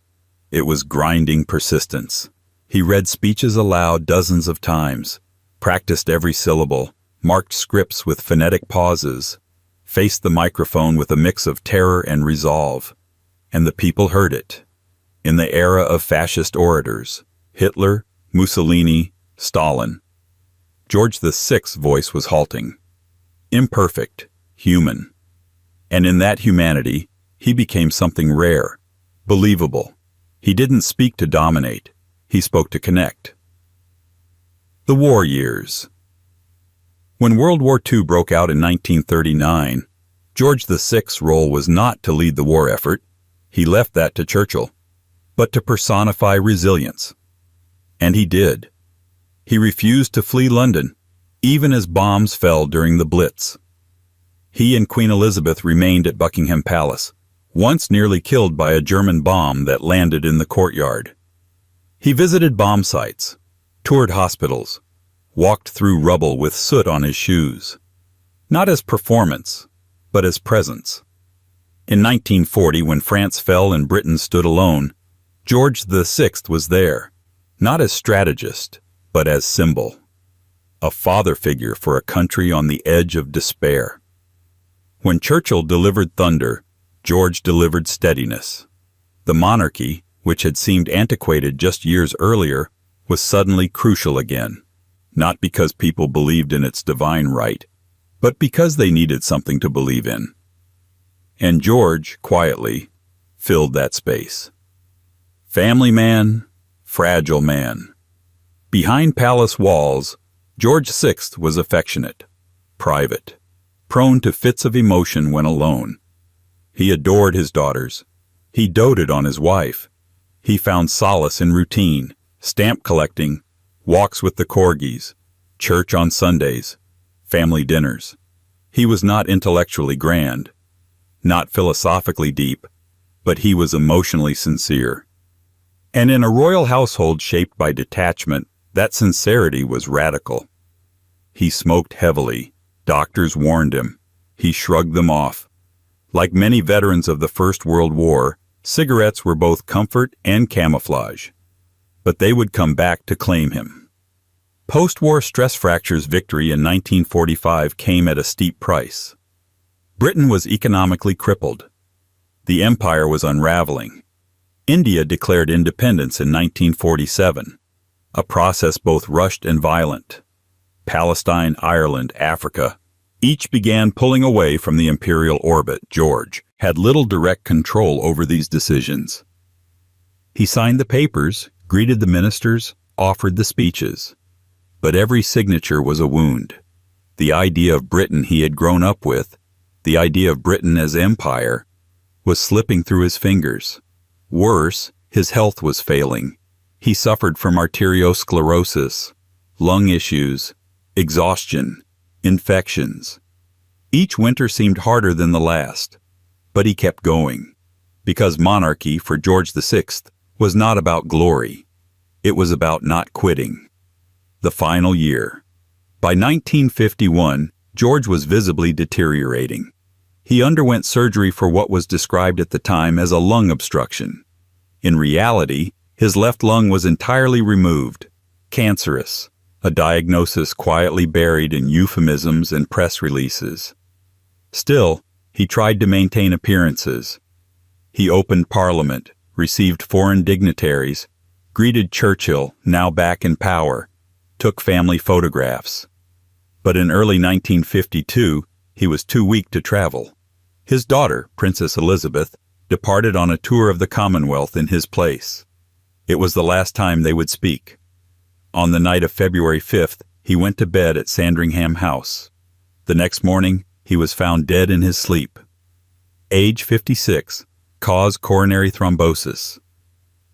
It was grinding persistence. He read speeches aloud dozens of times, practiced every syllable, marked scripts with phonetic pauses, faced the microphone with a mix of terror and resolve. And the people heard it. In the era of fascist orators, Hitler, Mussolini, Stalin, George VI's voice was halting, imperfect, human. And in that humanity, he became something rare, believable. He didn't speak to dominate. He spoke to connect. The war years. When World War II broke out in 1939, George VI's role was not to lead the war effort. He left that to Churchill, but to personify resilience. And he did. He refused to flee London, even as bombs fell during the Blitz. He and Queen Elizabeth remained at Buckingham Palace, once nearly killed by a German bomb that landed in the courtyard. He visited bomb sites, toured hospitals, walked through rubble with soot on his shoes, not as performance, but as presence. In 1940, when France fell and Britain stood alone, George VI was there, not as strategist, but as symbol, a father figure for a country on the edge of despair. When Churchill delivered thunder, George delivered steadiness. The monarchy, which had seemed antiquated just years earlier, was suddenly crucial again, not because people believed in its divine right, but because they needed something to believe in. And George, quietly, filled that space. Family man, fragile man. Behind palace walls, George VI was affectionate, private, prone to fits of emotion when alone. He adored his daughters. He doted on his wife. He found solace in routine, stamp collecting, walks with the corgis, church on Sundays, family dinners. He was not intellectually grand, not philosophically deep, but he was emotionally sincere. And in a royal household shaped by detachment, that sincerity was radical. He smoked heavily. Doctors warned him. He shrugged them off. Like many veterans of the First World War, cigarettes were both comfort and camouflage. But they would come back to claim him. Post-war stress fractures victory in 1945 came at a steep price. Britain was economically crippled. The empire was unraveling. India declared independence in 1947, a process both rushed and violent. Palestine, Ireland, Africa, each began pulling away from the imperial orbit. George had little direct control over these decisions. He signed the papers, greeted the ministers, offered the speeches. But every signature was a wound. The idea of Britain he had grown up with, the idea of Britain as empire, was slipping through his fingers. Worse, his health was failing. He suffered from arteriosclerosis, lung issues, exhaustion, infections. Each winter seemed harder than the last, but he kept going, because monarchy for George VI was not about glory. It was about not quitting. The final year. By 1951, George was visibly deteriorating. He underwent surgery for what was described at the time as a lung obstruction. In reality, his left lung was entirely removed, cancerous, a diagnosis quietly buried in euphemisms and press releases. Still, he tried to maintain appearances. He opened Parliament, received foreign dignitaries, greeted Churchill, now back in power, took family photographs. But in early 1952, he was too weak to travel. His daughter, Princess Elizabeth, departed on a tour of the Commonwealth in his place. It was the last time they would speak. On the night of February 5th, he went to bed at Sandringham House. The next morning, he was found dead in his sleep. Age 56, cause coronary thrombosis.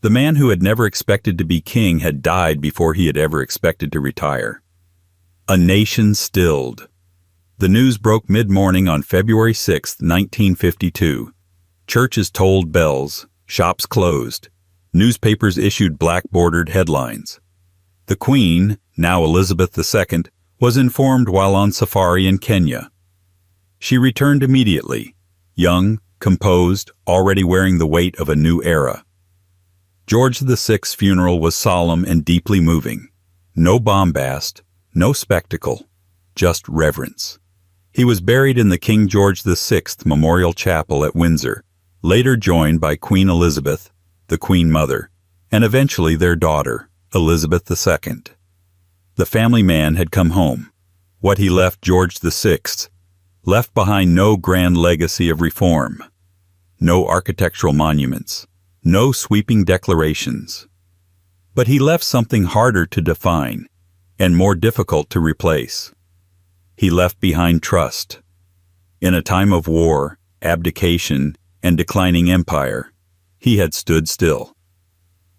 The man who had never expected to be king had died before he had ever expected to retire. A nation stilled. The news broke mid-morning on February 6, 1952. Churches tolled bells, shops closed, newspapers issued black-bordered headlines. The Queen, now Elizabeth II, was informed while on safari in Kenya. She returned immediately, young, composed, already wearing the weight of a new era. George VI's funeral was solemn and deeply moving. No bombast, no spectacle, just reverence. He was buried in the King George VI Memorial Chapel at Windsor, later joined by Queen Elizabeth, the Queen Mother, and eventually their daughter, Elizabeth II. The family man had come home. What he left George VI left behind no grand legacy of reform, no architectural monuments, no sweeping declarations. But he left something harder to define and more difficult to replace. He left behind trust. In a time of war, abdication, and declining empire, he had stood still,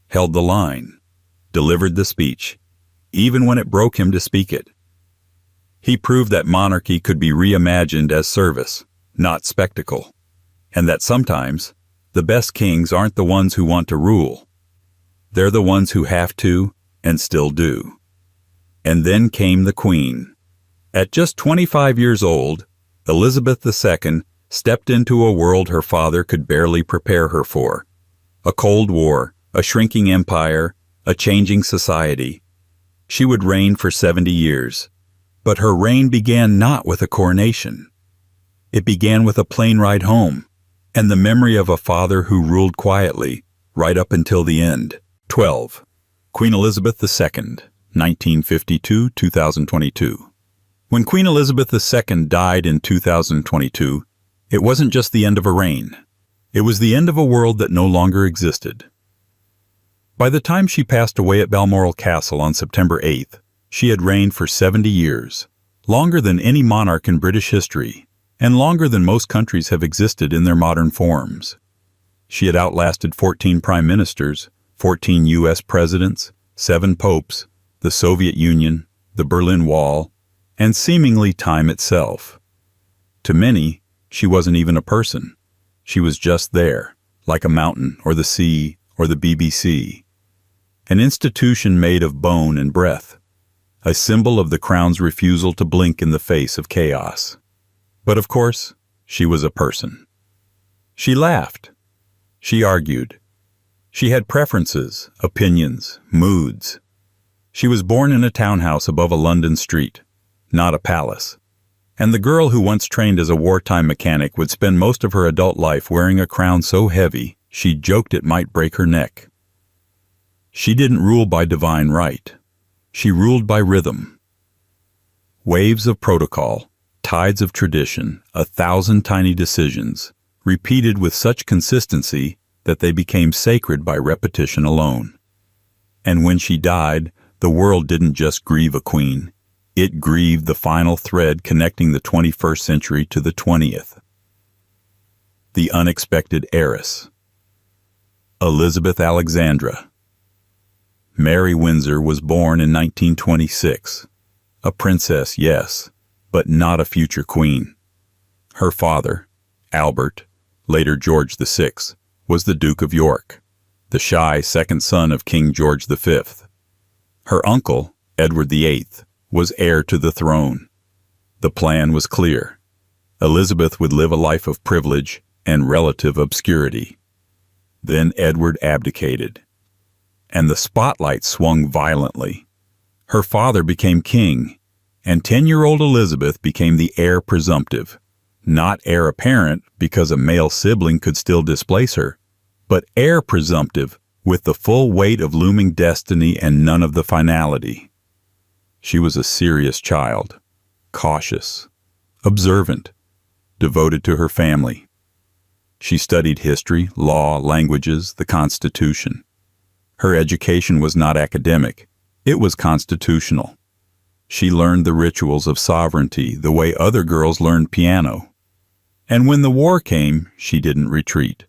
held the line, delivered the speech, even when it broke him to speak it. He proved that monarchy could be reimagined as service, not spectacle, and that sometimes the best kings aren't the ones who want to rule. They're the ones who have to and still do. And then came the Queen. At just 25 years old, Elizabeth II stepped into a world her father could barely prepare her for. A Cold War, a shrinking empire, a changing society. She would reign for 70 years. But her reign began not with a coronation. It began with a plane ride home, and the memory of a father who ruled quietly, right up until the end. 12. Queen Elizabeth II, 1952-2022. When Queen Elizabeth II died in 2022, it wasn't just the end of a reign. It was the end of a world that no longer existed. By the time she passed away at Balmoral Castle on September 8th, she had reigned for 70 years, longer than any monarch in British history, and longer than most countries have existed in their modern forms. She had outlasted 14 prime ministers, 14 U.S. presidents, 7 popes, the Soviet Union, the Berlin Wall, and seemingly time itself. To many, she wasn't even a person. She was just there, like a mountain or the sea or the BBC. An institution made of bone and breath, a symbol of the crown's refusal to blink in the face of chaos. But of course, she was a person. She laughed. She argued. She had preferences, opinions, moods. She was born in a townhouse above a London street, not a palace. And the girl who once trained as a wartime mechanic would spend most of her adult life wearing a crown so heavy she joked it might break her neck. She didn't rule by divine right. She ruled by rhythm. Waves of protocol, tides of tradition, 1,000 tiny decisions, repeated with such consistency that they became sacred by repetition alone. And when she died, the world didn't just grieve a queen. It grieved the final thread connecting the 21st century to the 20th. The unexpected heiress. Elizabeth Alexandra. Mary Windsor was born in 1926. A princess, yes, but not a future queen. Her father, Albert, later George VI, was the Duke of York, the shy second son of King George V. Her uncle, Edward VIII, was heir to the throne. The plan was clear. Elizabeth would live a life of privilege and relative obscurity. Then Edward abdicated, and the spotlight swung violently. Her father became king, and 10-year-old Elizabeth became the heir presumptive, not heir apparent because a male sibling could still displace her, but heir presumptive with the full weight of looming destiny and none of the finality. She was a serious child, cautious, observant, devoted to her family. She studied history, law, languages, the Constitution. Her education was not academic, it was constitutional. She learned the rituals of sovereignty the way other girls learned piano. And when the war came, she didn't retreat.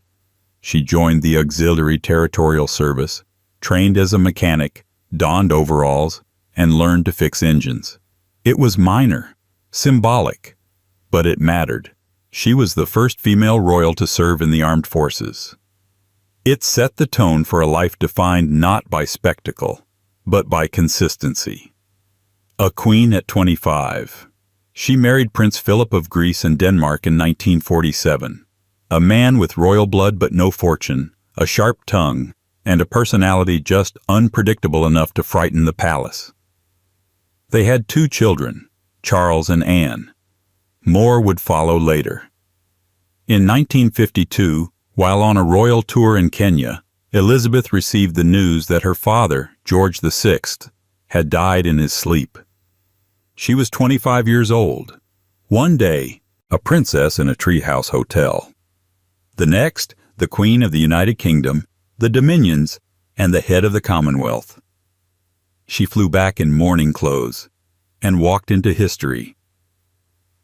She joined the Auxiliary Territorial Service, trained as a mechanic, donned overalls, and learned to fix engines. It was minor, symbolic, but it mattered. She was the first female royal to serve in the armed forces. It set the tone for a life defined not by spectacle, but by consistency. A queen at 25. She married Prince Philip of Greece and Denmark in 1947. A man with royal blood but no fortune, a sharp tongue, and a personality just unpredictable enough to frighten the palace. They had 2 children, Charles and Anne. More would follow later. In 1952, while on a royal tour in Kenya, Elizabeth received the news that her father, George VI, had died in his sleep. She was 25 years old. One day, a princess in a treehouse hotel. The next, the Queen of the United Kingdom, the Dominions, and the head of the Commonwealth. She flew back in mourning clothes and walked into history.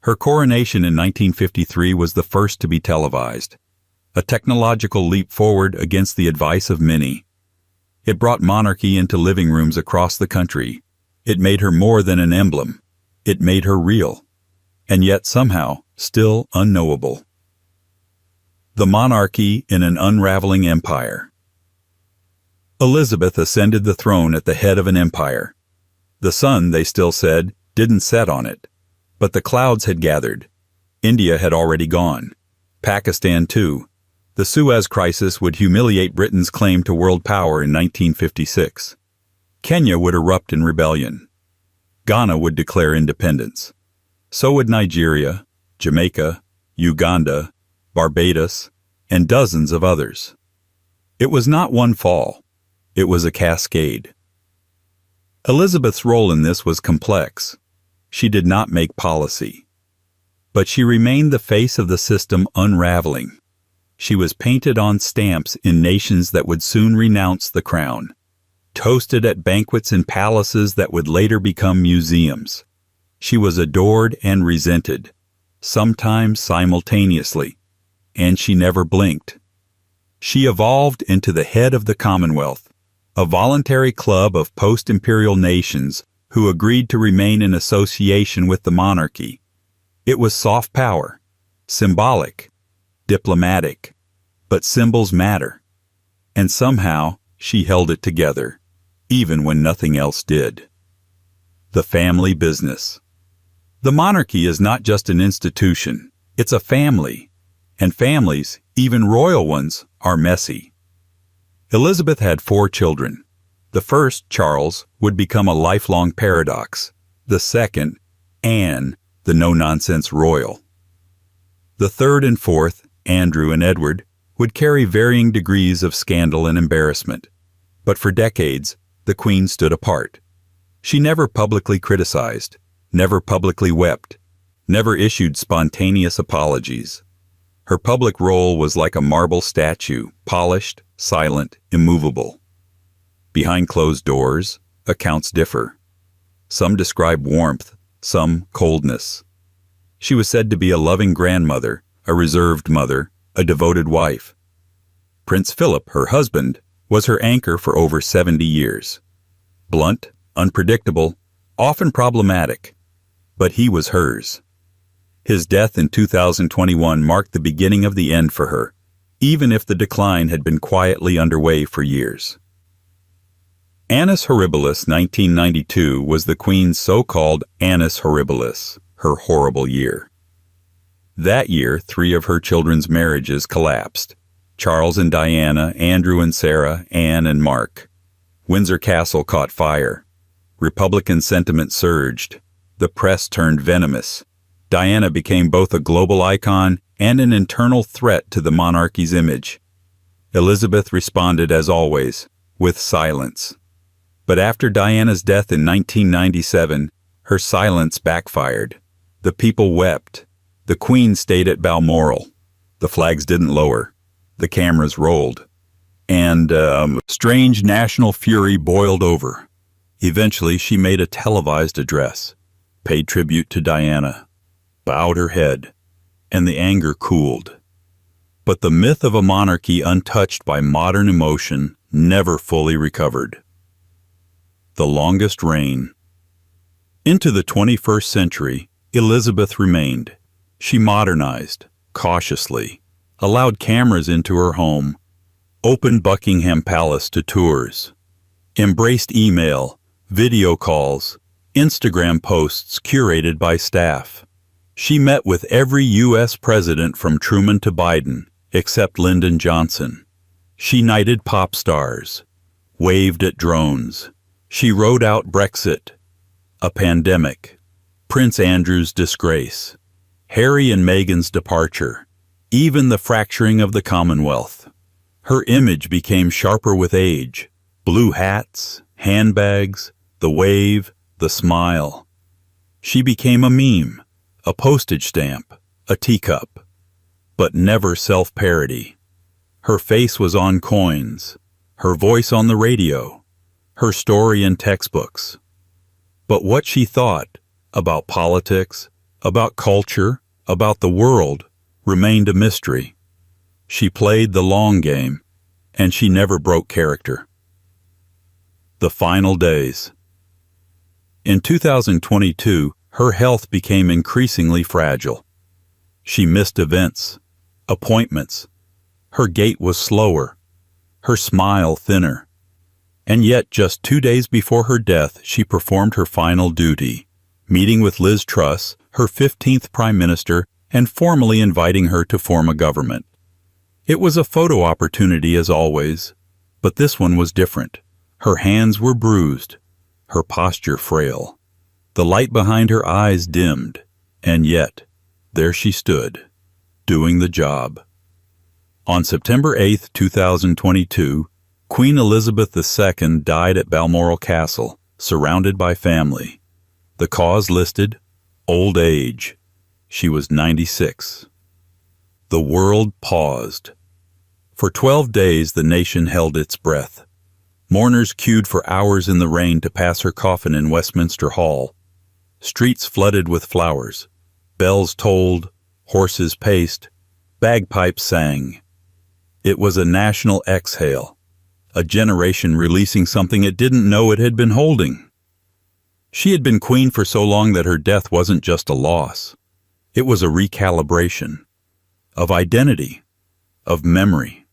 Her coronation in 1953 was the first to be televised, a technological leap forward against the advice of many. It brought monarchy into living rooms across the country. It made her more than an emblem. It made her real, and yet somehow still unknowable. The monarchy in an unraveling empire. Elizabeth ascended the throne at the head of an empire. The sun, they still said, didn't set on it. But the clouds had gathered. India had already gone. Pakistan too. The Suez Crisis would humiliate Britain's claim to world power in 1956. Kenya would erupt in rebellion. Ghana would declare independence. So would Nigeria, Jamaica, Uganda, Barbados, and dozens of others. It was not one fall. It was a cascade. Elizabeth's role in this was complex. She did not make policy. But she remained the face of the system unraveling. She was painted on stamps in nations that would soon renounce the crown, toasted at banquets in palaces that would later become museums. She was adored and resented, sometimes simultaneously, and she never blinked. She evolved into the head of the Commonwealth, a voluntary club of post-imperial nations who agreed to remain in association with the monarchy. It was soft power, symbolic, diplomatic, but symbols matter. And somehow she held it together, even when nothing else did. The family business. The monarchy is not just an institution, it's a family. And families, even royal ones, are messy. Elizabeth had 4 children. The first, Charles, would become a lifelong paradox. The second, Anne, the no-nonsense royal. The third and fourth, Andrew and Edward, would carry varying degrees of scandal and embarrassment. But for decades, the Queen stood apart. She never publicly criticized, never publicly wept, never issued spontaneous apologies. Her public role was like a marble statue, polished, silent, immovable. Behind closed doors, accounts differ. Some describe warmth, some coldness. She was said to be a loving grandmother, a reserved mother, a devoted wife. Prince Philip, her husband, was her anchor for over 70 years. Blunt, unpredictable, often problematic, but he was hers. His death in 2021 marked the beginning of the end for her, even if the decline had been quietly underway for years. Annus Horribilis 1992 was the Queen's so-called Annus Horribilis, her horrible year. That year, 3 of her children's marriages collapsed: Charles and Diana, Andrew and Sarah, Anne and Mark. Windsor Castle caught fire. Republican sentiment surged. The press turned venomous. Diana became both a global icon and an internal threat to the monarchy's image. Elizabeth responded, as always, with silence. But after Diana's death in 1997, her silence backfired. The people wept. The Queen stayed at Balmoral. The flags didn't lower. The cameras rolled. And strange national fury boiled over. Eventually, she made a televised address, paid tribute to Diana, bowed her head, and the anger cooled. But the myth of a monarchy untouched by modern emotion never fully recovered. The longest reign. Into the 21st century, Elizabeth remained. She modernized, cautiously, allowed cameras into her home, opened Buckingham Palace to tours, embraced email, video calls, Instagram posts curated by staff. She met with every U.S. president from Truman to Biden, except Lyndon Johnson. She knighted pop stars, waved at drones. She rode out Brexit, a pandemic, Prince Andrew's disgrace, Harry and Meghan's departure, even the fracturing of the Commonwealth. Her image became sharper with age: blue hats, handbags, the wave, the smile. She became a meme, a postage stamp, a teacup, but never self-parody. Her face was on coins, her voice on the radio, her story in textbooks. But what she thought about politics, about culture, about the world, remained a mystery. She played the long game, and she never broke character. The final days. In 2022, her health became increasingly fragile. She missed events, appointments. Her gait was slower, her smile thinner. And yet, just 2 days before her death, she performed her final duty, meeting with Liz Truss, her 15th Prime Minister, and formally inviting her to form a government. It was a photo opportunity, as always, but this one was different. Her hands were bruised, her posture frail. The light behind her eyes dimmed, and yet, there she stood, doing the job. On September 8, 2022, Queen Elizabeth II died at Balmoral Castle, surrounded by family. The cause listed: old age. She was 96. The world paused. For 12 days the nation held its breath. Mourners queued for hours in the rain to pass her coffin in Westminster Hall. Streets flooded with flowers. Bells tolled, horses paced, bagpipes sang. It was a national exhale. A generation releasing something it didn't know it had been holding. She had been queen for so long that her death wasn't just a loss. It was a recalibration of identity, of memory,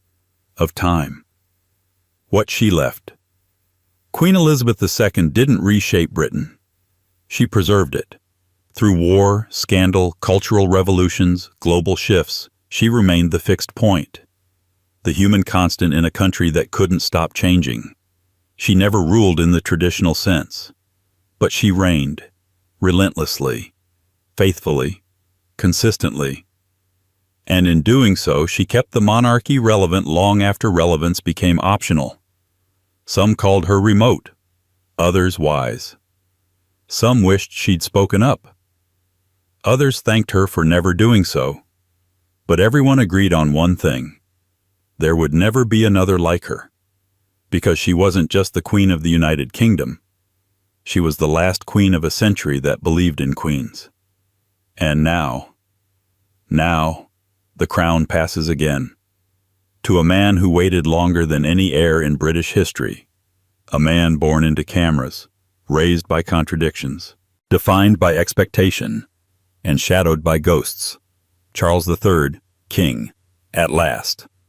of time. What she left. Queen Elizabeth II didn't reshape Britain. She preserved it. Through war, scandal, cultural revolutions, global shifts, she remained the fixed point. The human constant in a country that couldn't stop changing. She never ruled in the traditional sense, but she reigned, relentlessly, faithfully, consistently. And in doing so, she kept the monarchy relevant long after relevance became optional. Some called her remote, others wise. Some wished she'd spoken up. Others thanked her for never doing so. But everyone agreed on one thing: there would never be another like her, because she wasn't just the Queen of the United Kingdom. She was the last queen of a century that believed in queens. And now, the crown passes again, to a man who waited longer than any heir in British history, A man born into cameras, raised by contradictions, defined by expectation, and shadowed by ghosts. Charles III, King, at last.